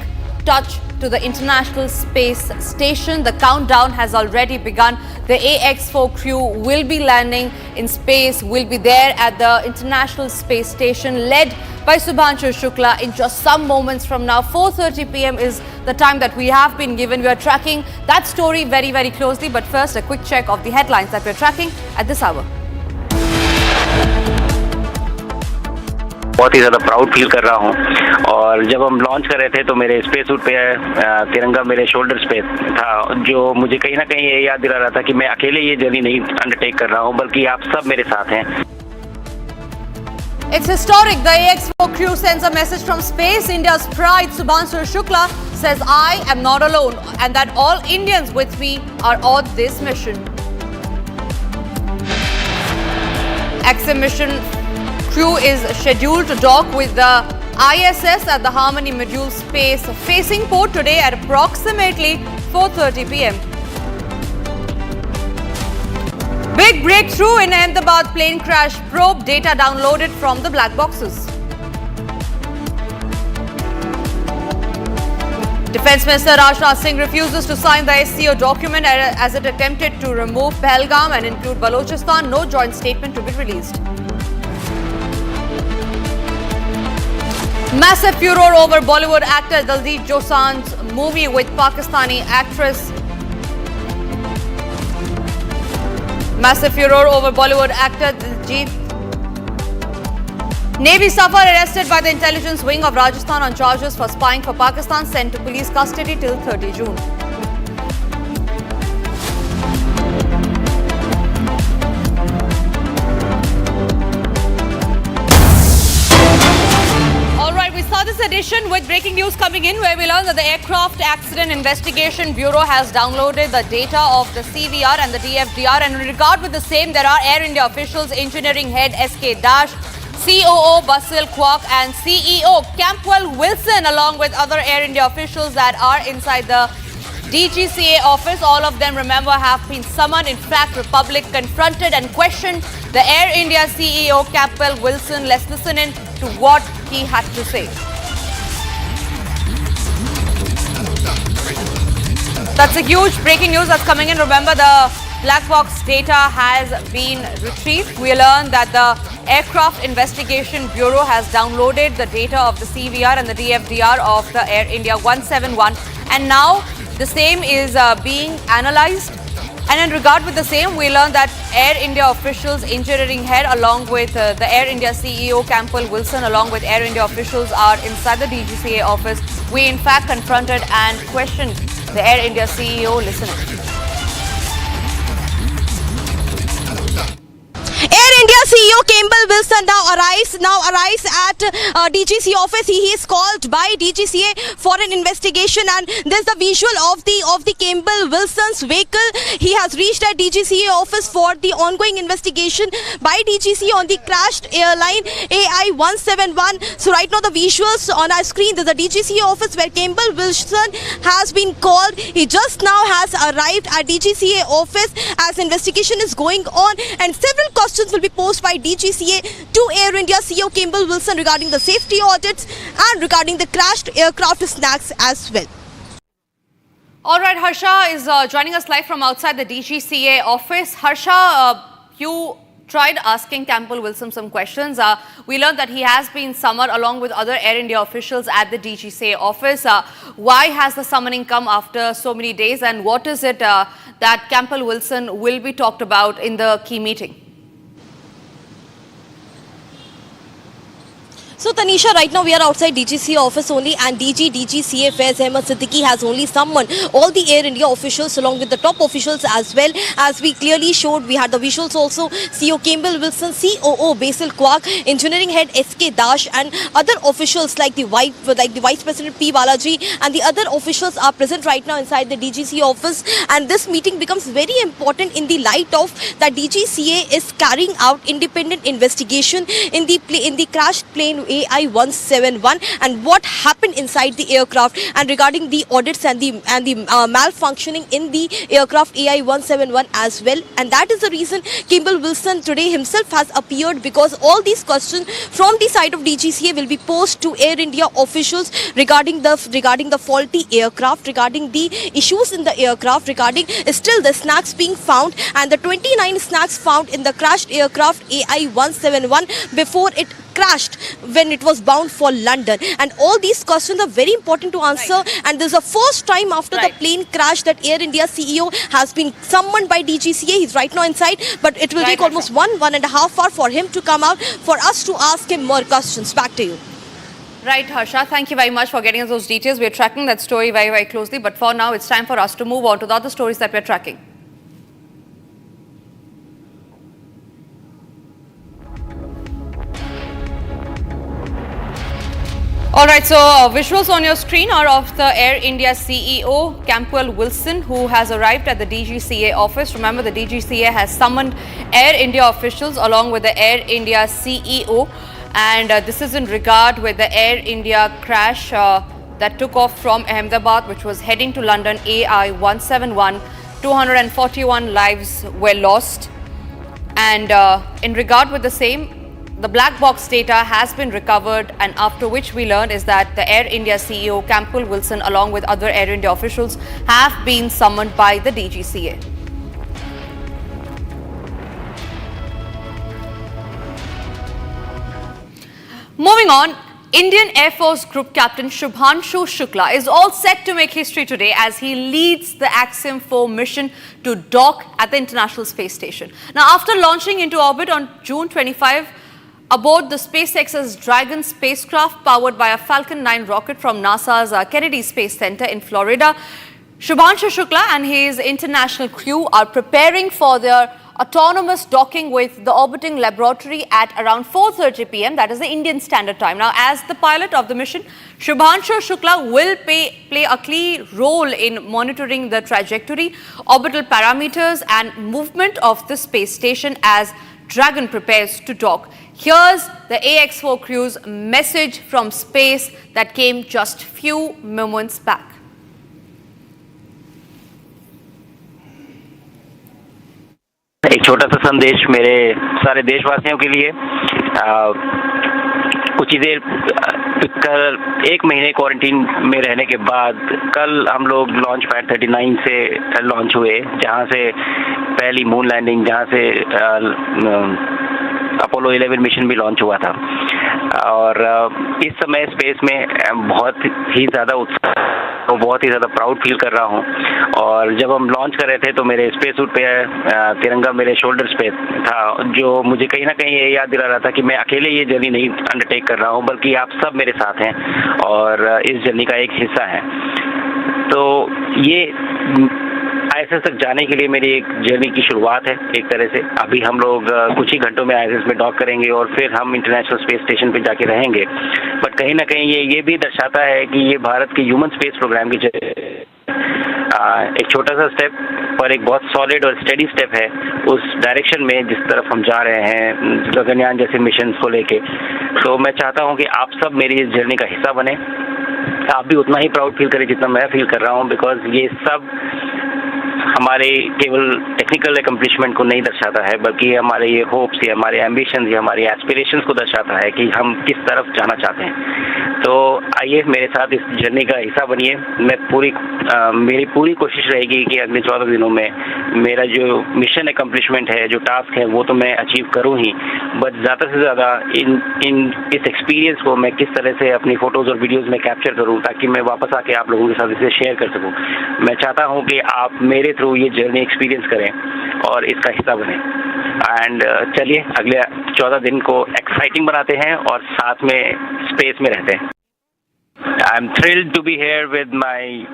touch to the International Space Station. The countdown has already begun. The AX-4 crew will be landing in space, will be there at the International Space Station, led by Subhanshu Shukla in just some moments from now. 4:30 p.m. is the time that we have been given. We are tracking that story very, very closely. But first, a quick check of the headlines that we're tracking at this hour. बहुत ही ज़्यादा proud feel कर रहा हूँ और जब हम launch कर रहे थे तो मेरे स्पेस सूट पे तिरंगा मेरे शोल्डर्स पे था, जो मुझे कहीं ना कहीं ये याद दिला रहा था कि मैं अकेले ये जर्नी नहीं अंडरटेक कर रहा हूँ, बल्कि आप सब मेरे साथ हैं। It's historic. The AX-4 crew sends a message from space. India's pride, Subhanshu Shukla, says, I am not alone and that all Indians with me are on this mission. Axiom mission crew is scheduled to dock with the ISS at the Harmony Module Space facing port today at approximately 4:30 p.m. Big breakthrough in Ahmedabad plane crash probe, data downloaded from the black boxes. Defence Minister Rajasthan Singh refuses to sign the SCO document as it attempted to remove Pahalgam and include Balochistan. No joint statement to be released. Massive furor over Bollywood actor Diljit Dosanjh's movie with Pakistani actress. Massive furor over Bollywood actor Diljit. Navy staffer arrested by the intelligence wing of Rajasthan on charges for spying for Pakistan, sent to police custody till 30 June. This edition with breaking news coming in, where we learn that the Aircraft Accident Investigation Bureau has downloaded the data of the CVR and the DFDR, and in regard with the same, there are Air India officials, engineering head SK Dash, COO Basil Kwok and CEO Campbell Wilson, along with other Air India officials that are inside the DGCA office. All of them, remember, have been summoned. In fact, Republic confronted and questioned the Air India CEO Campbell Wilson. Let's listen in to what he had to say. That's a huge breaking news that's coming in. Remember, the black box data has been retrieved. We learned that the Aircraft Investigation Bureau has downloaded the data of the CVR and the DFDR of the Air India 171, and now the same is being analyzed. And in regard with the same, we learned that Air India officials, engineering head along with the Air India CEO Campbell Wilson along with Air India officials are inside the DGCA office. We in fact confronted and questioned the Air India CEO. Listen. Air India CEO Campbell Wilson now arrives at DGCA office. He is called by DGCA for an investigation, and there's the visual of the Campbell Wilson's vehicle. He has reached at DGCA office for the ongoing investigation by DGCA on the crashed airline AI-171. So right now the visuals on our screen, there's the DGCA office where Campbell Wilson has been called. He just now has arrived at DGCA office as investigation is going on, and several questions will be posed by DGCA to Air India CEO Campbell Wilson regarding the safety audits and regarding the crashed aircraft snacks as well. All right, Harsha is joining us live from outside the DGCA office. Harsha, you tried asking Campbell Wilson some questions. We learned that he has been summoned along with other Air India officials at the DGCA office. Why has the summoning come after so many days, and what is it that Campbell Wilson will be talked about in the key meeting? So Tanisha, right now we are outside DGCA office only, and DGCA Faiz Ahmed Siddiqui has only summoned all the Air India officials along with the top officials as well. As we clearly showed, we had the visuals also. CEO Campbell Wilson, COO Basil Kwok, engineering head SK Dash and other officials like the Vice President P. Balaji and the other officials are present right now inside the DGCA office. And this meeting becomes very important in the light of that DGCA is carrying out independent investigation in the crashed plane AI-171 and what happened inside the aircraft, and regarding the audits and the malfunctioning in the aircraft AI-171 as well. And that is the reason Campbell Wilson today himself has appeared, because all these questions from the side of DGCA will be posed to Air India officials regarding the faulty aircraft, regarding the issues in the aircraft, regarding still the snacks being found and the 29 snacks found in the crashed aircraft AI-171 before it crashed when it was bound for London. And all these questions are very important to answer. Right. And this is the first time after the plane crash that Air India CEO has been summoned by DGCA. He's right now inside, but it will take almost one and a half hour for him to come out for us to ask him more questions. Back to you. Right, Harsha. Thank you very much for getting us those details. We're tracking that story very, very closely. But for now, it's time for us to move on to the other stories that we're tracking. All right, so visuals on your screen are of the Air India CEO, Campbell Wilson, who has arrived at the DGCA office. Remember, the DGCA has summoned Air India officials along with the Air India CEO. And this is in regard with the Air India crash that took off from Ahmedabad, which was heading to London, AI 171. 241 lives were lost. And in regard with the same, the black box data has been recovered, and after which we learned is that the Air India CEO, Campbell Wilson, along with other Air India officials, have been summoned by the DGCA. Moving on, Indian Air Force Group Captain Shubhanshu Shukla is all set to make history today as he leads the Axiom 4 mission to dock at the International Space Station. Now, after launching into orbit on June 25, aboard the SpaceX's Dragon spacecraft powered by a Falcon 9 rocket from NASA's Kennedy Space Center in Florida, Shubhanshu Shukla and his international crew are preparing for their autonomous docking with the orbiting laboratory at around 4:30 p.m. That is the Indian Standard Time. Now, as the pilot of the mission, Shubhanshu Shukla will play a key role in monitoring the trajectory, orbital parameters and movement of the space station as Dragon prepares to dock. Here's the AX4 crew's message from space that came just few moments back. एक छोटा सा संदेश मेरे सारे देशवासियों के लिए। कुछ ही देर कल 1 महीने क्वारंटीन में रहने के बाद कल हम लोग लॉन्च पैड 39 से लॉन्च हुए, जहां से पहली मून लैंडिंग, जहां से अपोलो 11 मिशन भी लॉन्च हुआ था। और इस समय स्पेस में बहुत ही ज़्यादा उत्साह और बहुत ही ज़्यादा प्राउड फील कर रहा हूँ। और जब हम लॉन्च कर रहे थे तो मेरे स्पेस सूट पे तिरंगा मेरे शोल्डर्स पे था, जो मुझे कहीं ना कहीं ये याद दिला रहा था कि मैं अकेले ये जर्नी नहीं अंडरटेक कर रहा हूँ, बल्कि आप सब मेरे साथ हैं और इस जर्नी का एक हिस्सा हैं। तो ये आईएसएस तक जाने के लिए मेरी एक जर्नी की शुरुआत है एक तरह से। अभी हम लोग कुछ ही घंटों में आईएसएस में डॉक करेंगे और फिर हम इंटरनेशनल स्पेस स्टेशन पे जाके रहेंगे। बट कहीं ना कहीं ये भी दर्शाता है कि ये भारत के ह्यूमन स्पेस प्रोग्राम की एक छोटा सा स्टेप पर एक बहुत सॉलिड और स्टेडी स्टेप है उस डायरेक्शन में जिस तरफ हम जा रहे हैं गगनयान जैसे मिशन को लेके। तो मैं चाहता हूँ कि आप सब मेरी इस जर्नी का हिस्सा बने, आप भी उतना ही प्राउड फील करें जितना मैं फील कर रहा हूँ, बिकॉज ये सब हमारे केवल टेक्निकल एकम्प्लिशमेंट को नहीं दर्शाता है, बल्कि हमारे ये होप्स, ये हमारे एम्बिशंस, ये हमारे एस्पिरेशंस को दर्शाता है कि हम किस तरफ जाना चाहते हैं। तो आइए मेरे साथ इस जर्नी का हिस्सा बनिए। मेरी पूरी कोशिश रहेगी कि अगले 14 दिनों में मेरा जो मिशन एकम्प्लिशमेंट है, जो टास्क है, वो तो मैं अचीव करूँ ही, बट ज़्यादा से ज़्यादा इस एक्सपीरियंस को मैं किस तरह से अपनी फ़ोटोज़ और वीडियोज़ में कैप्चर करूँ ताकि मैं वापस आके आप लोगों के साथ इसे शेयर कर सकूँ। मैं चाहता हूँ कि आप मेरे थ्रू ये जर्नी एक्सपीरियंस करें और इसका हिस्सा बने। एंड चलिए अगले 14 दिन को एक्साइटिंग बनाते हैं और साथ में स्पेस में रहते हैं। I am thrilled to be here with my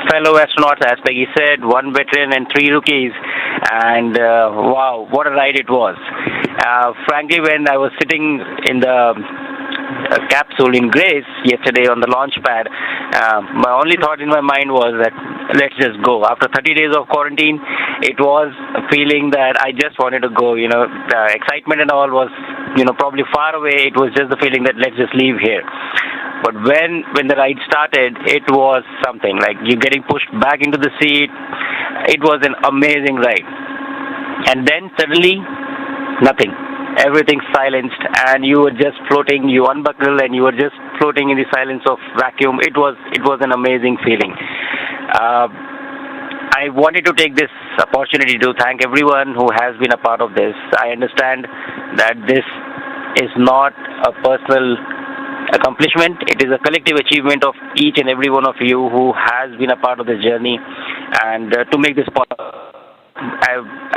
fellow astronauts, as Peggy said, 1 veteran and 3 rookies, and wow, what a ride it was. Frankly, when I was sitting in the capsule in Grace yesterday on the launch pad, my only thought in my mind was that let's just go. After 30 days of quarantine, it was a feeling that I just wanted to go. You know, the excitement and all was, probably far away. It was just the feeling that let's just leave here. But when the ride started, it was something like you getting pushed back into the seat. It was an amazing ride. And then suddenly, nothing. Everything silenced and you were just floating. You unbuckle and you were just floating in the silence of vacuum. It was an amazing feeling. I wanted to take this opportunity to thank everyone who has been a part of this. I understand that this is not a personal accomplishment. It is a collective achievement of each and every one of you who has been a part of this journey. And to make this possible,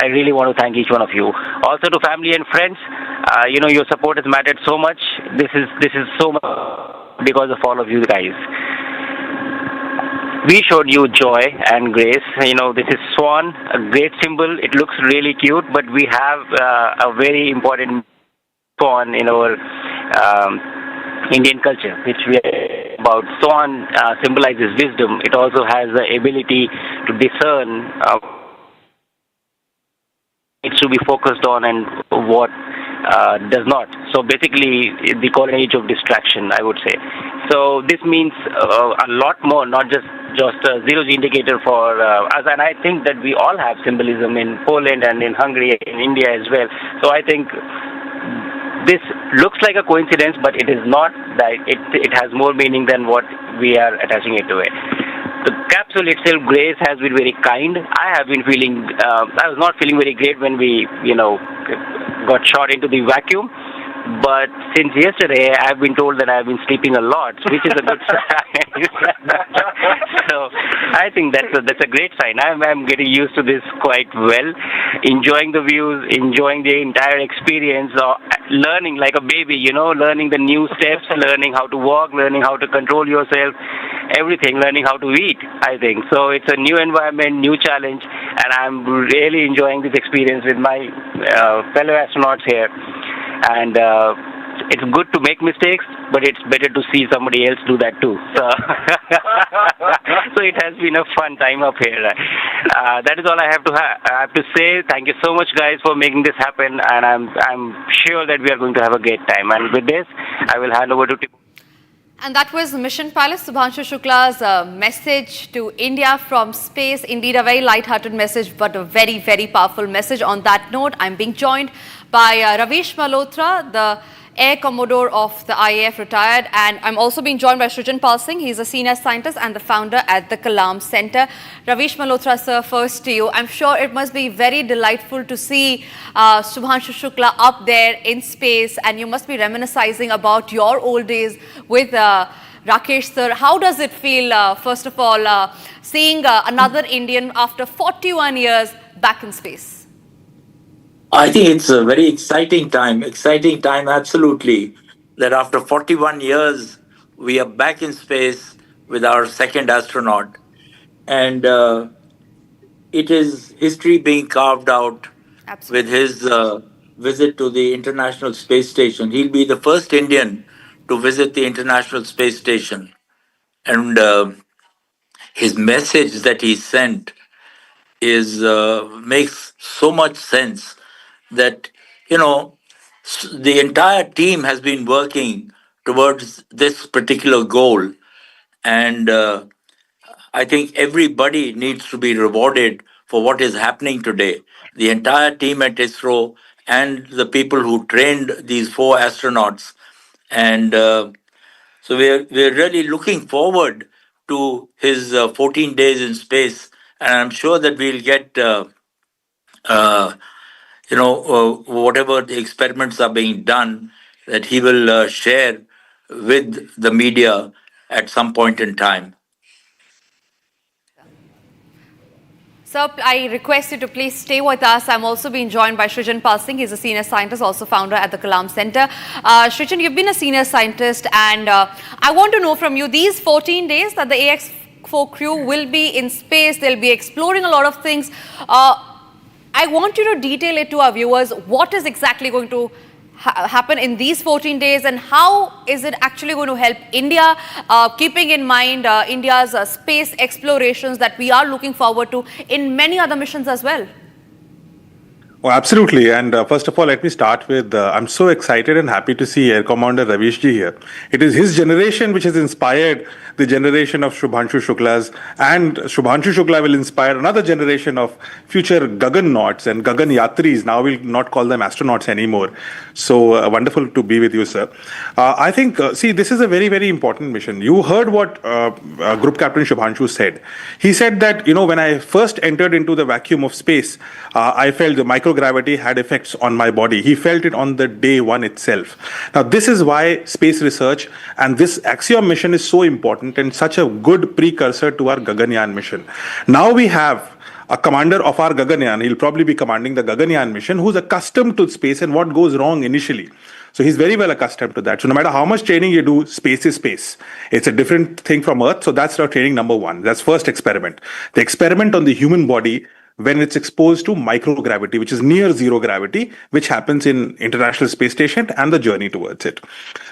I really want to thank each one of you. Also to family and friends, your support has mattered so much. This is so much because of all of you guys. We showed you joy and grace. This is swan, a great symbol. It looks really cute, but we have a very important swan in our Indian culture, which we are about. Swan symbolizes wisdom. It also has the ability to discern it should be focused on and what does not. So basically, the golden age of distraction, I would say. So this means a lot more, not just a zero-G indicator for us. And I think that we all have symbolism in Poland and in Hungary, in India as well. So I think this looks like a coincidence, but it is not. That it has more meaning than what we are attaching it to it. The capsule itself, Grace, has been very kind. I have been feeling, I was not feeling very great when we, got shot into the vacuum. But since yesterday, I've been told that I've been sleeping a lot, which is a good sign. So I think that's a great sign. I'm getting used to this quite well, enjoying the views, enjoying the entire experience, learning like a baby, learning the new steps, learning how to walk, learning how to control yourself, everything, learning how to eat, I think. So it's a new environment, new challenge, and I'm really enjoying this experience with my fellow astronauts here. And it's good to make mistakes, but it's better to see somebody else do that too. So, so it has been a fun time up here. That is all I have to say. Thank you so much, guys, for making this happen, and I'm sure that we are going to have a great time. And with this, I will hand over to Tipu. And that was Mission Pilot Subhanshu Shukla's message to India from space. Indeed, a very light-hearted message, but a very, very powerful message. On that note, I'm being joined by Ravish Malhotra, the Air Commodore of the IAF, retired, and I'm also being joined by Srijan Pal Singh. He's a senior scientist and the founder at the Kalam Center. Ravish Malhotra, sir, first to you. I'm sure it must be very delightful to see Subhanshu Shukla up there in space, and you must be reminiscing about your old days with Rakesh sir. How does it feel, first of all, seeing another Indian after 41 years back in space? I think it's a very exciting time absolutely, that after 41 years, we are back in space with our second astronaut. And it is history being carved out with his visit to the International Space Station. He'll be the first Indian to visit the International Space Station. And his message that he sent makes so much sense. That, the entire team has been working towards this particular goal. And I think everybody needs to be rewarded for what is happening today. The entire team at ISRO and the people who trained these 4 astronauts. And so we're really looking forward to his 14 days in space. And I'm sure that we'll get whatever the experiments are being done, that he will share with the media at some point in time. Sir, I request you to please stay with us. I'm also being joined by Srijan Pal Singh. He's a senior scientist, also founder at the Kalam Center. Srijan, you've been a senior scientist, and I want to know from you, these 14 days that the AX4 crew will be in space, they'll be exploring a lot of things. I want you to detail it to our viewers. What is exactly going to happen in these 14 days, and how is it actually going to help India, keeping in mind India's space explorations that we are looking forward to in many other missions as well? Oh, absolutely. And first of all, let me start with, I'm so excited and happy to see Air Commander Ravishji here. It is his generation which has inspired the generation of Subhanshu Shukla's, and Subhanshu Shukla will inspire another generation of future Gagan nauts and Gagan Yatris. Now we'll not call them astronauts anymore. So wonderful to be with you, sir. I think, see, this is a very, very important mission. You heard what Group Captain Subhanshu said. He said that, when I first entered into the vacuum of space, I felt the microgravity had effects on my body. He felt it on the day 1 itself. Now, this is why space research and this Axiom mission is so important and such a good precursor to our Gaganyaan mission. Now we have a commander of our Gaganyaan. He'll probably be commanding the Gaganyaan mission, who's accustomed to space and what goes wrong initially. So he's very well accustomed to that. So no matter how much training you do, space is space. It's a different thing from Earth. So that's our training number 1. That's first experiment. The experiment on the human body when it's exposed to microgravity, which is near zero gravity, which happens in International Space Station and the journey towards it.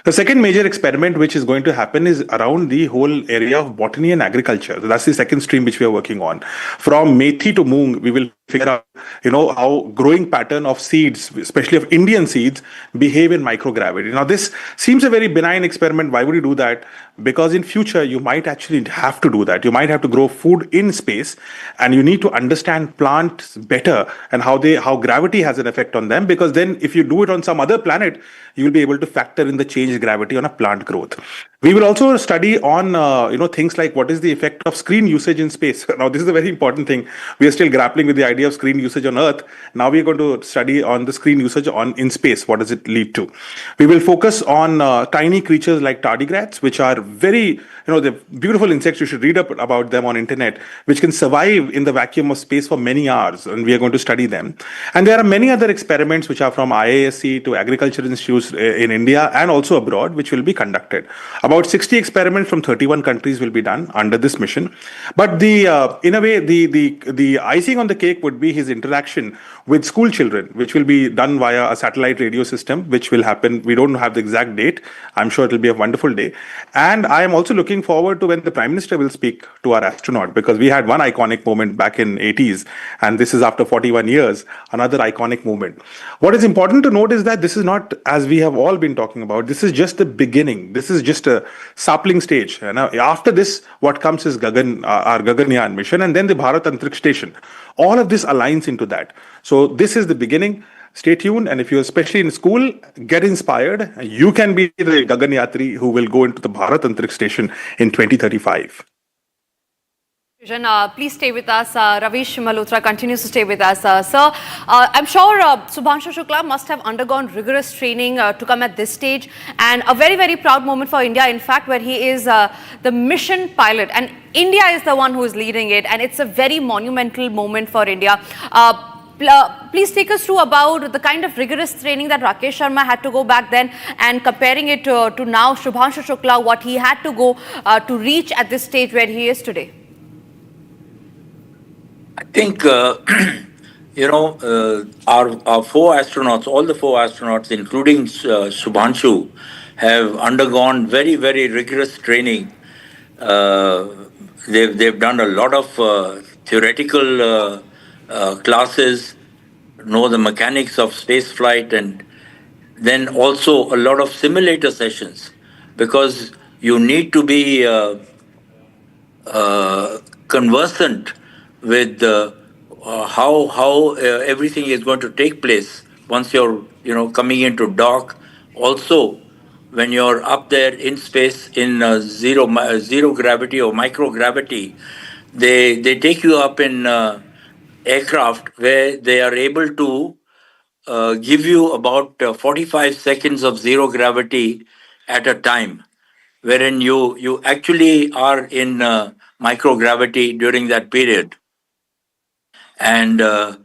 The second major experiment which is going to happen is around the whole area of botany and agriculture. So that's the second stream which we are working on. From methi to moong, we will figure out, how growing pattern of seeds, especially of Indian seeds, behave in microgravity. Now, this seems a very benign experiment. Why would you do that? Because in future, you might actually have to do that. You might have to grow food in space, and you need to understand plants better and how gravity has an effect on them. Because then, if you do it on some other planet, you'll be able to factor in the changed gravity on a plant growth. We will also study on, things like what is the effect of screen usage in space. Now, this is a very important thing. We are still grappling with the idea of screen usage on Earth. Now we are going to study on the screen usage in space. What does it lead to? We will focus on tiny creatures like tardigrades, which are very, the beautiful insects. You should read up about them on internet, which can survive in the vacuum of space for many hours, and we are going to study them. And there are many other experiments which are from IISc to agriculture institutes in India and also abroad, which will be conducted. About 60 experiments from 31 countries will be done under this mission. But in a way, the icing on the cake would be his interaction with school children, which will be done via a satellite radio system, which will happen. We don't have the exact date. I'm sure it will be a wonderful day. And I am also looking forward to when the Prime Minister will speak to our astronaut, because we had one iconic moment back in 80s, and this is after 41 years, another iconic moment. What is important to note is that this is not, as we have all been talking about, this is just the beginning. This is just a sapling stage. Now, after this, what comes is our Gaganyaan mission, and then the Bharat Antariksh Station. All of this aligns into that. So this is the beginning. Stay tuned, and if you're especially in school, get inspired. You can be the Gaganyatri who will go into the Bharat Antariksh Station in 2035. Please stay with us. Ravish Malhotra continues to stay with us. Sir, I'm sure Shubhanshu Shukla must have undergone rigorous training to come at this stage, and a very, very proud moment for India, in fact, where he is the mission pilot, and India is the one who is leading it, and it's a very monumental moment for India. Please take us through about the kind of rigorous training that Rakesh Sharma had to go back then, and comparing it to now Shubhanshu Shukla, what he had to go to reach at this stage where he is today. I think, our 4 astronauts, all the 4 astronauts, including Shubhanshu, have undergone very, very rigorous training. They've done a lot of theoretical classes, know the mechanics of space flight, and then also a lot of simulator sessions, because you need to be conversant with how everything is going to take place once you're coming into dock. Also, when you're up there in space in zero gravity or microgravity, they take you up in aircraft where they are able to give you about 45 seconds of zero gravity at a time, wherein you actually are in microgravity during that period. And of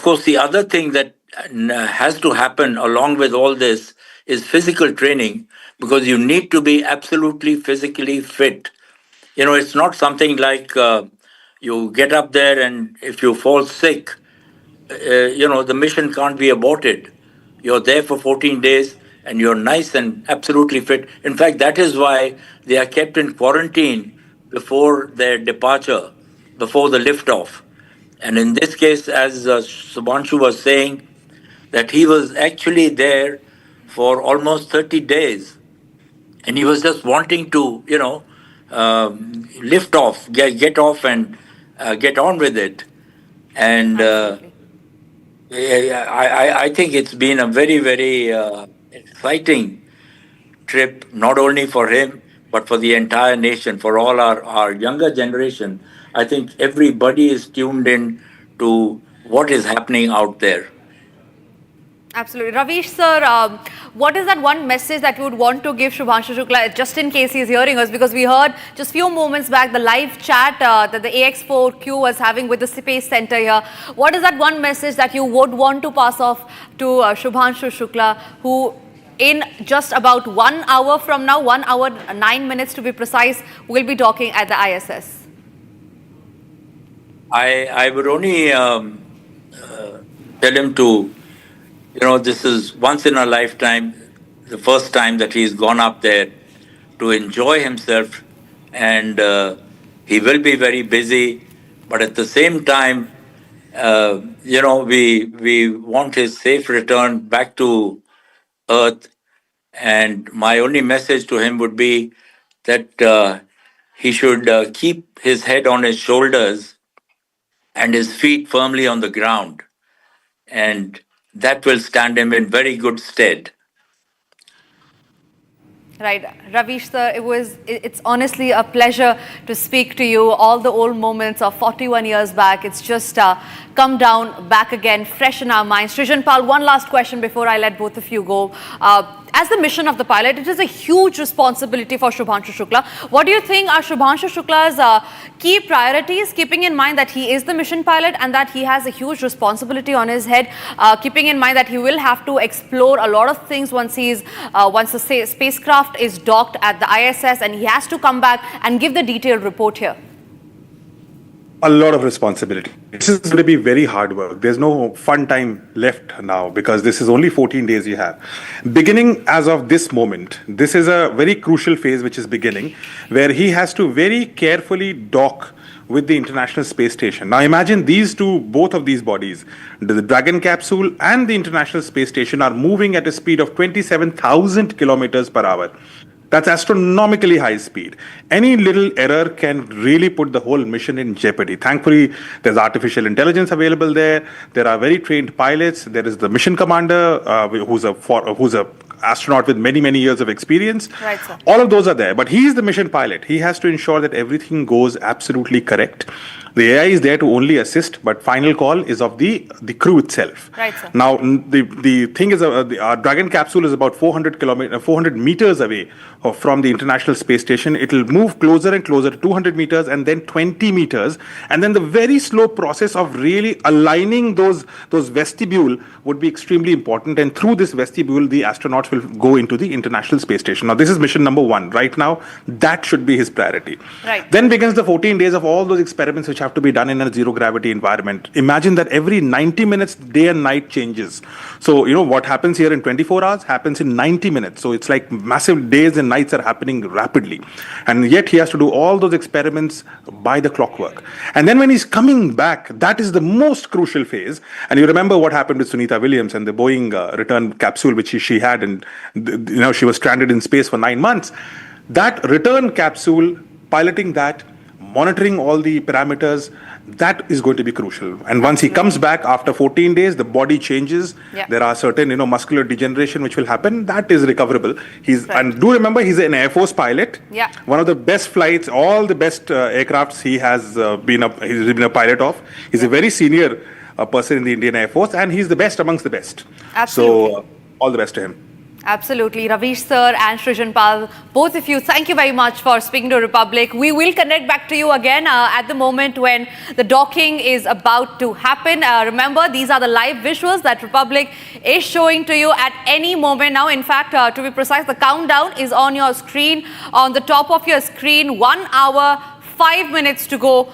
course, the other thing that has to happen along with all this is physical training, because you need to be absolutely physically fit. It's not something like you get up there and if you fall sick, the mission can't be aborted. You're there for 14 days and you're nice and absolutely fit. In fact, that is why they are kept in quarantine before their departure, before the liftoff. And in this case, as Shubhanshu was saying, that he was actually there for almost 30 days. And he was just wanting to, lift off, get off and get on with it. And I think it's been a very, very exciting trip, not only for him, but for the entire nation, for all our younger generation. I think everybody is tuned in to what is happening out there. Absolutely. Ravish sir, what is that one message that you would want to give Shubhanshu Shukla, just in case he's hearing us? Because we heard just few moments back the live chat that the AX4Q was having with the Space Center here. What is that one message that you would want to pass off to Shubhanshu Shukla, who in just about 1 hour from now, 1 hour 9 minutes to be precise, will be docking at the ISS? I would only tell him to, this is once in a lifetime, the first time that he's gone up there, to enjoy himself, and he will be very busy, but at the same time, we want his safe return back to Earth. And my only message to him would be that he should keep his head on his shoulders and his feet firmly on the ground, and that will stand him in very good stead. Right, Ravish sir, it's honestly a pleasure to speak to you. All the old moments of 41 years back, it's just come down back again, fresh in our minds. Srijanpal, one last question before I let both of you go. As the mission of the pilot, it is a huge responsibility for Shubhanshu Shukla. What do you think are Shubhanshu Shukla's key priorities, keeping in mind that he is the mission pilot and that he has a huge responsibility on his head, keeping in mind that he will have to explore a lot of things once the spacecraft is docked at the ISS, and he has to come back and give the detailed report here? A lot of responsibility. This is going to be very hard work. There's no fun time left now because this is only 14 days you have. Beginning as of this moment, this is a very crucial phase which is beginning, where he has to very carefully dock with the International Space Station. Now imagine both of these bodies, the Dragon capsule and the International Space Station, are moving at a speed of 27,000 kilometers per hour. That's astronomically high speed. Any little error can really put the whole mission in jeopardy. Thankfully, there's artificial intelligence available there. There are very trained pilots. There is the mission commander, who's a astronaut with many, many years of experience. Right, sir. All of those are there, but he is the mission pilot. He has to ensure that everything goes absolutely correct. The AI is there to only assist, but final call is of the crew itself. Right, sir. Now, the thing is, our Dragon capsule is about 400 meters away from the International Space Station. It will move closer and closer to 200 meters and then 20 meters. And then the very slow process of really aligning those vestibule would be extremely important. And through this vestibule, the astronauts will go into the International Space Station. Now, this is mission number 1. Right now, that should be his priority. Right. Then begins the 14 days of all those experiments which have to be done in a zero gravity environment. Imagine that every 90 minutes, day and night changes. So, what happens here in 24 hours happens in 90 minutes. So it's like massive days and nights are happening rapidly. And yet he has to do all those experiments by the clockwork. And then when he's coming back, that is the most crucial phase. And you remember what happened with Sunita Williams and the Boeing return capsule which she had, and she was stranded in space for 9 months. That return capsule, piloting that, monitoring all the parameters, that is going to be crucial. And once he comes back after 14 days, the body changes. Yeah. There are certain, muscular degeneration which will happen. That is recoverable. And do remember, he's an Air Force pilot. Yeah. One of the best flights, all the best aircrafts he has been a pilot of. He's a very senior person in the Indian Air Force, and he's the best amongst the best. Absolutely. So all the best to him. Absolutely. Ravish sir and Srijanpal, both of you, thank you very much for speaking to Republic. We will connect back to you again at the moment when the docking is about to happen. Remember, these are the live visuals that Republic is showing to you at any moment now. In fact, to be precise, the countdown is on your screen, on the top of your screen. 1 hour, 5 minutes to go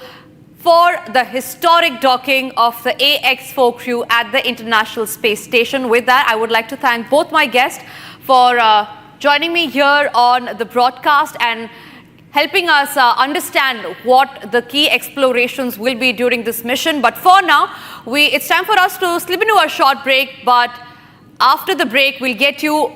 for the historic docking of the AX-4 crew at the International Space Station. With that, I would like to thank both my guests for joining me here on the broadcast and helping us understand what the key explorations will be during this mission. But for now, it's time for us to slip into a short break. But after the break, we'll get you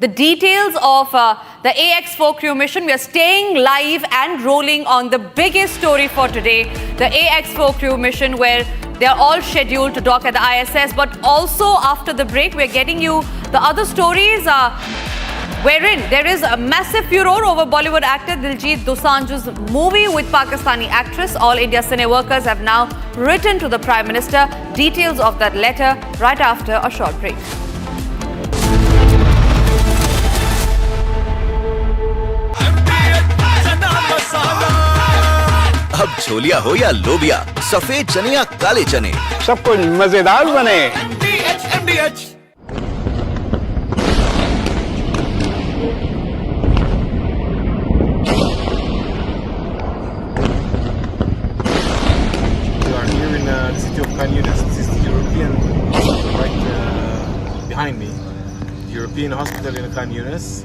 the details of the AX-4 crew mission. We are staying live and rolling on the biggest story for today, the AX-4 crew mission, where they are all scheduled to dock at the ISS. But also after the break, we're getting you the other stories wherein there is a massive furor over Bollywood actor Diljit Dosanjh's movie with Pakistani actress. All India Cine workers have now written to the Prime Minister. Details of that letter right after a short break. अब छोलिया हो या लोबिया, सफेद चने या काले चने, सब कुछ मजेदार बने। European hospital in Khan Yunis.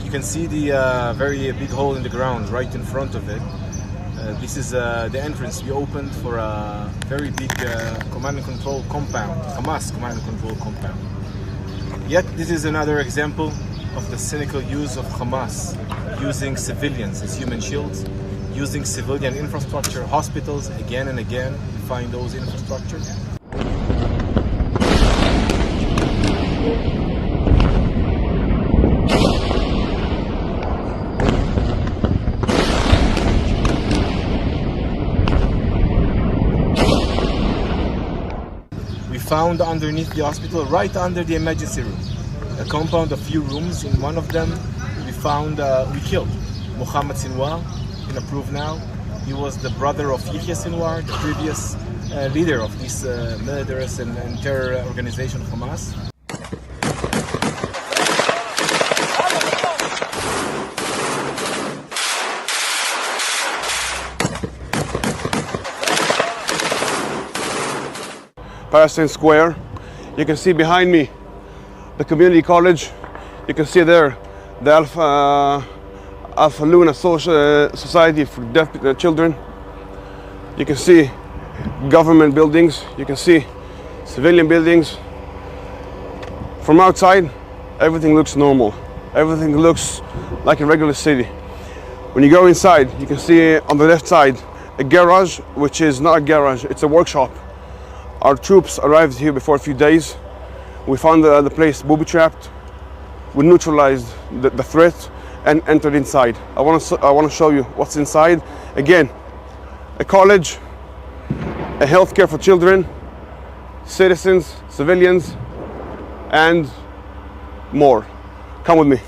You can see the very big hole in the ground right in front of it. This is the entrance we opened for a very big command and control compound, Hamas command and control compound. Yet this is another example of the cynical use of Hamas, using civilians as human shields, using civilian infrastructure, hospitals again and again. We find those infrastructures. We found underneath the hospital, right under the emergency room, a compound of few rooms. In one of them, we killed Mohammed Sinwar, been approved now. He was the brother of Yahya Sinwar, the previous leader of this murderous and terror organization Hamas. Palestine Square. You can see behind me the community college. You can see there the Alpha Luna Society for Deaf Children. You can see government buildings. You can see civilian buildings. From outside, everything looks normal. Everything looks like a regular city. When you go inside, you can see on the left side a garage, which is not a garage, it's a workshop. Our troops arrived here before a few days. We found the place booby-trapped. We neutralized the threat and entered inside. I want to show you what's inside. Again, a college, a healthcare for children, citizens, civilians, and more. Come with me.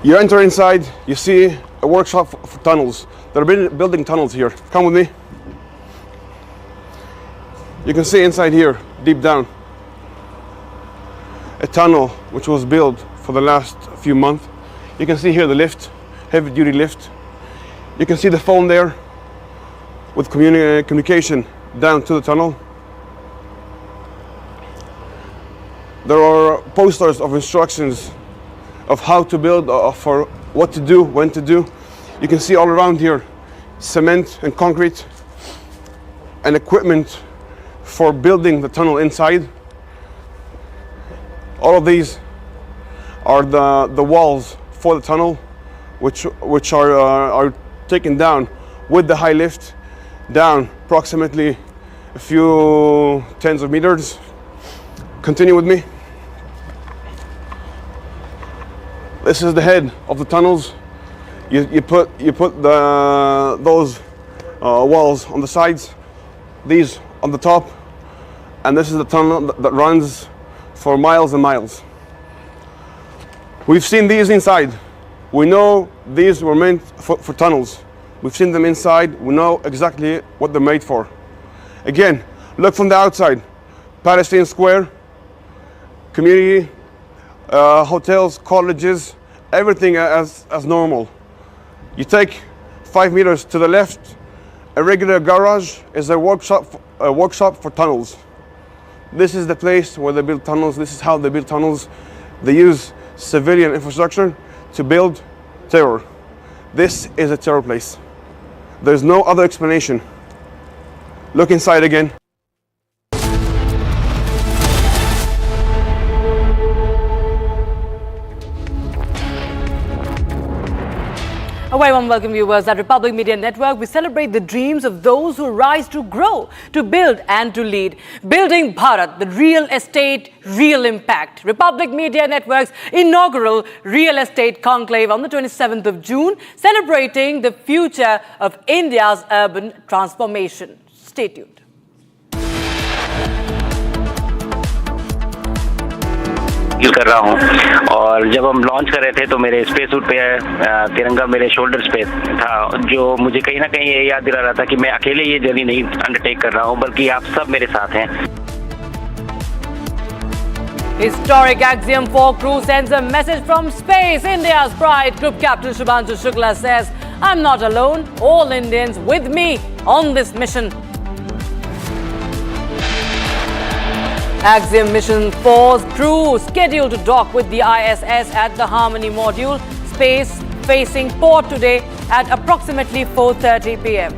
You enter inside, you see a workshop for tunnels. They're building tunnels here. Come with me. You can see inside here, deep down, a tunnel which was built for the last few months. You can see here the lift, heavy duty lift. You can see the phone there with communication down to the tunnel. There are posters of instructions of how to build, for what to do, when to do. You can see all around here cement and concrete and equipment for building the tunnel inside. All of these are the walls for the tunnel, which are taken down with the high lift, down approximately a few tens of meters. Continue with me. This is the head of the tunnels. You put those walls on the sides, these on the top, and this is the tunnel that runs for miles and miles. We've seen these inside. We know these were meant for tunnels. We've seen them inside. We know exactly what they're made for. Again, look from the outside. Palestine Square, community, hotels, colleges, everything as normal. You take 5 meters to the left, a regular garage is a workshop for tunnels. This is the place where they build tunnels. This is how they build tunnels. They use civilian infrastructure to build terror. This is a terror place. There's no other explanation. Look inside again. A very warm welcome, viewers. At Republic Media Network, we celebrate the dreams of those who rise to grow, to build and to lead. Building Bharat, the real estate, real impact. Republic Media Network's inaugural real estate conclave on the 27th of June, celebrating the future of India's urban transformation. Stay tuned. कर रहा हूँ और जब हम launch कर रहे थे तो मेरे स्पेस सूट पे तिरंगा मेरे शोल्डर्स पे था, जो मुझे कहीं ना कहीं ये याद दिला रहा था कि मैं अकेले ये जर्नी नहीं अंडरटेक कर रहा हूँ, बल्कि आप सब मेरे साथ हैं। Historic Axiom 4 crew sends a message from space. India's pride. Group Captain Shubhanshu Shukla says I'm not alone. All Indians with me on this mission. Axiom Mission 4's crew scheduled to dock with the ISS at the Harmony module space facing port today at approximately 4:30 p.m.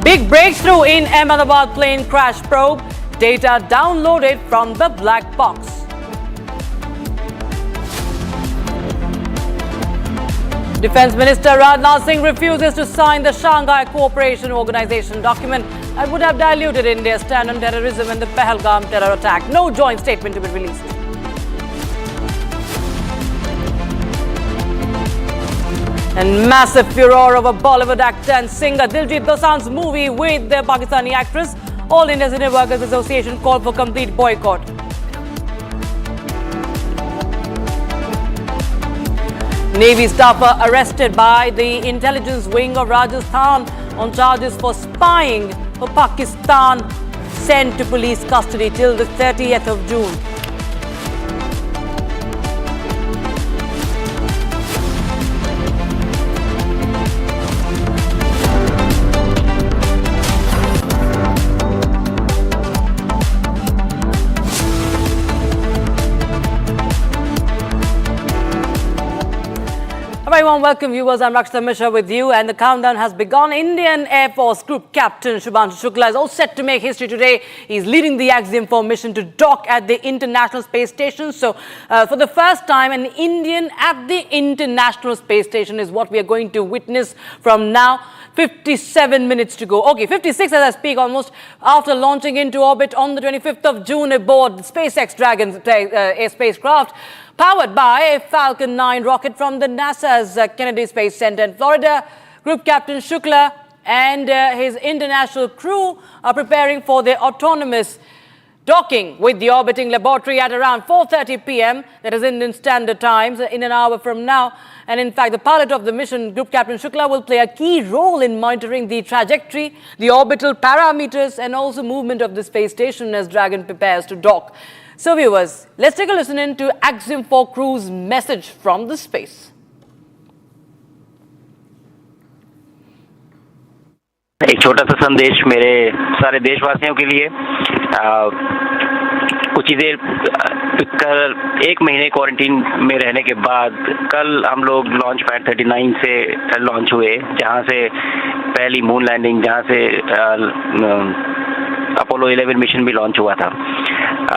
Big breakthrough in Ahmedabad plane crash probe. Data downloaded from the black box. Defense Minister Rajasthan Singh refuses to sign the Shanghai Cooperation Organization document that would have diluted India's stand on terrorism and the Pahalgam terror attack. No joint statement to be released. And massive furor over Bollywood actor and singer Diljit Dosanjh's movie with the Pakistani actress. All India Cine Workers Association called for complete boycott. Navy staffer arrested by the intelligence wing of Rajasthan on charges for spying for Pakistan, sent to police custody till the 30th of June. A very warm welcome, viewers. I'm Amit Shah with you, and the countdown has begun. Indian Air Force Group Captain Shubhanshu Shukla is all set to make history today. He's leading the Axiom 4 mission to dock at the International Space Station. So, for the first time, an Indian at the International Space Station is what we are going to witness from now. 57 minutes to go. Okay, 56 as I speak, almost, after launching into orbit on the 25th of June aboard the SpaceX Dragon spacecraft, powered by a Falcon 9 rocket from the NASA's Kennedy Space Center in Florida. Group Captain Shukla and his international crew are preparing for their autonomous docking with the orbiting laboratory at around 4:30 p.m. That is Indian Standard Times, in an hour from now. And in fact, the pilot of the mission, Group Captain Shukla, will play a key role in monitoring the trajectory, the orbital parameters, and also movement of the space station as Dragon prepares to dock. So viewers, let's take a listen in to Axiom 4 crew's message from the space. एक छोटा सा संदेश मेरे सारे देशवासियों के लिए। कुछ ही देर कल 1 महीने क्वारंटीन में रहने के बाद कल हम लोग लॉन्च पैड 39 से लॉन्च हुए, जहां से पहली मून लैंडिंग, जहां से अपोलो 11 मिशन भी लॉन्च हुआ था।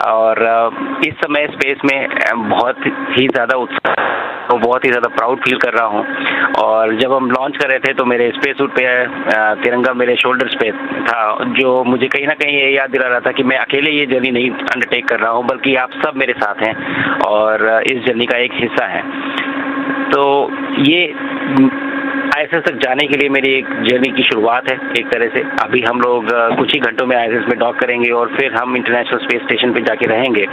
और इस समय स्पेस में बहुत ही ज़्यादा उत्साह, बहुत ही ज़्यादा प्राउड फील कर रहा हूँ। और जब हम लॉन्च कर रहे थे तो मेरे स्पेस सूट पे तिरंगा मेरे शोल्डर्स पे था, जो मुझे कहीं ना कहीं ये याद दिला रहा था कि मैं अकेले ये जर्नी नहीं अंडरटेक कर रहा हूँ, बल्कि आप सब मेरे साथ हैं और इस जर्नी का एक हिस्सा है। तो ये ISS तक जाने के लिए मेरी एक जर्नी की शुरुआत है एक तरह से। अभी हम लोग कुछ ही घंटों में ISS में डॉक करेंगे और फिर हम इंटरनेशनल स्पेस स्टेशन पे जाके रहेंगे।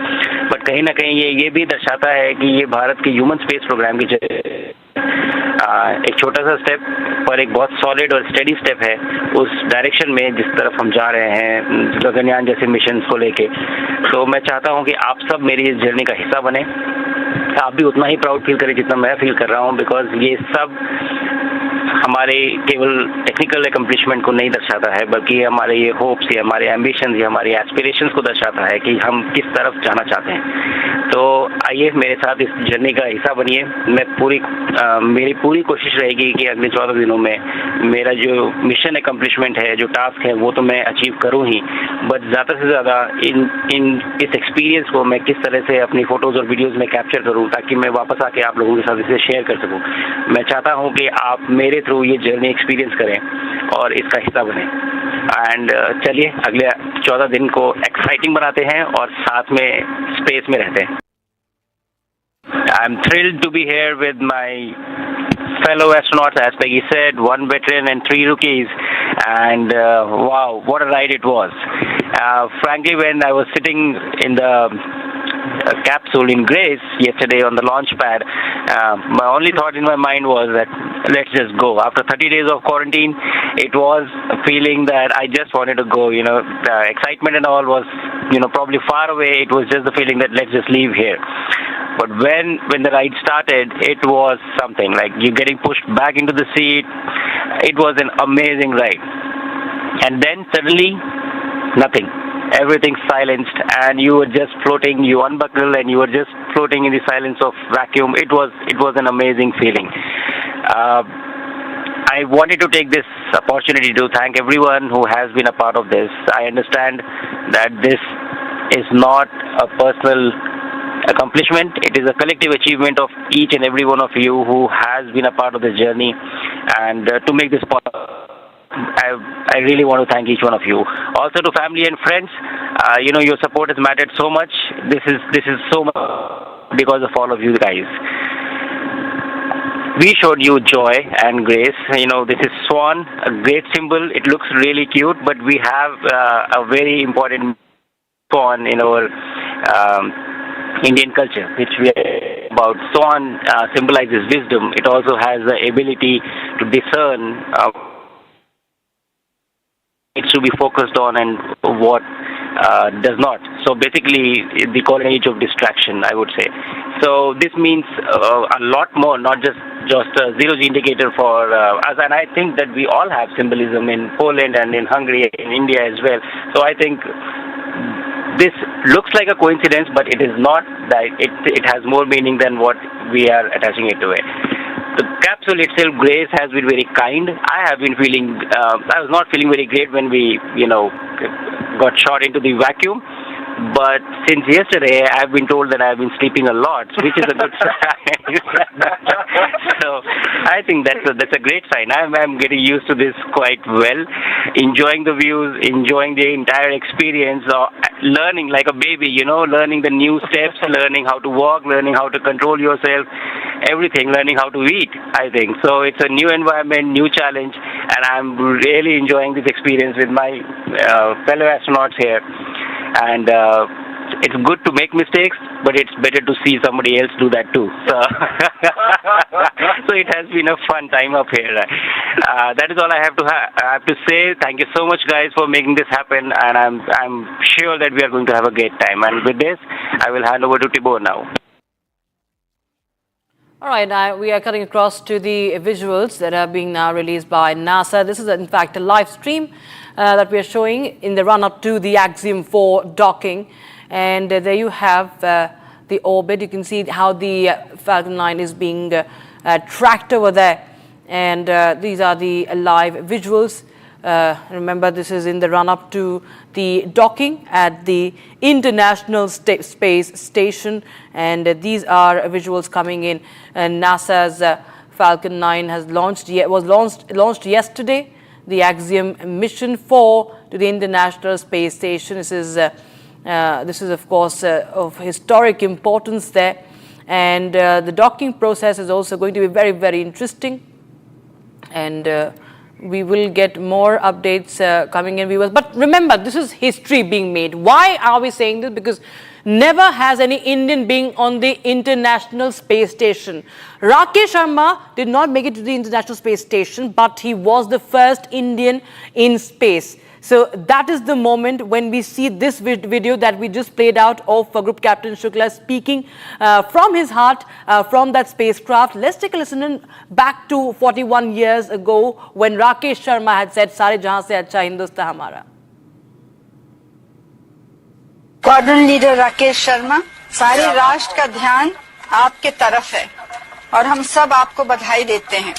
बट कहीं ना कहीं ये भी दर्शाता है कि ये भारत के ह्यूमन स्पेस प्रोग्राम की एक छोटा सा स्टेप पर एक बहुत सॉलिड और स्टेडी स्टेप है उस डायरेक्शन में जिस तरफ हम जा रहे हैं गगनयान जैसे मिशन को लेके। तो मैं चाहता हूँ कि आप सब मेरी इस जर्नी का हिस्सा बने। आप भी उतना ही प्राउड फील करें जितना मैं फील कर रहा हूँ, बिकॉज ये सब हमारे केवल टेक्निकल एकम्प्लिशमेंट को नहीं दर्शाता है, बल्कि हमारे ये होप्स या हमारे एम्बिशंस या हमारे एस्पिरेशंस को दर्शाता है कि हम किस तरफ जाना चाहते हैं। तो आइए मेरे साथ इस जर्नी का हिस्सा बनिए। मेरी पूरी कोशिश रहेगी कि अगले 14 दिनों में मेरा जो मिशन एकम्प्लिशमेंट है, जो टास्क है, वो तो मैं अचीव करूँ ही, बट ज़्यादा से ज़्यादा इस एक्सपीरियंस को मैं किस तरह से अपनी फ़ोटोज़ और वीडियोज़ में कैप्चर करूँ, ताकि मैं वापस आके आप लोगों के साथ इसे शेयर कर सकूँ। मैं चाहता हूँ कि आप मेरे थ्रू ये जर्नी एक्सपीरियंस करें और इसका हिस्सा बने। एंड चलिए अगले 14 दिन को एक्साइटिंग बनाते हैं और साथ में स्पेस में रहते हैं। I M thrilled to be here with my fellow astronauts, as Peggy said, 1 veteran and 3 rookies, and wow, what a ride it was. Frankly, when I was sitting in the capsule in Grace yesterday on the launch pad, my only thought in my mind was that let's just go. After 30 days of quarantine, it was a feeling that I just wanted to go. You know, the excitement and all was, probably far away. It was just the feeling that let's just leave here. But when the ride started, it was something like you getting pushed back into the seat. It was an amazing ride. And then suddenly, nothing. Everything silenced, and you were just floating. You unbuckle, and you were just floating in the silence of vacuum. It was an amazing feeling. I wanted to take this opportunity to thank everyone who has been a part of this. I understand that this is not a personal accomplishment. It is a collective achievement of each and every one of you who has been a part of this journey. And to make this possible, I really want to thank each one of you. Also to family and friends, your support has mattered so much. This is so much because of all of you guys. We showed you joy and grace. This is swan, a great symbol. It looks really cute, but we have a very important swan in our Indian culture, which we are about. Swan symbolizes wisdom. It also has the ability to discern needs to be focused on and what does not. So basically, the golden age of distraction, I would say. So this means a lot more, not just a zero-G indicator for us. And I think that we all have symbolism in Poland and in Hungary, in India as well. So I think this looks like a coincidence, but it is not. That it has more meaning than what we are attaching it to it. The capsule itself, Grace, has been very kind. I have been feeling, I was not feeling very great when we, got shot into the vacuum. But since yesterday, I've been told that I've been sleeping a lot, which is a good sign. So I think that's a great sign. I'm getting used to this quite well, enjoying the views, enjoying the entire experience, learning like a baby, learning the new steps, learning how to walk, learning how to control yourself, everything, learning how to eat, I think. So it's a new environment, new challenge, and I'm really enjoying this experience with my fellow astronauts here. And it's good to make mistakes, but it's better to see somebody else do that too. So it has been a fun time up here. That is all I have to say. Thank you so much, guys, for making this happen, and I'm sure that we are going to have a great time. And with this, I will hand over to Tibor now. All right, now we are cutting across to the visuals that are being now released by NASA. This is, in fact, a live stream that we are showing in the run-up to the Axiom 4 docking. And there you have the orbit. You can see how the Falcon 9 is being tracked over there. And these are the live visuals. Remember, this is in the run-up to the docking at the International Space Station, and these are visuals coming in. NASA's Falcon 9 has launched yesterday. The Axiom mission 4 to the International Space Station. This is of course of historic importance there, and the docking process is also going to be very, very interesting. And we will get more updates coming in, viewers. But remember, this is history being made. Why are we saying this? Because never has any Indian been on the International Space Station. Rakesh Sharma did not make it to the International Space Station, but he was the first Indian in space. So that is the moment when we see this video that we just played out of Group Captain Shukla speaking from his heart, from that spacecraft. Let's take a listen back to 41 years ago when Rakesh Sharma had said, "Sare jahan se acha Hindustan hamara." Squadron leader Rakesh Sharma, सारे राष्ट्र का ध्यान आपके तरफ है और हम सब आपको बधाई देते हैं।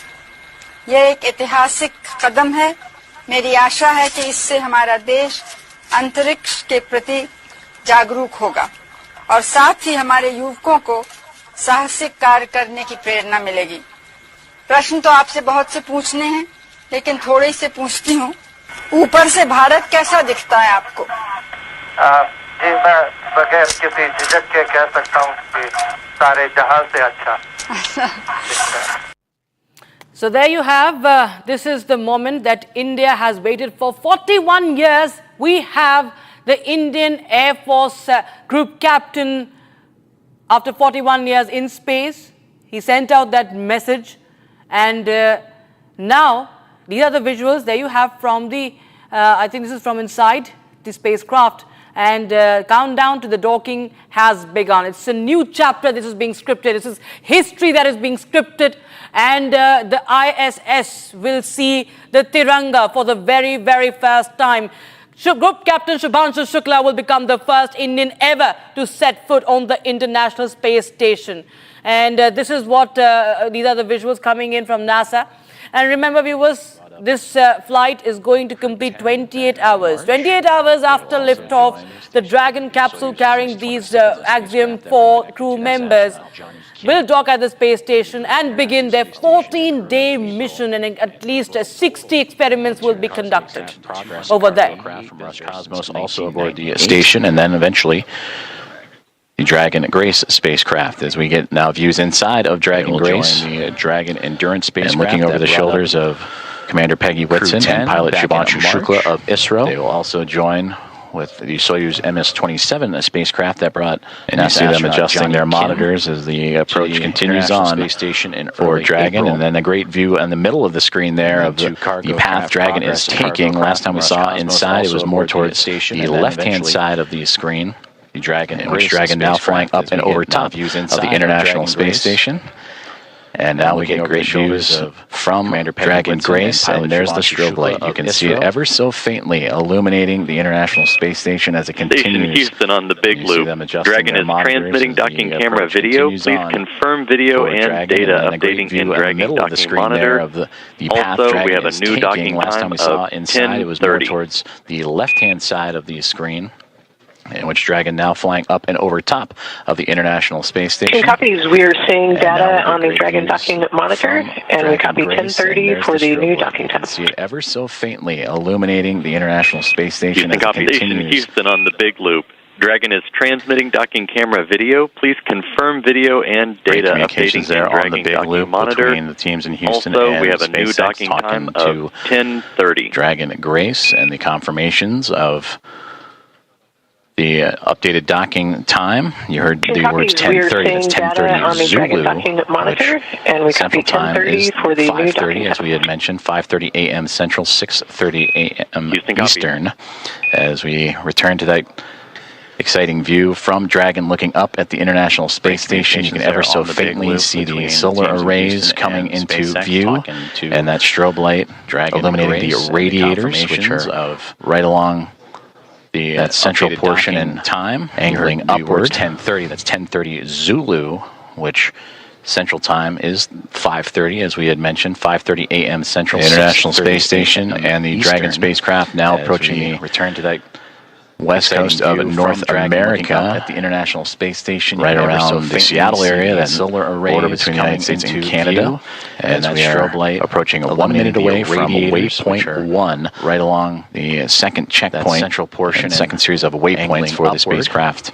यह एक ऐतिहासिक कदम है। मेरी आशा है कि इससे हमारा देश अंतरिक्ष के प्रति जागरूक होगा और साथ ही हमारे युवकों को साहसिक कार्य करने की प्रेरणा मिलेगी। प्रश्न तो आपसे बहुत से पूछने हैं, लेकिन थोड़े से पूछती हूँ। ऊपर से भारत कैसा दिखता है आपको? जी, मैं बगैर किसी झिझक के कह सकता हूँ कि सारे जहां से अच्छा। So there you have, this is the moment that India has waited for 41 years. We have the Indian Air Force Group Captain after 41 years in space. He sent out that message, and now these are the visuals there you have from the, I think this is from inside the spacecraft. and countdown to the docking has begun. It's a new chapter. This is being scripted. This is history that is being scripted, and the ISS will see the Tiranga for the very, very first time. Group Captain Shubhanshu Shukla will become the first Indian ever to set foot on the International Space Station. And this is what, these are the visuals coming in from NASA. And remember, viewers, this flight is going to complete 28 hours. 28 hours after liftoff, the Dragon capsule carrying these Axiom 4 crew members will dock at the space station and begin their 14-day mission, and at least 60 experiments will be conducted over there. From Roscosmos also aboard the station, and then eventually the Dragon Grace spacecraft, as we get now views inside of Dragon Grace, the Dragon Endurance spacecraft, and looking over the shoulders of Commander Peggy Whitson and pilot Shubhanshu Shukla of ISRO. They will also join with the Soyuz MS-27 spacecraft that brought, and you see them adjusting their monitors as the approach continues on space station for Dragon. And then a great view in the middle of the screen there of the path Dragon is taking. Last time we saw inside, it was more towards the left-hand side of the screen. The Dragon, in which Dragon now flying up and over top views of the International Space Station. And now we get great views from Dragon Grace, and there's the strobe light. You can see it ever so faintly illuminating the International Space Station as it continues. Station Houston on the big loop. Dragon is transmitting docking camera video. Please confirm video and data updating in Dragon docking monitor. Also, we have a new docking time of 10:30. It was more towards the left-hand side of the screen, in which Dragon now flying up and over top of the International Space Station. Copies. We are seeing data on the Dragon docking monitor, and we copy 10:30 for the new docking time. See it ever so faintly illuminating the International Space Station as it continues. Houston on the big loop. Dragon is transmitting docking camera video. Please confirm video and data updating there in Dragon on the big docking loop monitor. Between the teams in Houston also, and we have a new SpaceX docking time of 10:30. Dragon Grace and the confirmations of the updated docking time. You heard the words 10:30. That's 10:30 Zulu. Monitor, and we copy 10:30 for the new docking 5:30, as we had mentioned, 5:30 a.m. Central, 6:30 a.m. Eastern. As we return to that exciting view from Dragon looking up at the International Space Station, you can ever so faintly see the solar arrays coming into view, and that strobe light illuminating the radiators, which are right along that central portion in time, angling upwards. 10:30. That's 10:30 Zulu, which Central Time is 5:30, as we had mentioned, 5:30 a.m. Central. The International Space Station and the Dragon spacecraft now approaching the return to that west coast of North America at the International Space Station, right around the Seattle area, that solar array border between the United States and Canada, and that strobe light approaching 1 minute away from waypoint 1, right along the second checkpoint, central portion, second series of waypoints for the spacecraft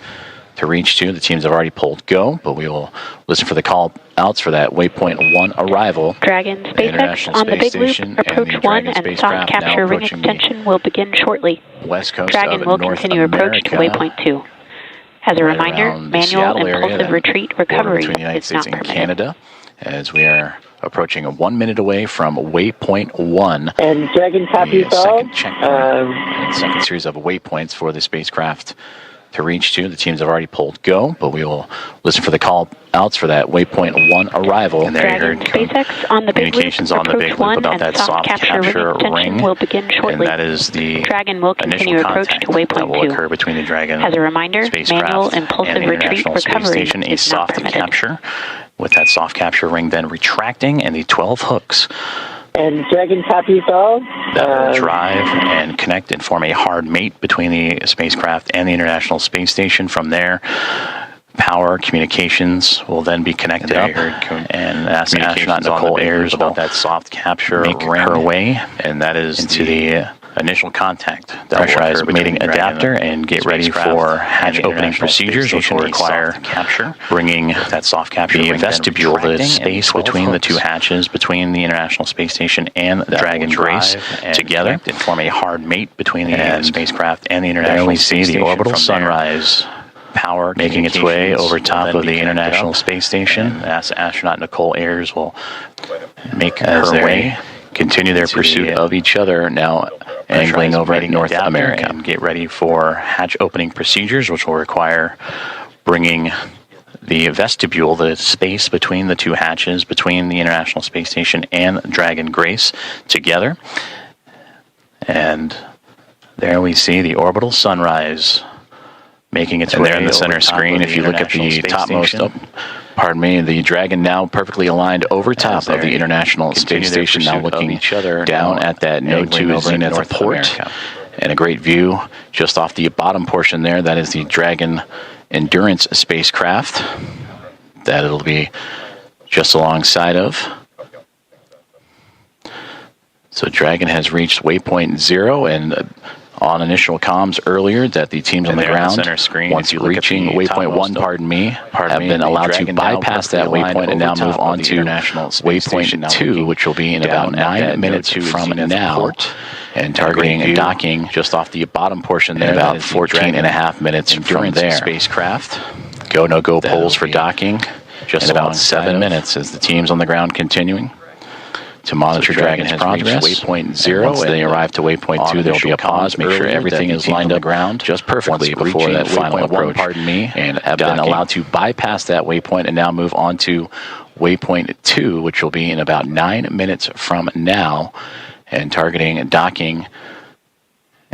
to reach to. The teams have already pulled go, but we will listen for the call outs for that waypoint 1 arrival. Dragon SpaceX on the big loop, approach 1 and soft capture ring extension will begin shortly. West coast Dragon of will North continue approach to America, waypoint 2. As a reminder, manual impulsive retreat recovery between the United is States not and permitted. Canada, as we are approaching 1 minute away from waypoint 1. And Dragon copies all. Second checkpoint, and second series of waypoints for the spacecraft to reach to. The teams have already pulled go, but we will listen for the call outs for that waypoint 1 arrival. And there you heard SpaceX on the big communications loop, on the big loop about that soft capture ring, will begin shortly. and that is the Dragon will continue initial approach contact to waypoint that will 2. occur between the Dragon As a reminder, spacecraft manual impulsive and the retreat International Space recovery Station, a is not soft permitted. capture, with that soft capture ring then retracting and the 12 hooks And Dragon copies all. that will drive and connect and form a hard mate between the spacecraft and the International Space Station. From there, power communications will then be connected up, and astronaut Nicole Ayers about that soft capture make her way, and that is into the initial contact. Pressurize mating adapter and get ready for hatch opening procedures, which will require capture, bringing that soft capture the vestibule, the space between the two hatches between the International Space Station and the Dragon Grace together and form a hard mate between the spacecraft and the International Space Station. The orbital sunrise power making its way over top of the International Space Station. Astronaut Nicole Ayers will make her way, continue their pursuit of each other. Now, angling over North America. And get ready for hatch opening procedures, which will require bringing the vestibule, the space between the two hatches, between the International Space Station and Dragon Grace, together. And there we see the orbital sunrise making its way there in the center screen. If you look at the topmost, the Dragon now perfectly aligned over top of the International Space Station, now looking down at that Node 2 zenith port. And a great view just off the bottom portion there. That is the Dragon Endurance spacecraft that it'll be just alongside of. So Dragon has reached waypoint 0, and on initial comms earlier that the teams on the ground, center screen, once reaching waypoint 1, have been allowed to bypass that waypoint and now move on to waypoint 2, which will be in about 9 minutes from now, and targeting docking just off the bottom portion there, about 14.5 minutes from there. Spacecraft. Go, no-go poles for docking, just about 7 minutes as the teams on the ground continuing to monitor Dragon's progress. Waypoint 0. Once they arrive to waypoint 2, there will be a pause. Make sure everything is lined up ground just perfectly before that final approach. And have been allowed to bypass that waypoint and now move on to waypoint 2, which will be in about 9 minutes from now, and targeting docking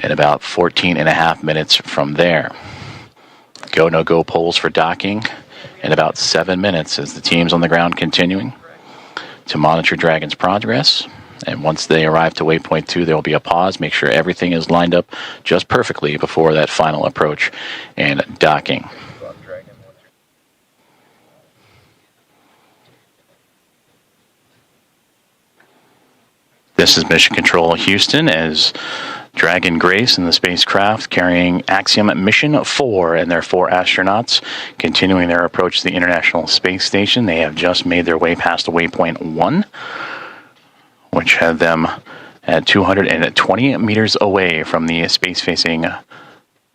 in about 14.5 minutes from there. Go, no-go poles for docking in about 7 minutes as the teams on the ground continuing to monitor Dragon's progress. And once they arrive to waypoint 2, there will be a pause. Make sure everything is lined up just perfectly before that final approach and docking. This is Mission Control Houston as Dragon Grace and the spacecraft carrying Axiom Mission 4 and their 4 astronauts continuing their approach to the International Space Station. They have just made their way past waypoint 1, which had them at 220 meters away from the space-facing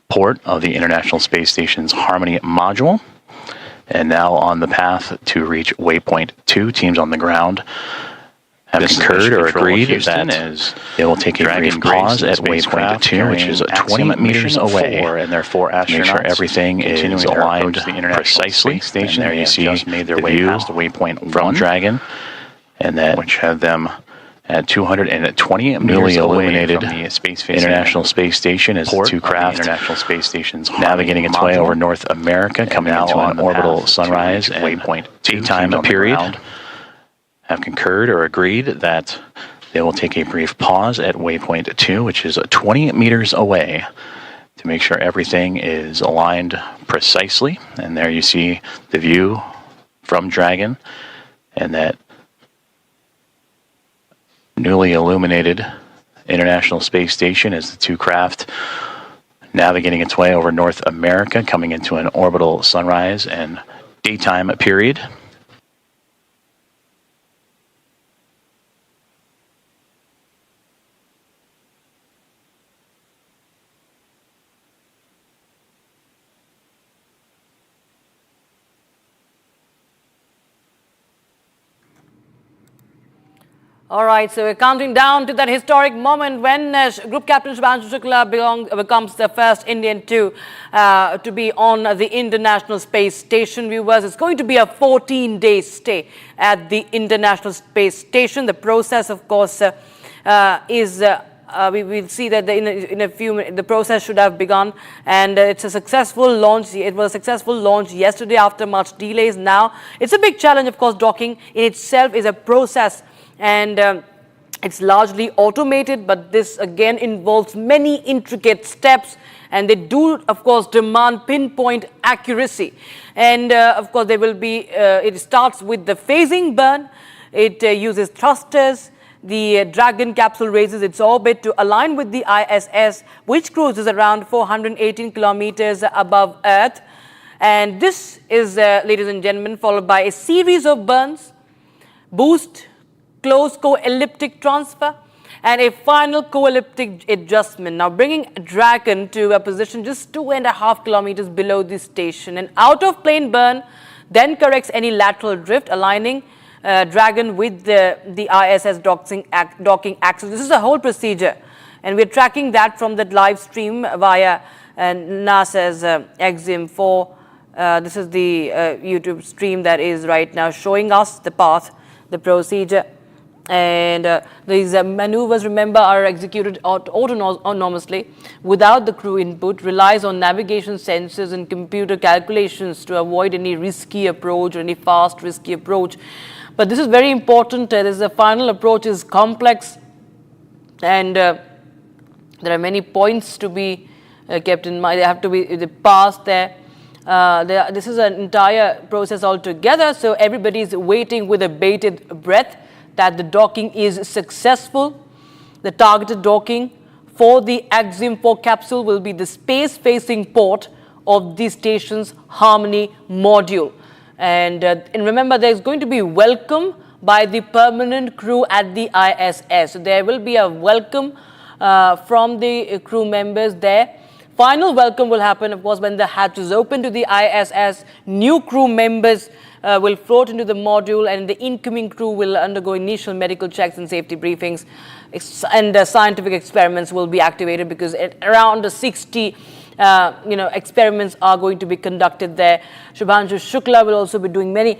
port of the International Space Station's Harmony module. And now on the path to reach waypoint 2, teams on the ground have concurred or agreed that they will take a brief pause at waypoint 2, which is 20 meters away, and their 4 astronauts make sure everything is aligned precisely. And there you see made their way past waypoint from Dragon, and that which had them at 220 newly illuminated from the International Space Station as the two craft International Space Station's navigating its way over North America, coming into an orbital sunrise and waypoint 2 time period. Have concurred or agreed that they will take a brief pause at waypoint 2, which is 20 meters away, to make sure everything is aligned precisely. And there you see the view from Dragon and that newly illuminated International Space Station as the two craft navigating its way over North America, coming into an orbital sunrise and daytime period. All right, so we're counting down to that historic moment when Group Captain Shubhanshu Shukla becomes the first Indian to be on the International Space Station. Viewers, it's going to be a 14-day stay at the International Space Station. The process, of course, we will see that in a few minutes the process should have begun, and it's a successful launch. It was a successful launch yesterday after much delays. Now it's a big challenge, of course. Docking in itself is a process, and it's largely automated, but this again involves many intricate steps, and they do, of course, demand pinpoint accuracy. And of course, there will be, it starts with the phasing burn. It uses thrusters. The Dragon capsule raises its orbit to align with the ISS, which cruises around 418 kilometers above Earth. And this is, ladies and gentlemen, followed by a series of burns, boost, close co-elliptic transfer, and a final co-elliptic adjustment. Now bringing Dragon to a position just 2.5 kilometers below the station. An out-of-plane burn then corrects any lateral drift, aligning Dragon with the ISS docking axis. This is a whole procedure, And we're tracking that from that live stream via NASA's Axiom 4. This is the YouTube stream that is right now showing us the path, the procedure. And these maneuvers, remember, are executed autonomously without the crew input, relies on navigation sensors and computer calculations to avoid any risky approach or any fast, risky approach. But this is very important. The final approach is complex, and there are many points to be kept in mind. They have to be passed there. This is an entire process altogether, so everybody is waiting with a bated breath that the docking is successful. The targeted docking for the Axiom 4 capsule will be the space-facing port of the station's Harmony module. And remember, there's going to be welcome by the permanent crew at the ISS. So there will be a welcome from the crew members there. Final welcome will happen, of course, when the hatch is open to the ISS. New crew members will float into the module, and the incoming crew will undergo initial medical checks and safety briefings, and scientific experiments will be activated, because around 60 experiments are going to be conducted there. Shubhanshu Shukla will also be doing many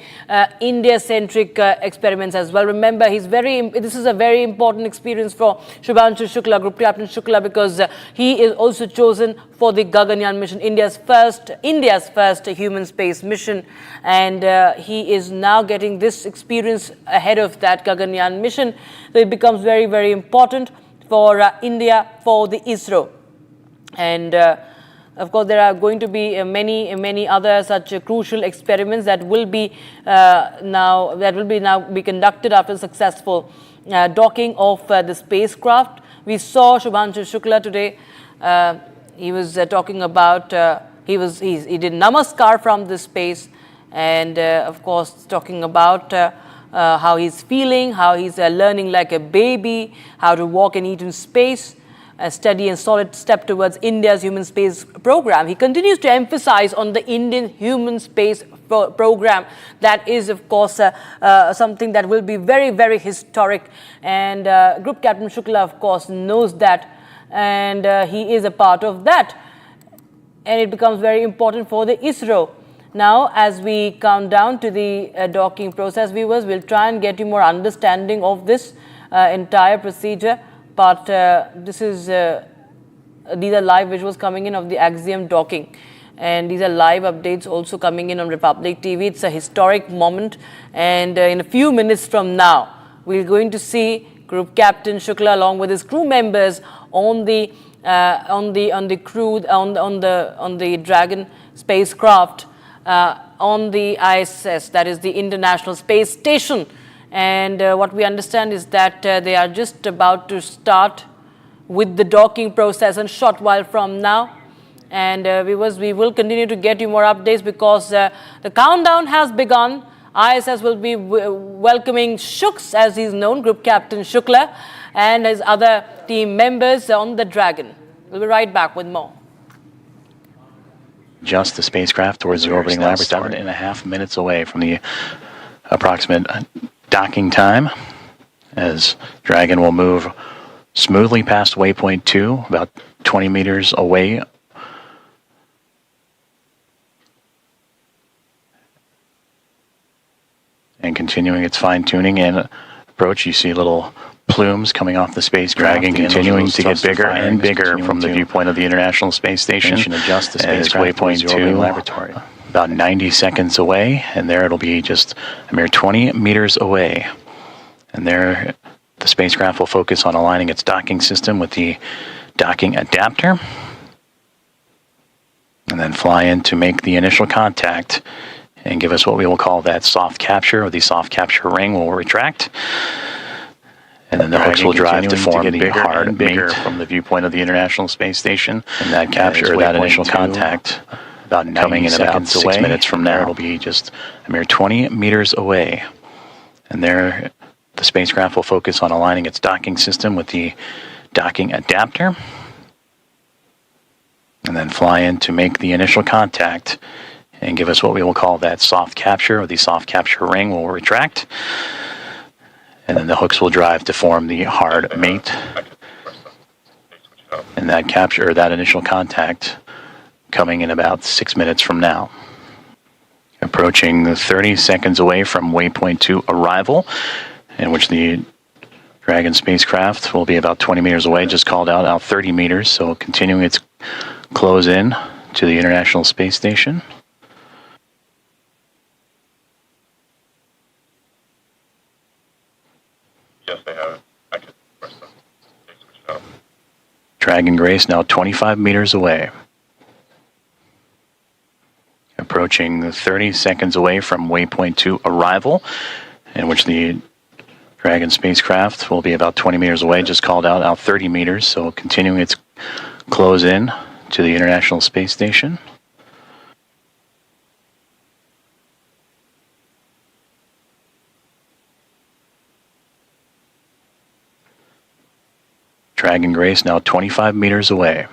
India-centric experiments as well. Remember, this is a very important experience for Shubhanshu Shukla, Group Captain Shukla, because he is also chosen for the Gaganyaan mission, India's first human space mission, and he is now getting this experience ahead of that Gaganyaan mission. So it becomes very, very important for India, for the ISRO. And of course, there are going to be many other such crucial experiments that will be now be conducted after successful docking of the spacecraft. We saw Shubhanshu Shukla today. He was talking about he did namaskar from the space, and of course talking about how he's feeling, how he's learning like a baby, how to walk and eat in space. A steady and solid step towards India's human space program. He continues to emphasize on the Indian human space program. That is, of course, something that will be very, very historic. And Group Captain Shukla, of course, knows that, and he is a part of that. And it becomes very important for the ISRO. Now, as we count down to the docking process, viewers, we'll try and get you more understanding of this entire procedure. But these are live visuals coming in of the Axiom docking, and these are live updates also coming in on Republic TV. It's a historic moment, and in a few minutes from now, we're going to see Group Captain Shukla along with his crew members on the Dragon spacecraft on the ISS, that is the International Space Station. And what we understand is that they are just about to start with the docking process and short while from now. And we will continue to get you more updates, because the countdown has begun. ISS will be welcoming Shuks, as he's known, Group Captain Shukla, and his other team members on the Dragon. We'll be right back with more. Just the spacecraft towards the orbiting laboratory, 7.5 minutes away from the approximate docking time, as Dragon will move smoothly past waypoint 2, about 20 meters away. And continuing its fine-tuning and approach, you see little plumes coming off the spacecraft. Dragon continuing to get bigger and bigger from the viewpoint of the International Space Station. Adjust the spacecraft waypoint 2, laboratory. About 90 seconds away, and there it'll be just a mere 20 meters away. And there, the spacecraft will focus on aligning its docking system with the docking adapter, and then fly in to make the initial contact and give us what we will call that soft capture, or the soft capture ring will retract. And then the hooks will drive to form the hard bigger from the viewpoint of the International Space Station. And that capture, that initial contact, about 90 seconds away. 6 minutes from now, it'll be just a mere 20 meters away. And there, the spacecraft will focus on aligning its docking system with the docking adapter, and then fly in to make the initial contact and give us what we will call that soft capture, or the soft capture ring will retract. And then the hooks will drive to form the hard mate. And that capture, that initial contact, coming in about 6 minutes from now. Approaching 30 seconds away from waypoint 2 arrival, in which the Dragon spacecraft will be about 20 meters away, just called out 30 meters, so continuing its close in to the International Space Station. Yes, they have. Dragon Grace now 25 meters away. Approaching 30 seconds away from waypoint 2 arrival, in which the Dragon spacecraft will be about 20 meters away, just called out 30 meters, so continuing its close in to the International Space Station. Dragon Grace now 25 meters away.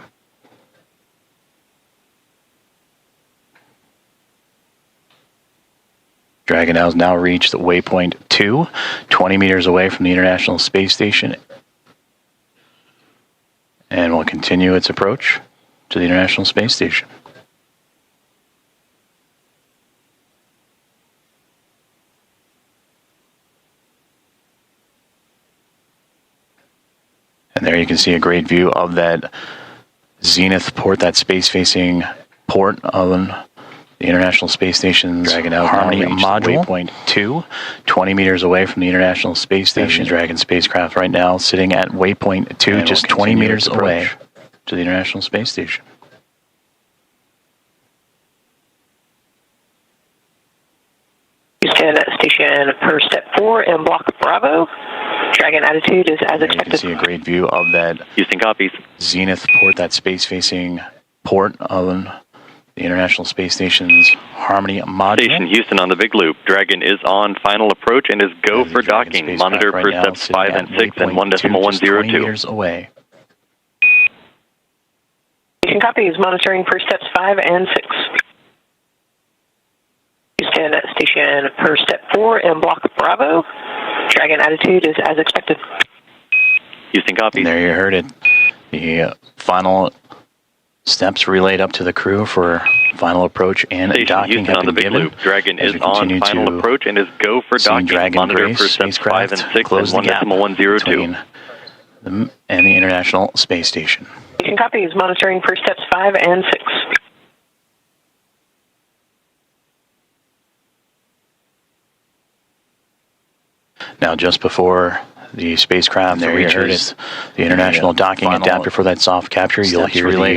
Dragon has now reached waypoint 2, 20 meters away from the International Space Station, and will continue its approach to the International Space Station. And there you can see a great view of that zenith port, that space-facing port on the International Space Station's Dragon Harmony module. Waypoint 2, 20 meters away from the International Space Station. Dragon spacecraft right now sitting at waypoint 2, and just 20 meters away to the International Space Station. Houston Station per step 4 in Block Bravo. Dragon attitude is as expected. You can see a great view of that Houston copies. zenith port, that space-facing port on the International Space Station's Harmony module. Station Houston on the Big Loop. Dragon is on final approach and is go for docking. Monitor right for now, steps 5 and 6 and 1.102. 20 meters away. Houston copies, monitoring for steps 5 and 6. Houston Station per step 4 in Block Bravo. Dragon attitude is as expected. Houston copies. And there you heard it. The final steps relayed up to the crew for final approach and Station docking Houston have on the been Big given. Loop. Dragon is on final approach and is go for docking. Dragon Monitor Grace for steps 5 and 6 and close the gap 1.102. between them and the International Space Station. Houston copies, monitoring for steps 5 and 6. Now, just before the spacecraft reaches the International Docking Adapter for that soft capture, you'll hear the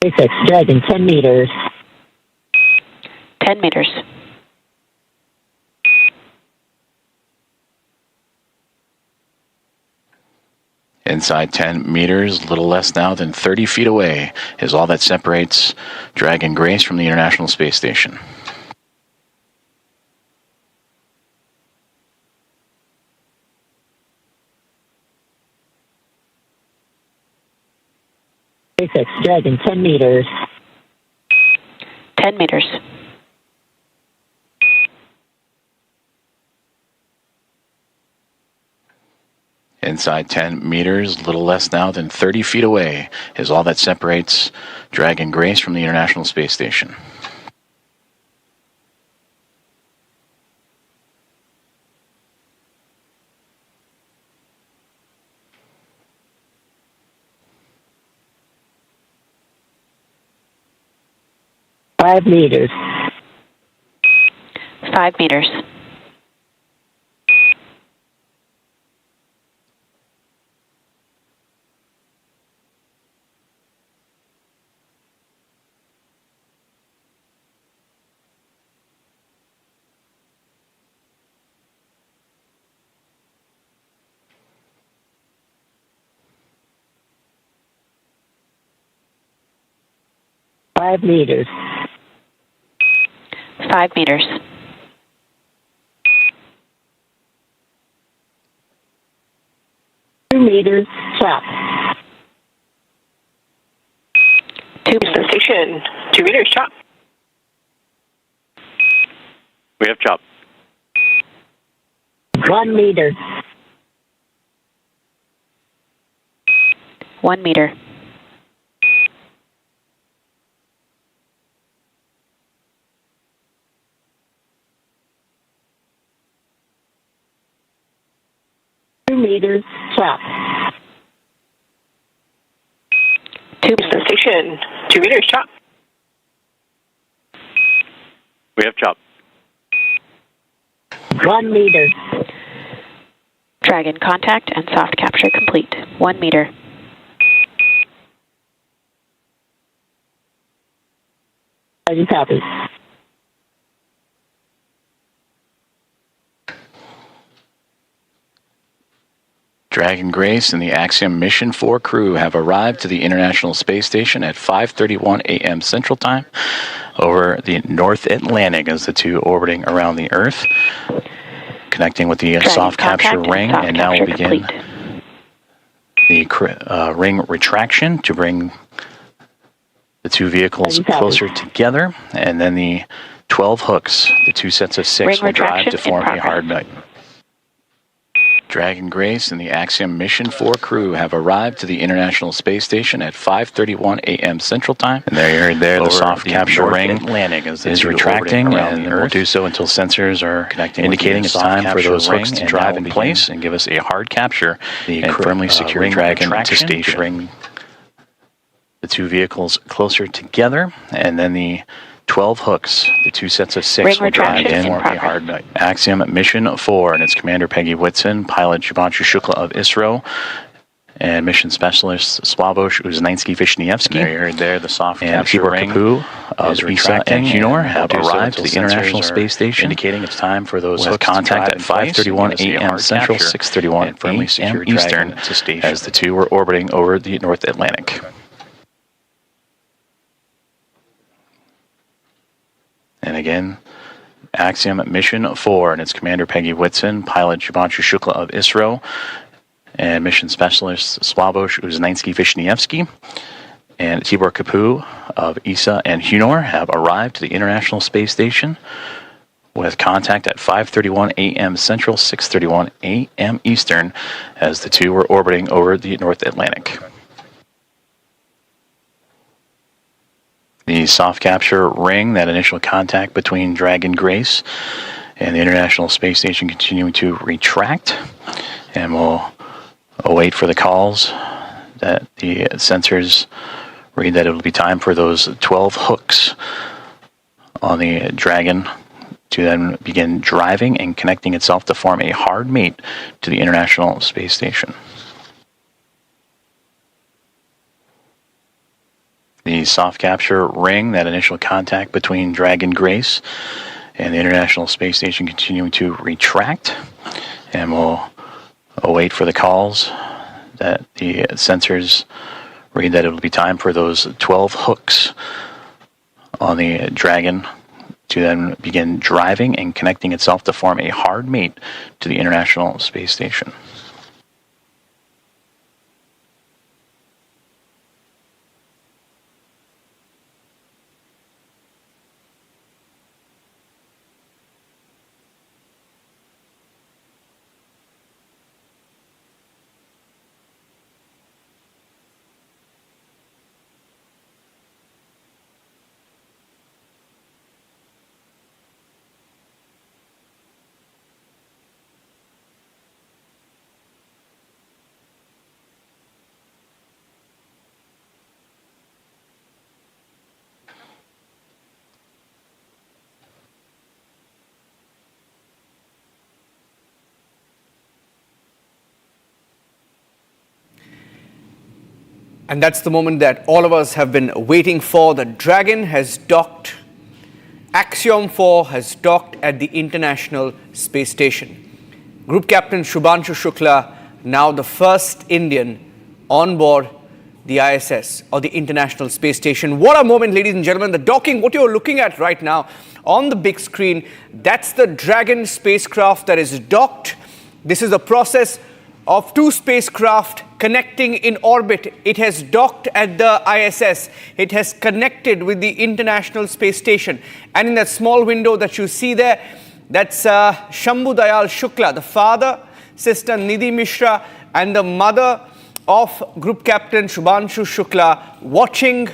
SpaceX Dragon, 10 meters. 10 meters. Inside 10 meters, a little less now than 30 feet away, is all that separates Dragon Grace from the International Space Station. SpaceX Dragon, 10 meters. 10 meters. Inside 10 meters, a little less now than 30 feet away, is all that separates Dragon Grace from the International Space Station. Five meters. 5 meters. 5 meters. 5 meters. 2 meters, chop. 2 meters. Station, 2 meters, chop. We have chop. 1 meter. 1 meter. 2 meters, chop. 2 meters. Station, 2 meters, chop. We have chop. 1 meter. Dragon contact and soft capture complete. 1 meter. Roger, copy. Dragon Grace and the Axiom Mission 4 crew have arrived to the International Space Station at 5:31 a.m. Central Time over the North Atlantic as the two orbiting around the Earth, connecting with the soft capture ring, and now we'll begin the ring retraction to bring the two vehicles closer together, and then the 12 hooks, the two sets of 6, will drive to form a hard nut. Dragon Grace and the Axiom Mission 4 crew have arrived to the International Space Station at 5:31 a.m. Central Time. And there, the soft capture ring is retracting, and it will do so until sensors are indicating it's time for those hooks to drive in place and give us a hard capture and firmly secure Dragon to station. To bring the two vehicles closer together, and then the 12 hooks, the two sets of 6, will drive in for a hard nut. Axiom Mission 4 and its commander Peggy Whitson, pilot Shubhanshu Shukla of ISRO, and mission specialist Sławosz Uznański-Wiśniewski. There, the soft capture ring of ISA and Hunor have arrived to the International Space Station, indicating it's time for those hooks contact at 5:31 a.m. Central, 6:31 a.m. Eastern, as the two were orbiting over the North Atlantic. And again, Axiom Mission 4 and its commander Peggy Whitson, pilot Shubhanshu Shukla of ISRO, and mission specialist Sławosz Uznański-Wiśniewski, and Tibor Kapu of ISA and Hunor have arrived to the International Space Station with contact at 5:31 a.m. Central, 6:31 a.m. Eastern, as the two were orbiting over the North Atlantic. The soft capture ring, that initial contact between Dragon Grace and the International Space Station, continuing to retract, and we'll await for the calls that the sensors read that it will be time for those 12 hooks on the Dragon to then begin driving and connecting itself to form a hard mate to the International Space Station. The soft capture ring, that initial contact between Dragon Grace and the International Space Station, continuing to retract, and we'll await for the calls that the sensors read that it will be time for those 12 hooks on the Dragon to then begin driving and connecting itself to form a hard mate to the International Space Station. And that's the moment that all of us have been waiting for. The Dragon has docked. Axiom 4 has docked at the International Space Station. Group Captain Shubhanshu Shukla, now the first Indian on board the ISS, or the International Space Station. What a moment, ladies and gentlemen. The docking, what you're looking at right now on the big screen, that's the Dragon spacecraft that is docked. This is the process of two spacecraft connecting in orbit. It has docked at the ISS. It has connected with the International Space Station. And in that small window that you see there, that's Shambhu Dayal Shukla, the father, sister Nidhi Mishra, and the mother of Group Captain Shubhanshu Shukla, watching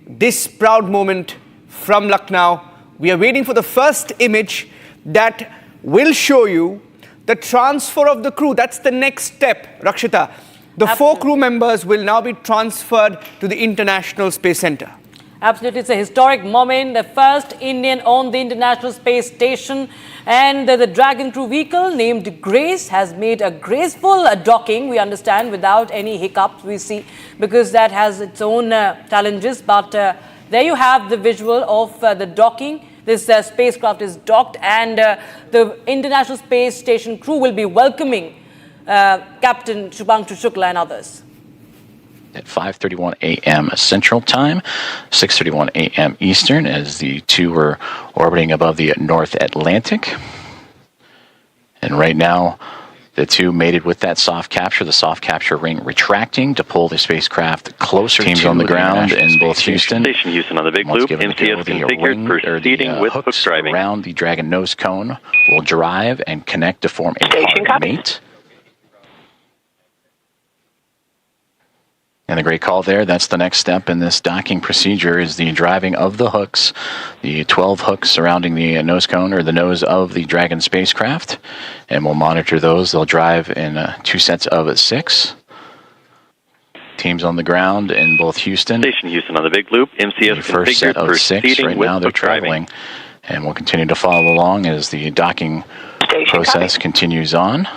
this proud moment from Lucknow. We are waiting for the first image that will show you the transfer of the crew. That's the next step, Rakshita. The four crew members will now be transferred to the International Space Center. Absolutely, it's a historic moment. The first Indian on the International Space Station, and the Dragon crew vehicle named Grace has made a graceful docking, we understand, without any hiccups, we see, because that has its own challenges. But there you have the visual of the docking. This spacecraft is docked, and the International Space Station crew will be welcoming Captain Shubhanshu Shukla and others. At 5:31 a.m. Central Time, 6:31 a.m. Eastern, as the two were orbiting above the North Atlantic. And right now, the two mated with that soft capture, the soft capture ring retracting to pull the spacecraft closer. Teams on the ground in both Houston. Station Houston on the big loop. MCS configured, proceeding with hook driving. Around the Dragon nose cone will drive and connect to form a hard mate. And the great call there, that's the next step in this docking procedure, is the driving of the hooks, the 12 hooks surrounding the nose cone, or the nose of the Dragon spacecraft. And we'll monitor those. They'll drive in two sets of 6. Teams on the ground in both Houston. Station Houston on the big loop. MCS the first set of 6 right now, they're traveling. And we'll continue to follow along as the docking process continues on.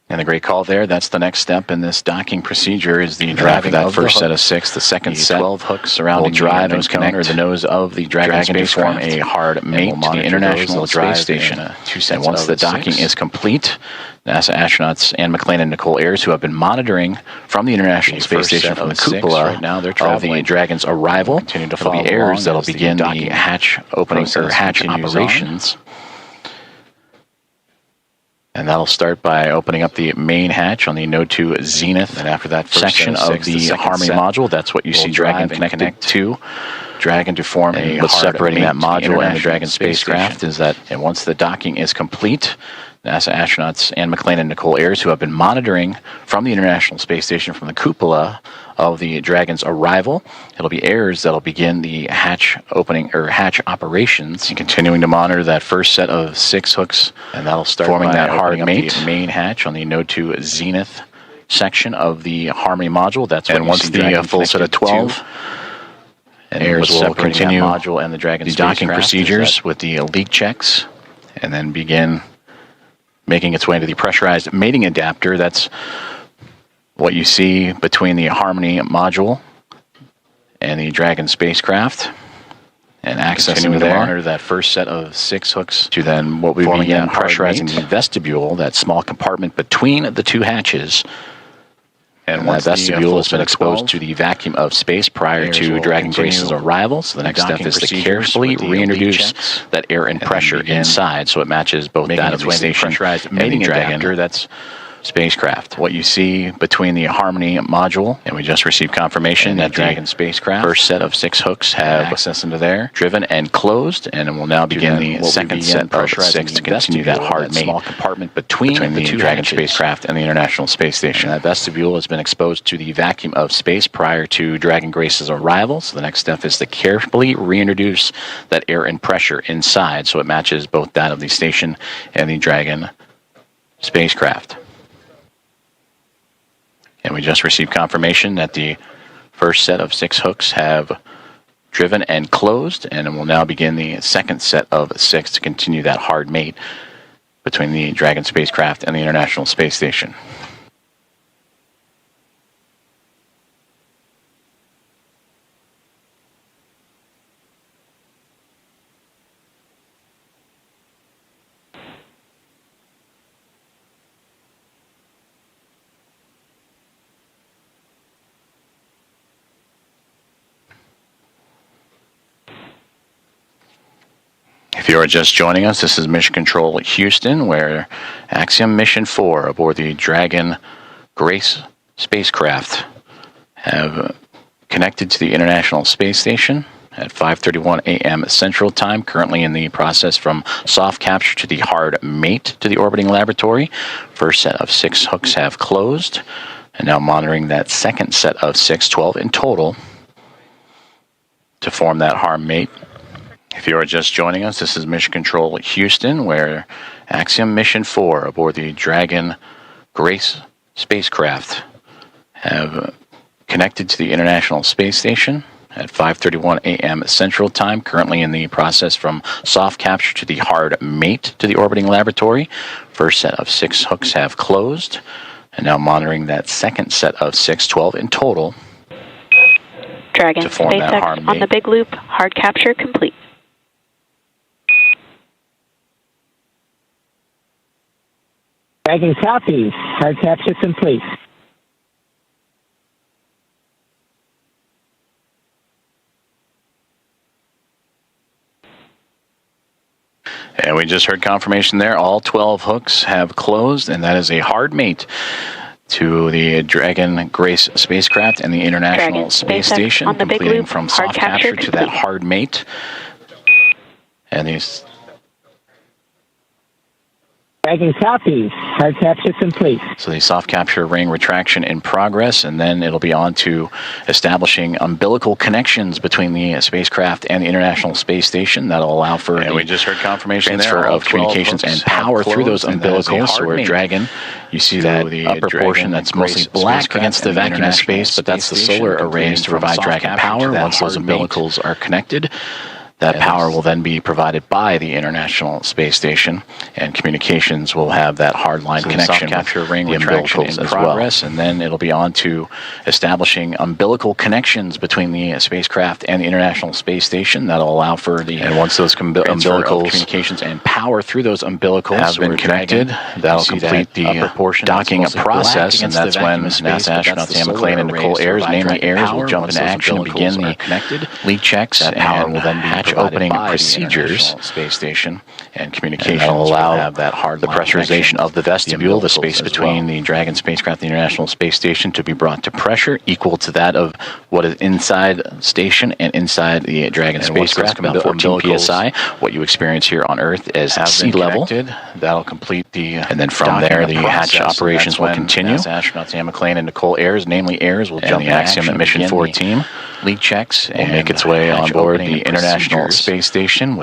And the great call there, that's the next step in this docking procedure, is the driving of that first set of 6, the second set 12 hooks surrounding the nose cone, or the nose of the Dragon to form a hard mate to the International Space Station. And once the docking is complete, NASA astronauts Anne McLean and Nicole Ayers, who have been monitoring from the International Space Station from the cupola right now, they're traveling the Dragon's arrival. Continue to follow the Ayers that'll begin the hatch opening or hatch operations. And that'll start by opening up the main hatch on the Node 2 Zenith. And after that section of the Harmony module, that's what you see Dragon connected to. Dragon to form a what's separating that module and the Dragon spacecraft is that, and once the docking is complete, NASA astronauts Anne McLean and Nicole Ayers, who have been monitoring from the International Space Station from the cupola of the Dragon's arrival, it'll be Ayers that'll begin the hatch opening or hatch operations, and continuing to monitor that first set of 6 hooks, and that'll start forming that hard mate the main hatch on the Node 2 Zenith section of the Harmony module. That's what, and once the full set of 12. And Ayers will continue module and the Dragon docking procedures with the leak checks, and then begin making its way into the pressurized mating adapter. That's what you see between the Harmony module and the Dragon spacecraft. And accessing to monitor that first set of 6 hooks to then what we begin pressurizing the vestibule, that small compartment between the 2 hatches. And that vestibule has been exposed to the vacuum of space prior to Dragon Grace's arrival. So the next step is to carefully reintroduce that air and pressure inside, so it matches both that of the station and the Dragon. That's spacecraft. What you see between the Harmony module, and we just received confirmation that Dragon spacecraft first set of 6 hooks have access into there, driven and closed, and we'll now begin the second set of 6 to continue that hard mate small compartment between the 2 Dragon spacecraft and the International Space Station. And that vestibule has been exposed to the vacuum of space prior to Dragon Grace's arrival, so the next step is to carefully reintroduce that air and pressure inside, so it matches both that of the station and the Dragon spacecraft. And we just received confirmation that the first set of 6 hooks have driven and closed, and we'll now begin the second set of 6 to continue that hard mate between the Dragon spacecraft and the International Space Station. If you are just joining us, this is Mission Control Houston, where Axiom Mission 4 aboard the Dragon Grace spacecraft have connected to the International Space Station at 5:31 a.m. Central Time, currently in the process from soft capture to the hard mate to the orbiting laboratory. First set of 6 hooks have closed, and now monitoring that second set of 6, 12 in total, to form that hard mate. If you are just joining us, this is Mission Control Houston, where Axiom Mission 4 aboard the Dragon Grace spacecraft have connected to the International Space Station at 5:31 a.m. Central Time, currently in the process from soft capture to the hard mate to the orbiting laboratory. First set of 6 hooks have closed, and now monitoring that second set of 6, 12 in total, Dragon to form that hard SpaceX mate. on the big loop, hard capture complete. Dragon copies, hard capture complete. And we just heard confirmation there. All 12 hooks have closed, and that is a hard mate to the Dragon Grace spacecraft and the International Space Station, completing from soft capture to that hard mate. And these Dragon copies, hard capture complete. So the soft capture ring retraction in progress, and then it'll be on to establishing umbilical connections between the spacecraft and the International Space Station. That'll allow for And we just heard confirmation transfer there. of communications and power through those umbilicals. So we're Dragon. You see that the upper portion that's mostly black against the vacuum of space, but that's the solar arrays to provide Dragon power. Once those umbilicals are connected, that power will then be provided by the International Space Station, and communications will have that hardline connection with the umbilicals as well. And then it'll be on to establishing umbilical connections between the spacecraft and the International Space Station. That'll allow for the, and once those umbilicals, communications and power through those umbilicals have been connected, that'll complete the docking process, and that's when NASA astronauts Sam McLean and Nicole Ayers, namely Ayers, will jump into action and begin the leak checks, and power will then be opening procedures space station, and communications will allow the pressurization of the vestibule, the space between the Dragon spacecraft and the International Space Station, to be brought to pressure equal to that of what is inside station and inside the Dragon spacecraft, about 14 psi. What you experience here on Earth as sea level. That'll complete the, and then from there the hatch operations will continue. Astronauts Sam McLean and Nicole Ayers, namely Ayers, will jump the Axiom and Mission 4 team. Leak checks and make its way on board the International Space Station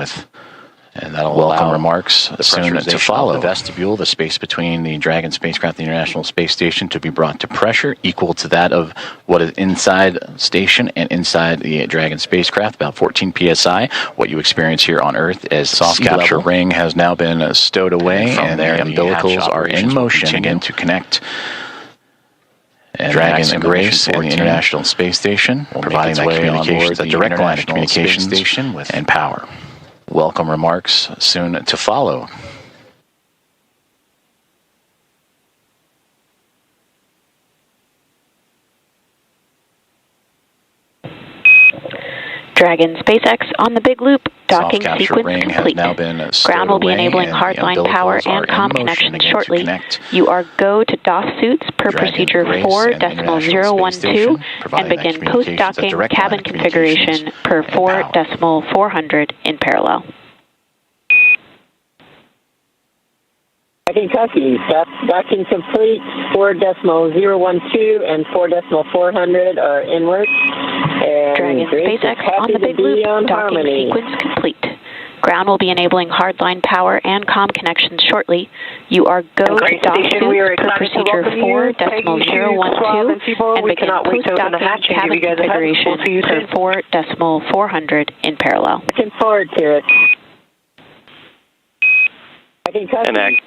and that'll welcome remarks soon to follow. The vestibule, the space between the Dragon spacecraft and the International Space Station, to be brought to pressure equal to that of what is inside station and inside the Dragon spacecraft, about 14 psi. What you experience here on Earth as soft capture ring has now been stowed away, and there the umbilicals are in motion again to connect Dragon and Grace and the International Space Station, providing that communications, a direct line of communications station and power. Welcome remarks soon to follow. Dragon SpaceX on the big loop, docking sequence complete. Ground will be enabling hardline power and comm connections shortly. You are go to DOS suits per procedure 4.012 and begin post-docking cabin configuration per 4.400 in parallel. Docking copies, docking complete, 4.012 and 4.400 are in work. And Dragon SpaceX on the big loop, docking sequence complete. Ground will be enabling hardline power and comm connections shortly. You are go to dock suits per procedure 4.012 and begin post-docking cabin configuration per 4.400 in parallel. Looking forward to it. Docking copies.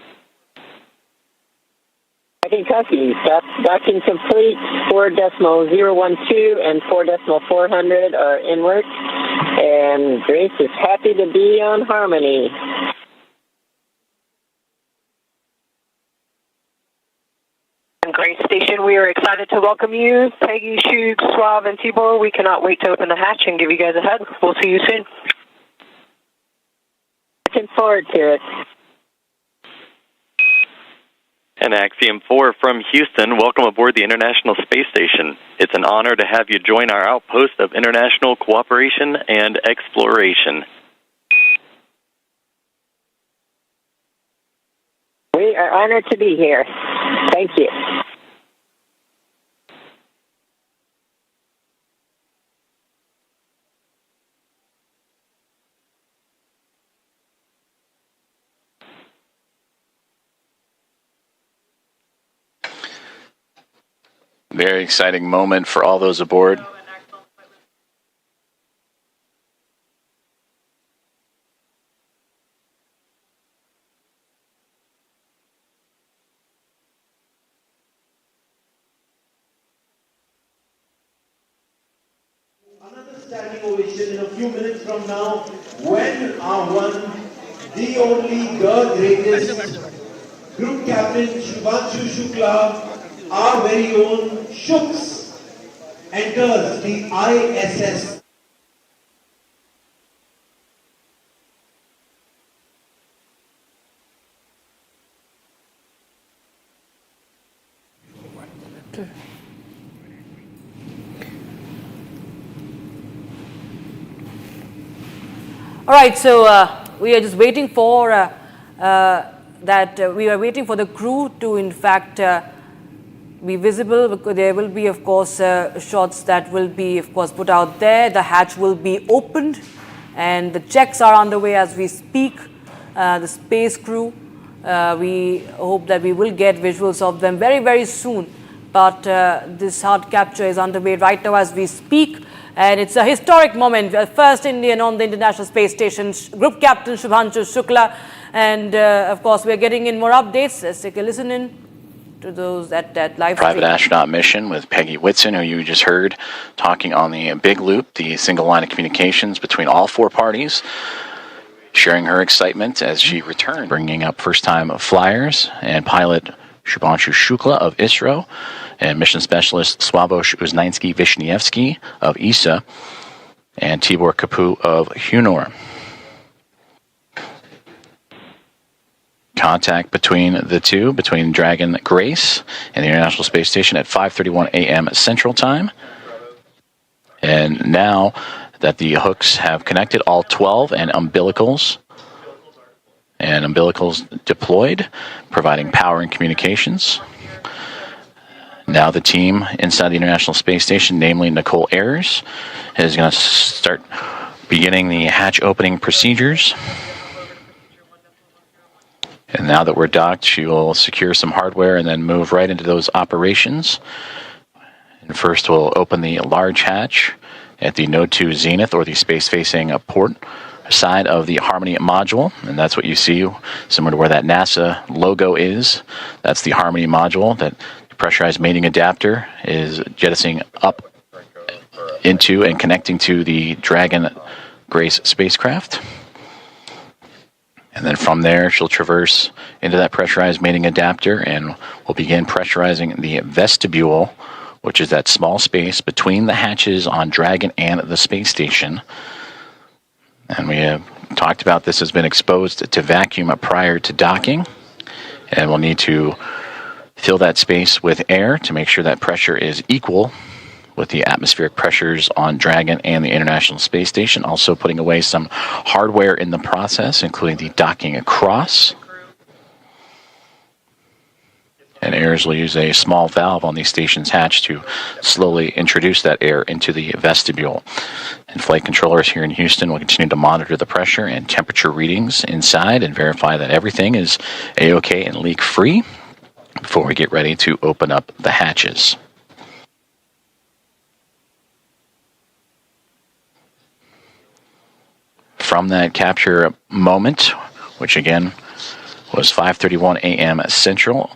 Docking copies, docking complete, 4.012 and 4.400 are in work, and Grace is happy to be on Harmony. Grace Station, we are excited to welcome you. Peggy, Shug, Suave, and Tibor, we cannot wait to open the hatch and give you guys a hug. We'll see you soon. Looking forward to it. And Axiom 4 from Houston, welcome aboard the International Space Station. It's an honor to have you join our outpost of international cooperation and exploration. We are honored to be here. Thank you. Very exciting moment for all those aboard. Another standing ovation in a few minutes from now, when our one, the only, the greatest Group Captain Shubhanshu Shukla, our very own Shuks, enters the ISS. All right, so we are just waiting for we are waiting for the crew to in fact be visible, because there will be of course shots that will be of course put out there. The hatch will be opened and the checks are underway as we speak. The space crew, we hope that we will get visuals of them very, very soon, but this hard capture is underway right now as we speak. And it's a historic moment. First Indian on the International Space Station, Group Captain Shubhanshu Shukla. And of course, we're getting in more updates. Let's take a listen in to those that live Private stream. astronaut mission with Peggy Whitson, who you just heard talking on the big loop, the single line of communications between all four parties, sharing her excitement as she returned, bringing up first-time flyers and pilot Shubhanshu Shukla of ISRO, and mission specialist Swabosh Uznansky-Vishnievsky of ESA, and Tibor Kapu of HUNOR. Contact between the two, between Dragon Grace and the International Space Station at 5:31 a.m. Central Time. And now that the hooks have connected, all 12 and umbilicals deployed, providing power and communications. Now the team inside the International Space Station, namely Nicole Ayers, is going to start beginning the hatch opening procedures. And now that we're docked, she will secure some hardware and then move right into those operations. And first we'll open the large hatch at the Node 2 Zenith, or the space-facing port side of the Harmony module, and that's what you see, similar to where that NASA logo is. That's the Harmony module that the pressurized mating adapter is jettisoning up into and connecting to the Dragon Grace spacecraft. And then from there, she'll traverse into that pressurized mating adapter, and we'll begin pressurizing the vestibule, which is that small space between the hatches on Dragon and the space station. And we have talked about this has been exposed to vacuum prior to docking, and we'll need to fill that space with air to make sure that pressure is equal with the atmospheric pressures on Dragon and the International Space Station. Also putting away some hardware in the process, including the docking across. And Ayers will use a small valve on the station's hatch to slowly introduce that air into the vestibule. And flight controllers here in Houston will continue to monitor the pressure and temperature readings inside and verify that everything is A-OK and leak-free before we get ready to open up the hatches. From that capture moment, which again was 5:31 a.m. Central,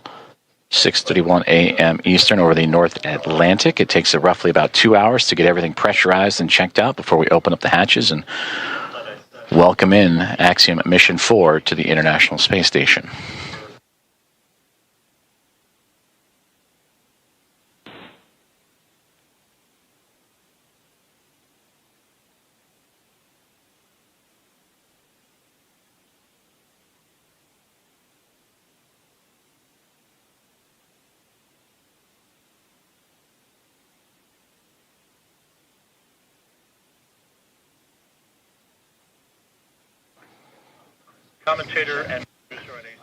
6:31 a.m. Eastern over the North Atlantic. It takes roughly about 2 hours to get everything pressurized and checked out before we open up the hatches and welcome in Axiom Mission 4 to the International Space Station. Commentator and producer at AC.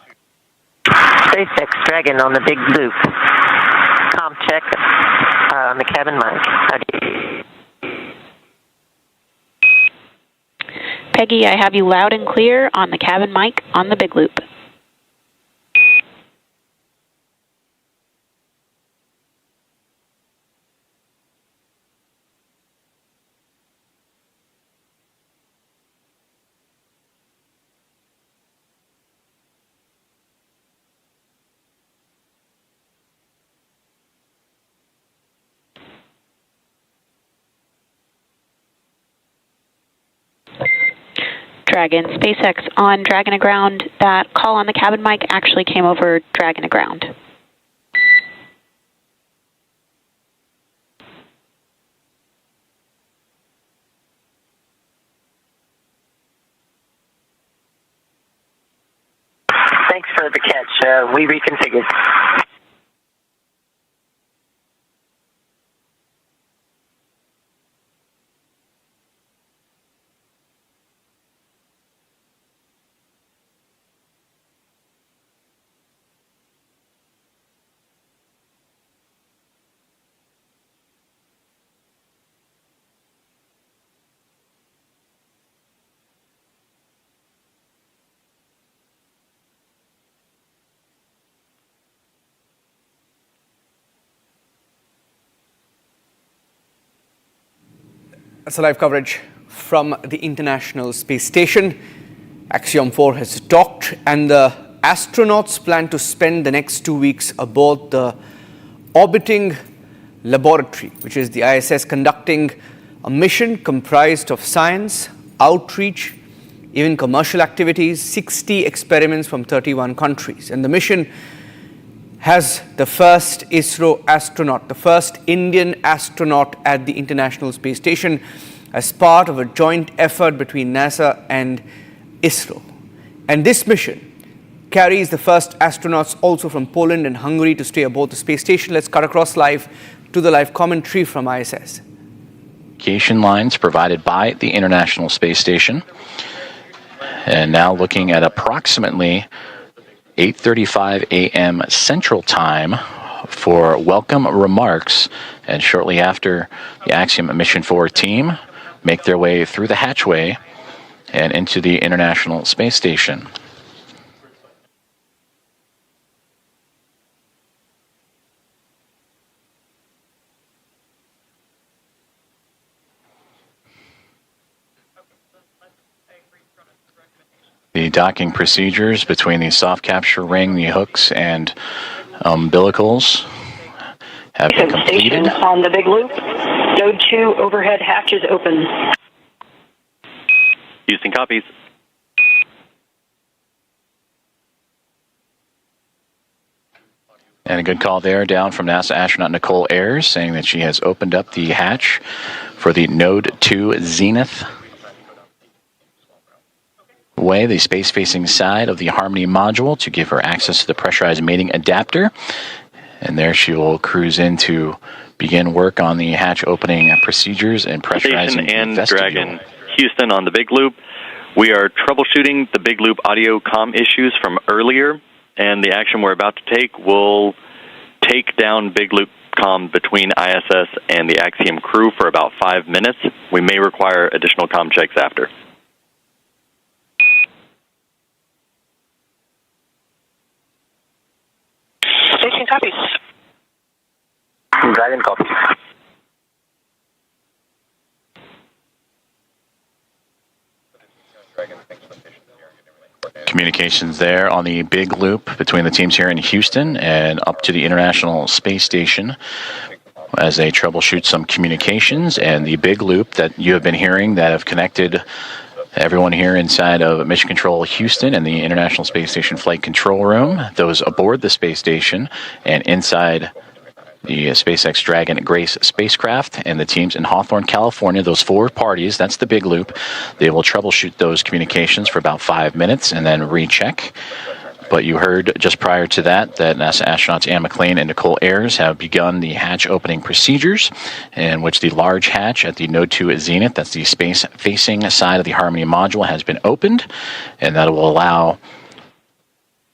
SpaceX Dragon on the big loop. Com check on the cabin mic. Peggy, I have you loud and clear on the cabin mic on the big loop. Dragon, SpaceX on Dragon Aground. That call on the cabin mic actually came over Dragon Aground. Thanks for the catch. We reconfigured. That's a live coverage from the International Space Station. Axiom 4 has docked, and the astronauts plan to spend the next 2 weeks aboard the orbiting laboratory, which is the ISS, conducting a mission comprised of science, outreach, even commercial activities, 60 experiments from 31 countries. And the mission has the first ISRO astronaut, the first Indian astronaut at the International Space Station, as part of a joint effort between NASA and ISRO. And this mission carries the first astronauts also from Poland and Hungary to stay aboard the space station. Let's cut across live to the live commentary from ISS. Communication lines provided by the International Space Station. And now looking at approximately 8:35 a.m. Central Time for welcome remarks, and shortly after, the Axiom Mission 4 team make their way through the hatchway and into the International Space Station. The docking procedures between the soft capture ring, the hooks, and umbilicals have been completed. On the big loop. Node 2 overhead hatch is open. Houston copies. And a good call there down from NASA astronaut Nicole Ayers, saying that she has opened up the hatch for the Node 2 Zenith way, the space-facing side of the Harmony module, to give her access to the pressurized mating adapter. And there she will cruise in to begin work on the hatch opening procedures and pressurizing Station and vestibule. Dragon, Houston on the big loop. We are troubleshooting the big loop audio comm issues from earlier, and the action we're about to take will take down big loop comm between ISS and the Axiom crew for about 5 minutes. We may require additional comm checks after. Station copies. Dragon copies. Communications there on the big loop between the teams here in Houston and up to the International Space Station as they troubleshoot some communications. And the big loop that you have been hearing that have connected everyone here inside of Mission Control Houston and the International Space Station Flight Control Room, those aboard the space station and inside the SpaceX Dragon Grace spacecraft, and the teams in Hawthorne, California, those 4 parties, that's the big loop. They will troubleshoot those communications for about 5 minutes and then recheck But you heard just prior to that NASA astronauts Anne McClain and Nicole Ayers have begun the hatch opening procedures, in which the large hatch at the Node 2 zenith, that's the space-facing side of the Harmony module, has been opened, and that will allow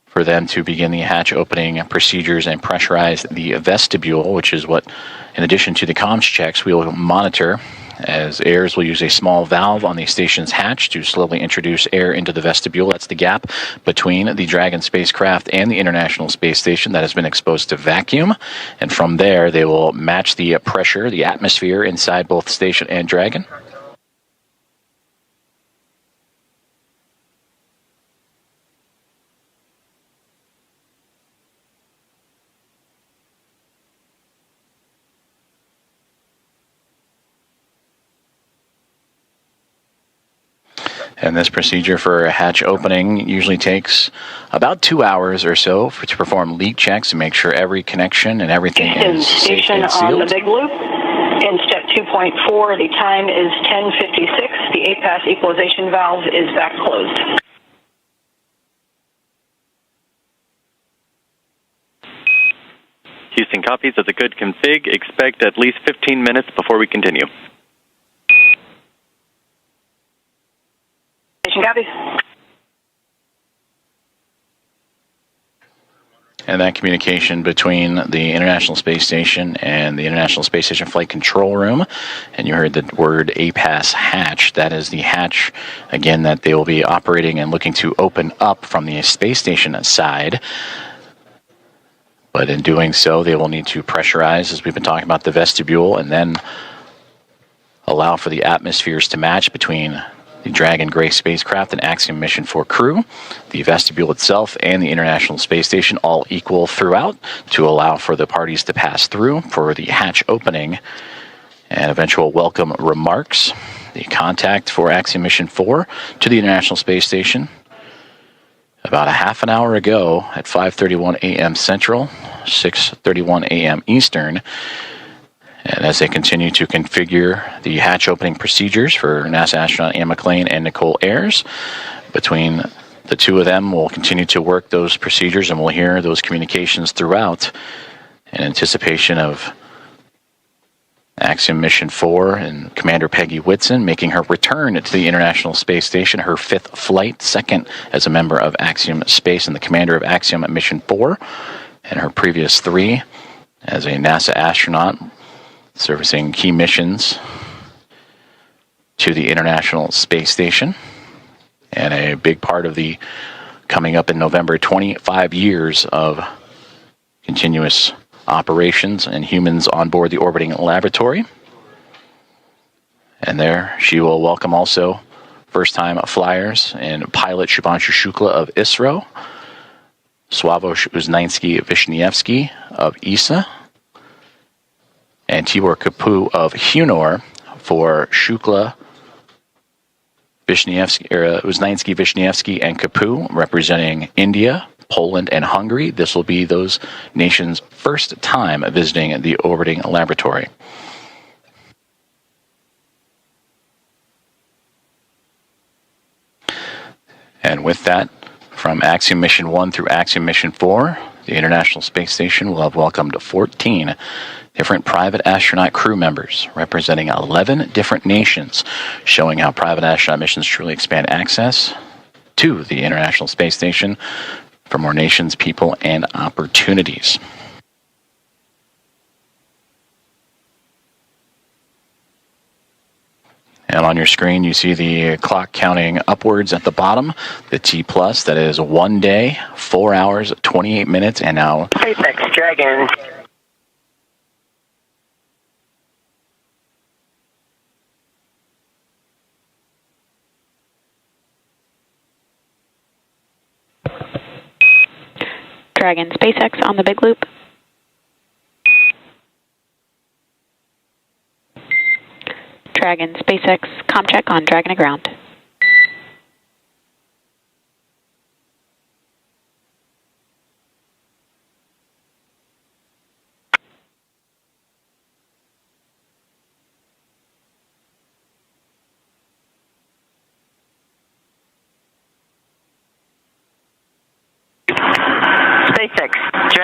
for them to begin the hatch opening procedures and pressurize the vestibule, which is what, in addition to the comms checks, we will monitor, as Ayers will use a small valve on the station's hatch to slowly introduce air into the vestibule. That's the gap between the Dragon spacecraft and the International Space Station that has been exposed to vacuum. And from there, they will match the pressure, the atmosphere inside both station and Dragon. And this procedure for a hatch opening usually takes about 2 hours or so to perform leak checks and make sure every connection and everything is safe and sealed. On the big loop. In step 2.4, the time is 10:56. The APAS equalization valve is back closed. Houston copies. That's a good config. Expect at least 15 minutes before we continue. Copies. And that communication between the International Space Station and the International Space Station Flight Control Room, and you heard the word APAS hatch. That is the hatch, again, that they will be operating and looking to open up from the space station side. But in doing so, they will need to pressurize, as we've been talking about, the vestibule, and then allow for the atmospheres to match between the Dragon Gray spacecraft and Axiom Mission 4 crew, the vestibule itself, and the International Space Station, all equal throughout, to allow for the parties to pass through for the hatch opening and eventual welcome remarks. The contact for Axiom Mission 4 to the International Space Station about a half an hour ago at 5:31 a.m. Central, 6:31 a.m. Eastern. And as they continue to configure the hatch opening procedures for NASA astronaut Anne McClain and Nicole Ayers, between the two of them, we'll continue to work those procedures, and we'll hear those communications throughout in anticipation of Axiom Mission 4 and Commander Peggy Whitson making her return to the International Space Station, her fifth flight, second as a member of Axiom Space and the commander of Axiom Mission 4, and her previous three as a NASA astronaut servicing key missions to the International Space Station. And a big part of the coming up in November, 25 years of continuous operations and humans on board the orbiting laboratory. And there she will welcome also first-time flyers and pilot Shubhanshu Shukla of ISRO, Sławomir Uznański-Wiśniewski of ESA, and Tibor Kapu of Hunor for Shukla, Uznański, Wiśniewski, and Kapu, representing India, Poland, and Hungary. This will be those nations' first time visiting the orbiting laboratory. And with that, from Axiom Mission 1 through Axiom Mission 4, the International Space Station will have welcomed 14 different private astronaut crew members representing 11 different nations, showing how private astronaut missions truly expand access to the International Space Station for more nations, people, and opportunities. And on your screen, you see the clock counting upwards at the bottom, the T+, that is 1 day, 4 hours, 28 minutes, and now SpaceX Dragon. Dragon SpaceX on the big loop. Dragon SpaceX comm check on Dragon to ground.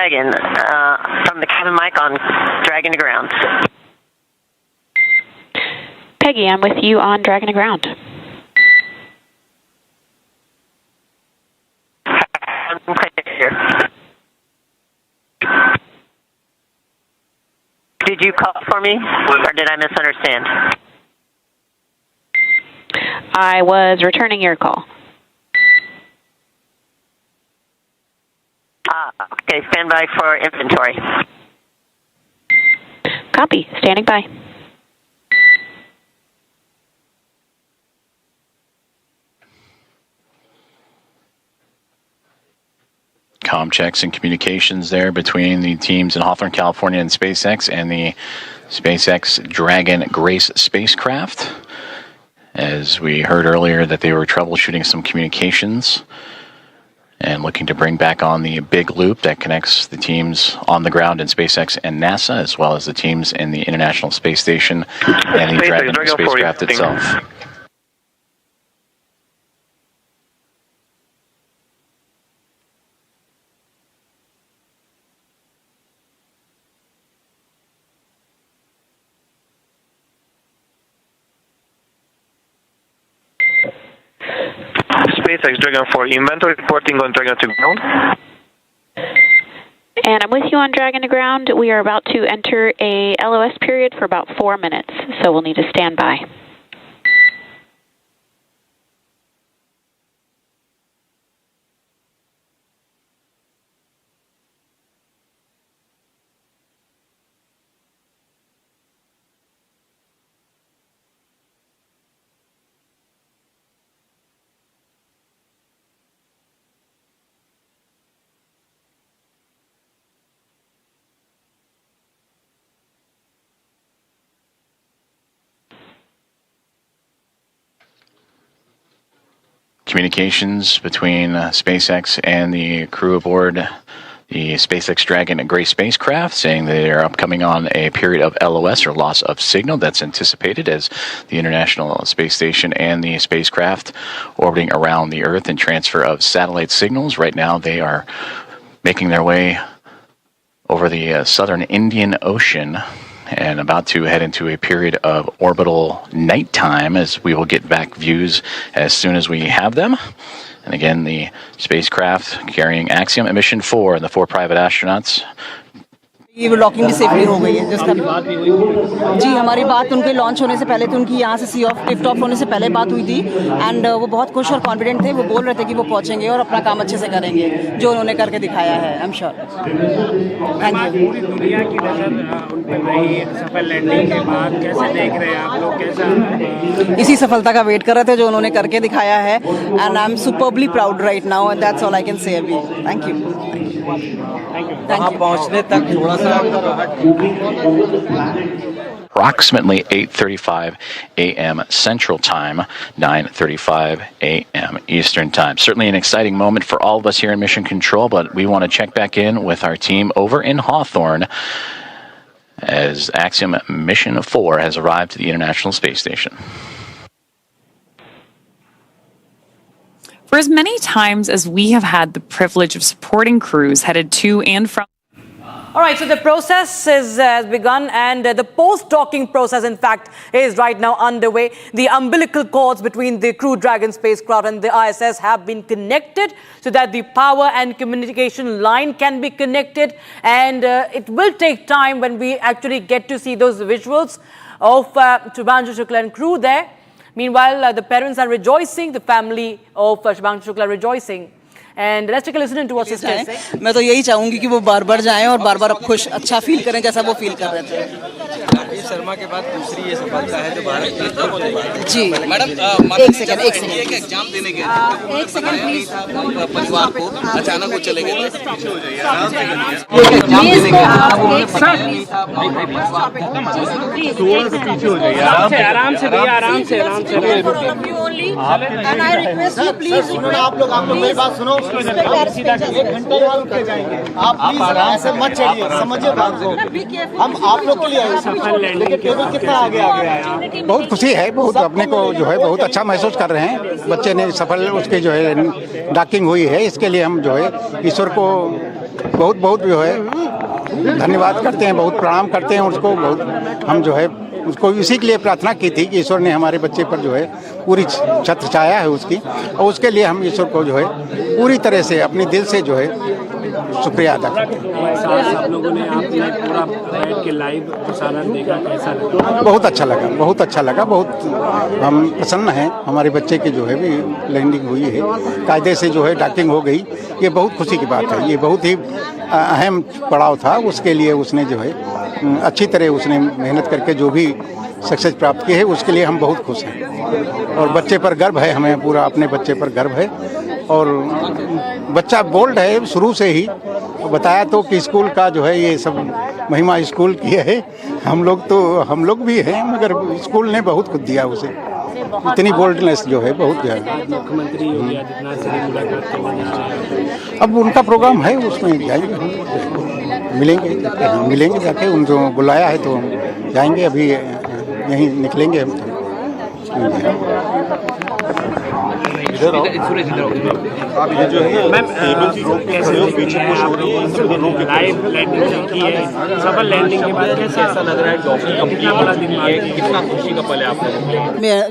Dragon from the cabin mic on Dragon to ground. Peggy, I'm with you on Dragon to ground. Did you call for me, or did I misunderstand? I was returning your call. Okay, stand by for inventory. Copy, standing by. Comm checks and communications there between the teams in Hawthorne, California and SpaceX and the SpaceX Dragon Grace spacecraft. As we heard earlier that they were troubleshooting some communications and looking to bring back on the big loop that connects the teams on the ground in SpaceX and NASA, as well as the teams in the International Space Station and the Dragon spacecraft itself. SpaceX Dragon 4, inventory reporting on Dragon to ground. And I'm with you on Dragon to ground. We are about to enter a LOS period for about 4 minutes, so we'll need to stand by. Communications between SpaceX and the crew aboard the SpaceX Dragon Grace spacecraft saying they are upcoming on a period of LOS or loss of signal that's anticipated as the International Space Station and the spacecraft orbiting around the Earth and transfer of satellite signals. Right now they are making their way over the southern Indian Ocean and about to head into a period of orbital nighttime, as we will get back views as soon as we have them. And again, the spacecraft carrying Axiom and Mission 4 and the 4 private astronauts. ये locking भी safely हो गई है जिसका जी हमारी बात उनके launch होने से पहले तो उनकी यहाँ से सी ऑफ लिफ्ट ऑफ होने से पहले बात हुई थी एंड वो बहुत खुश और कॉन्फिडेंट थे वो बोल रहे थे कि वो पहुँचेंगे और अपना काम अच्छे से करेंगे जो उन्होंने करके दिखाया है I am sure thank you पूरी दुनिया की नज़र उन पर रही सफल लैंडिंग के बाद कैसे देख रहे हैं आप लोग कैसा इसी सफलता का वेट कर रहे थे जो उन्होंने करके दिखाया है and I am superbly proud right now and that's all I can say अभी थैंक यू पहुँचने तक थोड़ा Approximately 8:35 a.m. Central Time, 9:35 a.m. Eastern Time. Certainly an exciting moment for all of us here in Mission Control, but we want to check back in with our team over in Hawthorne as Axiom Mission 4 has arrived to the International Space Station. For as many times as we have had the privilege of supporting crews headed to and from. All right, so the process has begun, and the post-docking process, in fact, is right now underway. The umbilical cords between the Crew Dragon spacecraft and the ISS have been connected so that the power and communication line can be connected, and it will take time when we actually get to see those visuals of Shubhanshu Shukla and crew there. Meanwhile, the parents are rejoicing, the family of Shubhanshu Shukla rejoicing. And let's take a listen to what sisters say. मैं तो यही चाहूंगी कि वो बार-बार जाएं और बार-बार खुश अच्छा फील करें जैसा वो फील कर रहे थे राकेश शर्मा के बाद दूसरी ये सफलता है जो भारत के लिए जी मैडम एक सेकंड एक एग्जाम देने गए एक सेकंड प्लीज परिवार को अचानक वो चले गए आराम से भैया आराम से and I request you please आप लोग मेरी बात सुनो एक घंटे बाद रुक जाएंगे आप प्लीज आराम से मत चलिए समझिए बात को हम आप लोग के लिए लेकिन टेबल कितना आगे आ गया है बहुत खुशी है बहुत अपने को जो है बहुत अच्छा महसूस कर रहे हैं बच्चे ने सफल उसके जो है डॉकिंग हुई है इसके लिए हम जो है ईश्वर को बहुत बहुत जो है धन्यवाद करते हैं, बहुत प्रणाम करते हैं उसको। बहुत हम जो है उसको इसी के लिए प्रार्थना की थी कि ईश्वर ने हमारे बच्चे पर जो है पूरी छत्र छाया है उसकी, और उसके लिए हम ईश्वर को जो है पूरी तरह से अपने दिल से जो है शुक्रिया अदा करते हैं। आप लोगों ने आपने पूरा बैठ के लाइव प्रसारण देखा, कैसा लगा? बहुत अच्छा लगा, बहुत अच्छा लगा। बहुत हम प्रसन्न हैं, हमारे बच्चे की जो है भी लैंडिंग हुई है, कायदे से जो है डॉकिंग हो गई। ये बहुत खुशी की बात है, ये बहुत ही अहम पड़ाव था उसके लिए। उसने जो है अच्छी तरह उसने मेहनत करके जो भी सक्सेस प्राप्त की है उसके लिए हम बहुत खुश हैं, और बच्चे पर गर्व है, हमें पूरा अपने बच्चे पर गर्व है। और बच्चा बोल्ड है शुरू से ही, बताया तो कि स्कूल का जो है ये सब महिमा स्कूल की है। हम लोग भी हैं, मगर स्कूल ने बहुत कुछ दिया उसे, इतनी बोल्डनेस जो है बहुत है। मुख्यमंत्री योगी आदित्यनाथ से मुलाकात करने, अब उनका प्रोग्राम है, उसमें जाएंगे हम, मिलेंगे जाके। उनको बुलाया है तो हम जाएंगे, अभी यहीं निकलेंगे हम तो। आप ये जो है कैसे पीछे पुश हो रही है, लाइव लैंडिंग की है, सफल लैंडिंग के बाद कैसा लग रहा है? डॉक्टर कितना बड़ा दिन है, कितना खुशी का पल है आप लोगों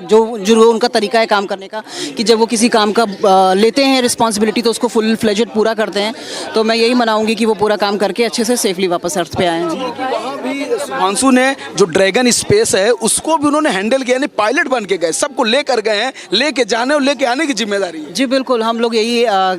को? जो उनका तरीका है काम करने का, कि जब वो किसी काम का लेते हैं रिस्पॉन्सिबिलिटी तो उसको फुल फ्लेजेड पूरा करते हैं। तो मैं यही मनाऊंगी कि वो पूरा काम करके अच्छे से सेफली वापस अर्थ पे आए हैं। वहाँ भी सुधांशु ने जो ड्रैगन स्पेस है उसको भी उन्होंने हैंडल किया, पायलट बन के गए, सबको लेकर गए हैं, लेके जाने और लेके आने की जिम्मेदारी है। जी बिल्कुल, हम लोग यही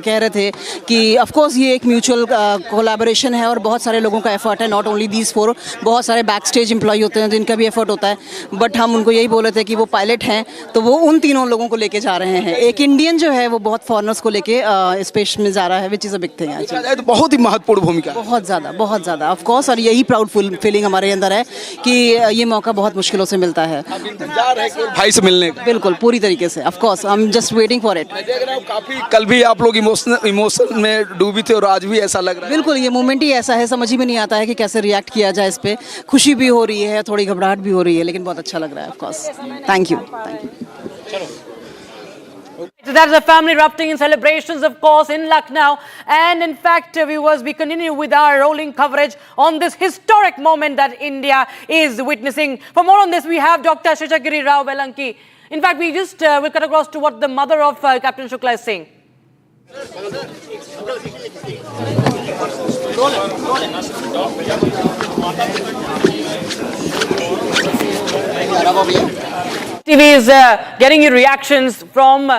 कह रहे थे कि ऑफ कोर्स ये एक म्यूचुअल कोलैबोरेशन है और बहुत सारे लोगों का एफर्ट है, नॉट ओनली दीज 4, बहुत सारे बैक स्टेज एम्प्लॉय होते हैं जिनका भी एफर्ट होता है। बट हम उनको यही बोले थे कि वो पायलट हैं तो वो उन तीनों लोगों को लेके जा रहे हैं। एक इंडियन जो है वो बहुत फॉरनर्स को लेके स्पेस में जा रहा है, which is a big thing. तो बहुत ही महत्वपूर्ण भूमिका, बहुत ज़्यादा ऑफ कोर्स। और यही प्राउड फीलिंग हमारे अंदर है कि ये मौका बहुत मुश्किलों से मिलता है भाई से मिलने का। बिल्कुल पूरी तरीके से, of course I am just waiting for it. काफी कल भी आप लोग इमोशन में डूबी थे और आज भी ऐसा लग रहा है। बिल्कुल, ये मोमेंट ही ऐसा है, समझ ही में नहीं आता है कि कैसे रिएक्ट किया जाए इस पे। खुशी भी हो रही है, थोड़ी घबराहट भी हो रही है, लेकिन बहुत अच्छा लग रहा है of course. Thank you. So that's the family erupting in celebrations, of course, in Lucknow. And in fact, viewers, we continue with our rolling coverage on this historic moment that India is witnessing. For more on this, we have Dr. Sheshagiri Rao Velanki. In fact, we just will cut across to what the mother of Captain Shukla is saying. TV is getting you reactions from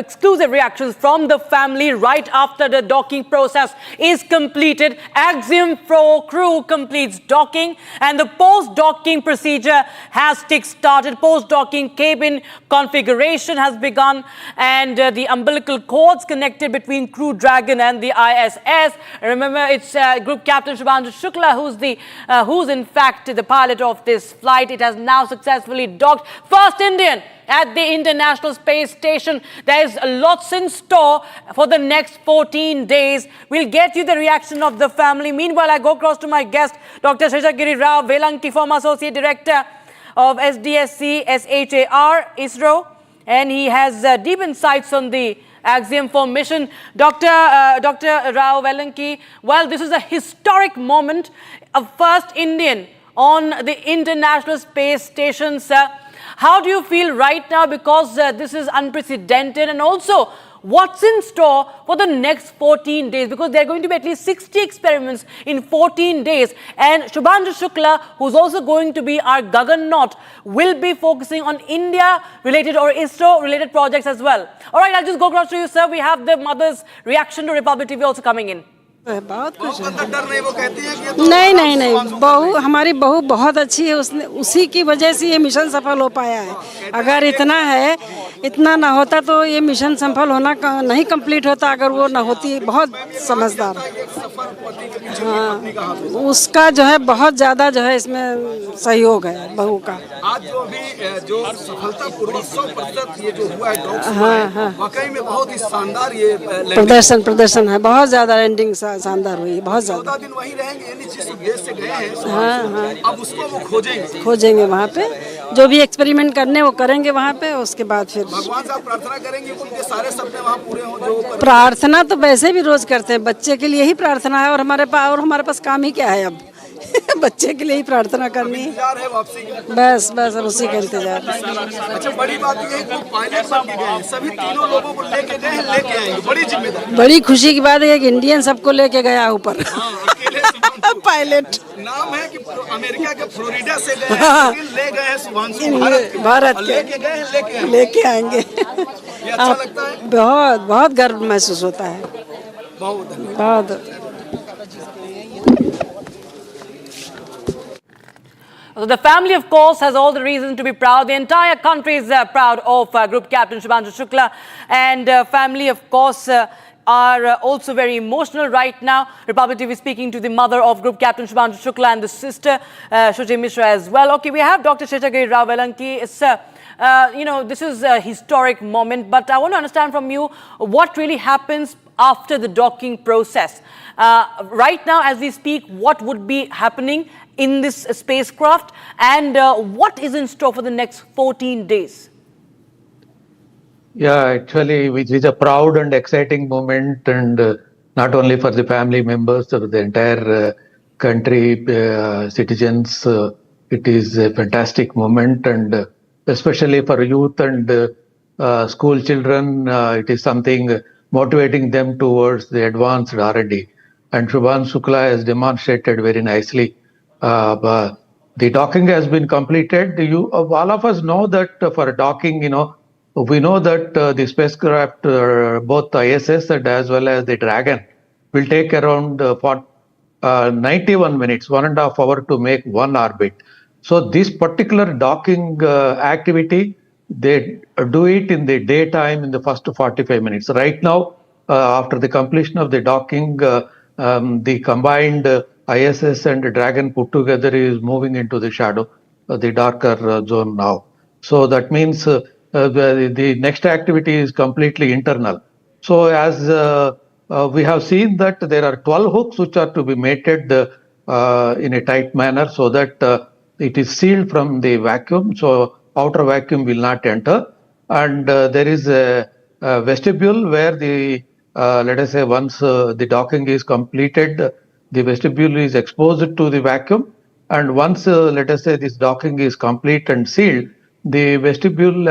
exclusive reactions from the family right after the docking process is completed. Axiom crew completes docking and the post-docking procedure has kick-started. Post-docking cabin configuration has begun and the umbilical cords connected between Crew Dragon and the ISS. Remember, it's Group Captain Shubhanshu Shukla who's in fact the pilot of this flight. It has now successfully docked. First Indian at the International Space Station. There is lots in store for the next 14 days. We'll get you the reaction of the family. Meanwhile, I go across to my guest, Dr. Sheshagiri Rao Velanki, former Associate Director of SDSC SHAR, ISRO, and he has deep insights on the Axiom 4 mission. Dr. Rao Velanki, well, this is a historic moment, a first Indian on the International Space Station, sir. How do you feel right now, because this is unprecedented, and also what's in store for the next 14 days, because there are going to be at least 60 experiments in 14 days, and Shubhanshu Shukla, who's also going to be our Gaganaut, will be focusing on India-related or ISRO-related projects as well. All right, I'll just go across to you, sir. We have the mother's reaction to Republic TV also coming in. बहुत कुछ नहीं बहू, हमारी बहू बहुत अच्छी है, उसने उसी की वजह से ये मिशन सफल हो पाया है। अगर इतना ना होता तो ये मिशन सफल होना नहीं कंप्लीट होता, अगर वो ना होती। बहुत समझदार, हाँ, उसका जो है बहुत ज़्यादा जो है इसमें सहयोग है बहू का। आज जो अभी जो सफलतापूर्वक 100% ये जो हुआ है, हाँ, वाकई में बहुत ही शानदार ये प्रदर्शन है, बहुत ज़्यादा लैंडिंग शानदार हुई, बहुत ज़्यादा। 14 दिन वहीं रहेंगे, यानी जिस देश से गए हैं, हाँ, अब उसको वो खोजेंगे वहाँ पे। जो भी एक्सपेरिमेंट करने वो करेंगे वहाँ पे, उसके बाद फिर भगवान से आप प्रार्थना करेंगे उनके सारे सपने वहाँ पूरे हों जो प्रार्थना तो वैसे भी रोज करते हैं, बच्चे के लिए ही प्रार्थना है, और हमारे पास काम ही क्या है अब बच्चे के लिए ही प्रार्थना करनी है, बस अब उसी का इंतजार। अच्छा, बड़ी बात ये है कि पायलट बन के गए, सभी तीनों लोगों को लेके गए, लेके आएंगे, बड़ी जिम्मेदारी, बड़ी खुशी की बात है कि इंडियन सबको लेके गया ऊपर पायलट। नाम है कि अमेरिका के फ्लोरिडा से गए, ले गए हैं शुभांशु भारत के, लेके गए, लेके आएंगे। ये अच्छा लगता है, बहुत गर्व महसूस होता है, बहुत। So the family, of course, has all the reason to be proud. The entire country is proud of Group Captain Shubhanshu Shukla, and family, of course, are also very emotional right now. Republic TV speaking to the mother of Group Captain Shubhanshu Shukla and the sister, Shuji Mishra, as well. Okay, we have Dr. Sheshagiri Rao Velanki. Sir, this is a historic moment, but I want to understand from you what really happens after the docking process. Right now, as we speak, what would be happening in this spacecraft, and what is in store for the next 14 days? Yeah, actually, it is a proud and exciting moment, and not only for the family members, but the entire country, citizens. It is a fantastic moment, and especially for youth and school children, it is something motivating them towards the advanced R&D. And Shubhanshu Shukla has demonstrated very nicely. The docking has been completed. All of us know that for docking, we know that the spacecraft, both the ISS and as well as the Dragon, will take around 91 minutes, 1.5 hours to make one orbit. So this particular docking activity, they do it in the daytime in the first 45 minutes. Right now, after the completion of the docking, the combined ISS and Dragon put together is moving into the shadow, the darker zone now. So that means the next activity is completely internal. So as we have seen that there are 12 hooks which are to be mated in a tight manner so that it is sealed from the vacuum. So outer vacuum will not enter. And there is a vestibule where the, let us say once the docking is completed, the vestibule is exposed to the vacuum, and once, let us say, this docking is complete and sealed, the vestibule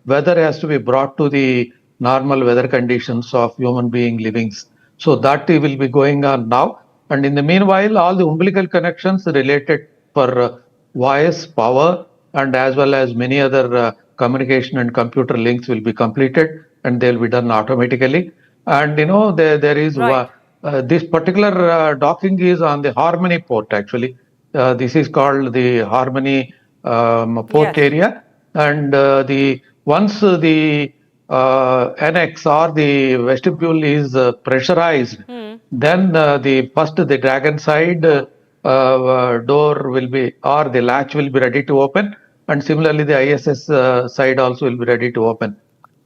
weather has to be brought to the normal weather conditions of human being livings. So that will be going on now. And in the meanwhile, all the umbilical connections related for voice, power, and as well as many other communication and computer links will be completed, and they will be done automatically. And there is this particular docking is on the Harmony port actually. This is called the Harmony port area, and once the annex or the vestibule is pressurized, then the Dragon side door will be, or the latch will be ready to open, and similarly the ISS side also will be ready to open.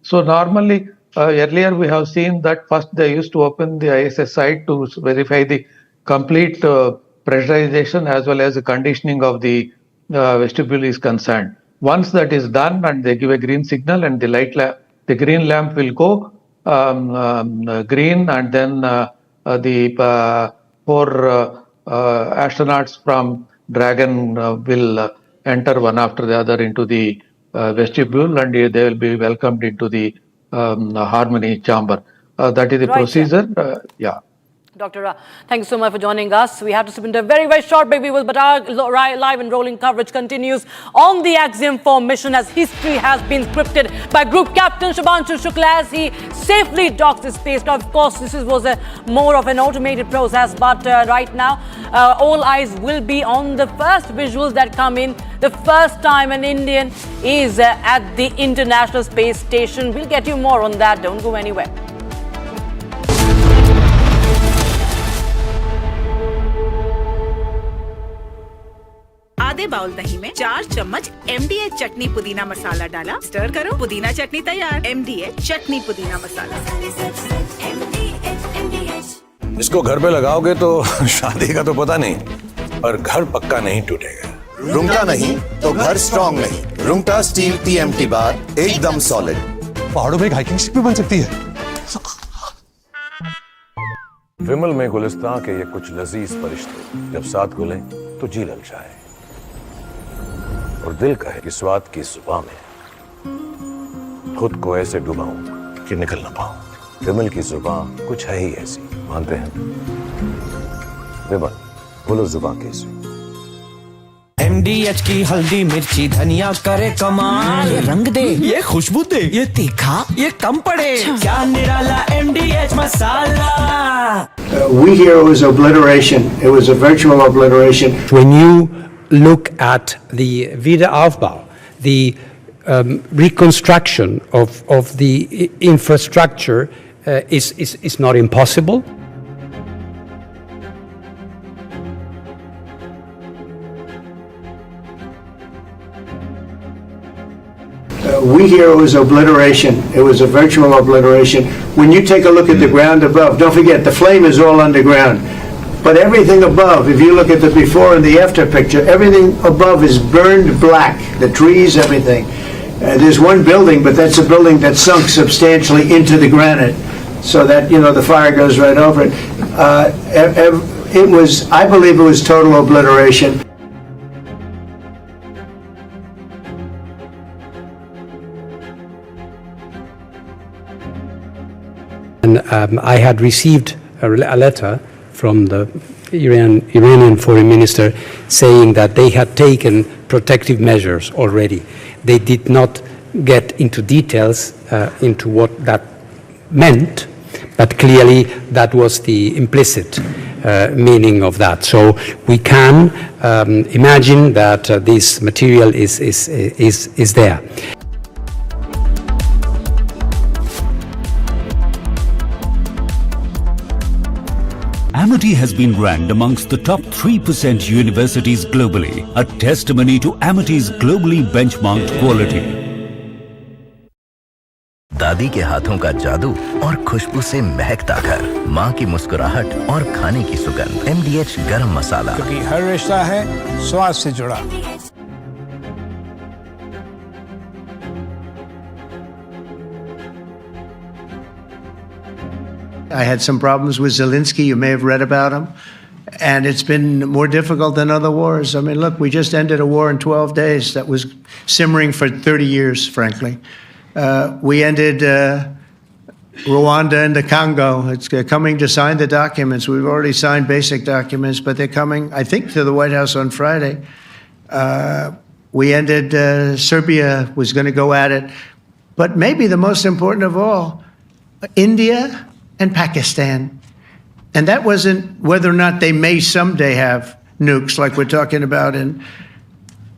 So normally earlier we have seen that first they used to open the ISS side to verify the complete pressurization as well as the conditioning of the vestibule is concerned. Once that is done and they give a green signal, and the green lamp will go green, and then the four astronauts from Dragon will enter one after the other into the vestibule, and they will be welcomed into the Harmony chamber. That is the procedure. Yeah. Dr. Ra, thank you so much for joining us. We have to step into a very, very short break, but our live and rolling coverage continues on the Axiom 4 mission as history has been scripted by Group Captain Shubhanshu Shukla as he safely docks his spacecraft. Of course, this was more of an automated process, but right now, all eyes will be on the first visuals that come in. The first time an Indian is at the International Space Station. We'll get you more on that. Don't go anywhere. आधे bowl दही में 4 चम्मच MDH चटनी पुदीना मसाला डाला, stir करो, पुदीना चटनी तैयार। MDH चटनी पुदीना मसाला। इसको घर पे लगाओगे तो शादी का तो पता नहीं, पर घर पक्का नहीं टूटेगा। रुंगटा नहीं तो घर स्ट्रॉन्ग नहीं। रुंगटा स्टील TMT बार एकदम सॉलिड। पहाड़ों में एक हाइकिंग शिप भी बन सकती है। विमल में गुलिस्तां के ये कुछ लजीज फरिश्ते जब साथ गुलें तो जी लग जाए और दिल कहे कि स्वाद की जुबान में खुद को ऐसे डुबाऊं कि निकल ना पाऊं। विमल की जुबान कुछ है ही ऐसी, मानते हैं? विमल, बोलो जुबान कैसी? MDH की हल्दी मिर्ची धनिया करे कमाल, ये रंग दे, ये खुशबू दे, ये तीखा, ये कम पड़े, क्या निराला MDH masala. We hear it was obliteration. It was a virtual obliteration. When you look at the Wiederaufbau, the reconstruction of the infrastructure is not impossible. We hear it was obliteration. It was a virtual obliteration. When you take a look at the ground above, don't forget the flame is all underground. But everything above, if you look at the before and the after picture, everything above is burned black. The trees, everything. There's one building, but that's a building that sunk substantially into the granite, so that, you know, the fire goes right over it. It was, I believe it was total obliteration. And I had received a letter from the Iranian foreign minister saying that they had taken protective measures already. They did not get into details into what that meant, but clearly that was the implicit meaning of that. So we can imagine that this material is there. Amity has been ranked amongst the top 3% universities globally, a testimony to Amity's globally benchmarked quality. दादी के हाथों का जादू और खुशबू से महकता घर, माँ की मुस्कुराहट और खाने की सुगंध। MDH गरम मसाला, क्योंकि हर रिश्ता है स्वाद से जुड़ा। I had some problems with Zelensky. You may have read about him. And it's been more difficult than other wars. I mean, look, we just ended a war in 12 days that was simmering for 30 years, frankly. We ended Rwanda and the Congo. It's coming to sign the documents. We've already signed basic documents, but they're coming, I think, to the White House on Friday. We ended, Serbia was going to go at it. But maybe the most important of all, India and Pakistan. And that wasn't whether or not they may someday have nukes like we're talking about in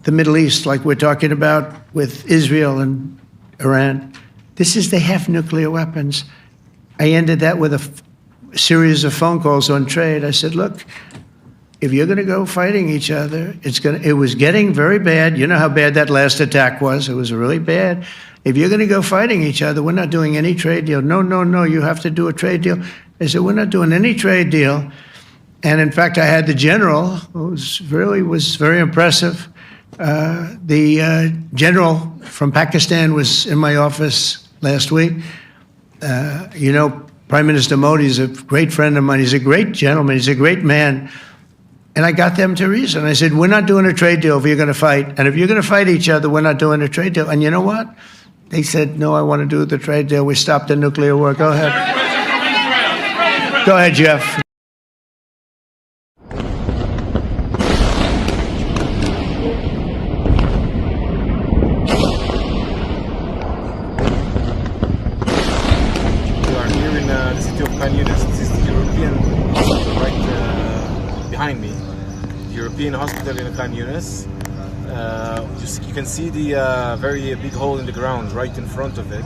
the Middle East, like we're talking about with Israel and Iran. This is they have nuclear weapons. I ended that with a series of phone calls on trade. I said, look, if you're going to go fighting each other, it was getting very bad. You know how bad that last attack was. It was really bad. If you're going to go fighting each other, we're not doing any trade deal. No, you have to do a trade deal. I said, we're not doing any trade deal. And in fact, I had the general, who was very impressive. The general from Pakistan was in my office last week. You know, Prime Minister Modi is a great friend of mine. He's a great gentleman. He's a great man. And I got them to reason. I said, we're not doing a trade deal if you're going to fight. And if you're going to fight each other, we're not doing a trade deal. And you know what? They said, no, I want to do the trade deal. We stopped the nuclear war. Go ahead. Go ahead, Jeff. We are here in the city of Khan Yunis. This is the European hospital right behind me. The European hospital in Khan Yunis. You can see the very big hole in the ground right in front of it.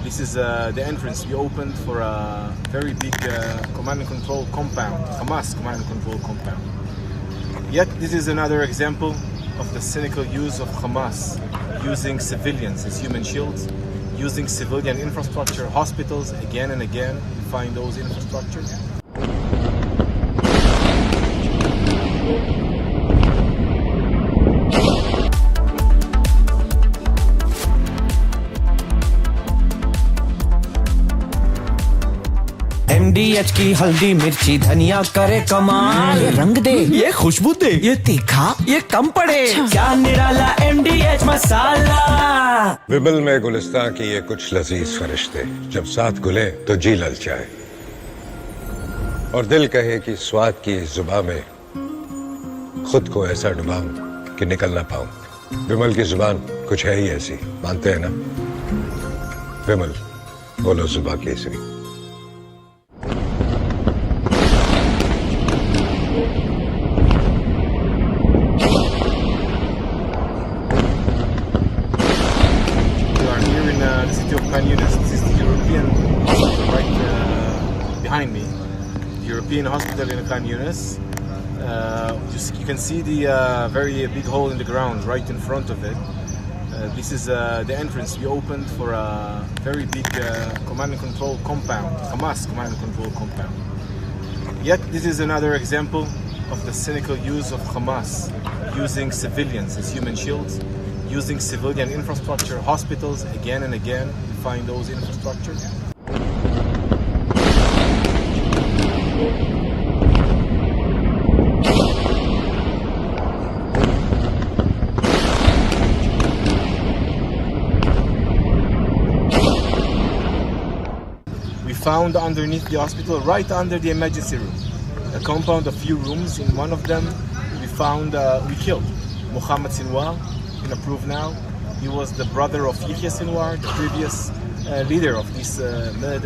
This is the entrance we opened for a very big command and control compound, Hamas command and control compound. Yet this is another example of the cynical use of Hamas, using civilians as human shields, using civilian infrastructure, hospitals again and again to find those infrastructures. MDH की हल्दी मिर्ची धनिया करे कमाल, ये रंग दे, ये खुशबू दे, ये तीखा, ये कम पड़े, क्या निराला MDH मसाला। विमल में गुलिस्तान की ये कुछ लजीज फरिश्ते जब साथ घुले तो जी ललचाए और दिल कहे कि स्वाद की जुबान में खुद को ऐसा डुबाऊं कि निकल ना पाऊं। विमल की जुबान कुछ है ही ऐसी, मानते हैं ना? विमल, बोलो जुबा Kesari. Behind me, the European hospital in Khan Yunis. You can see the very big hole in the ground right in front of it. This is the entrance we opened for a very big command and control compound, Hamas command and control compound. Yet this is another example of the cynical use of Hamas, using civilians as human shields, using civilian infrastructure, hospitals again and again. We find those infrastructures. Found underneath the hospital, right under the emergency room, a compound of few rooms. In one of them, we killed Mohammed Sinwar, been approved now. He was the brother of Yahya Sinwar, the previous leader of this murder.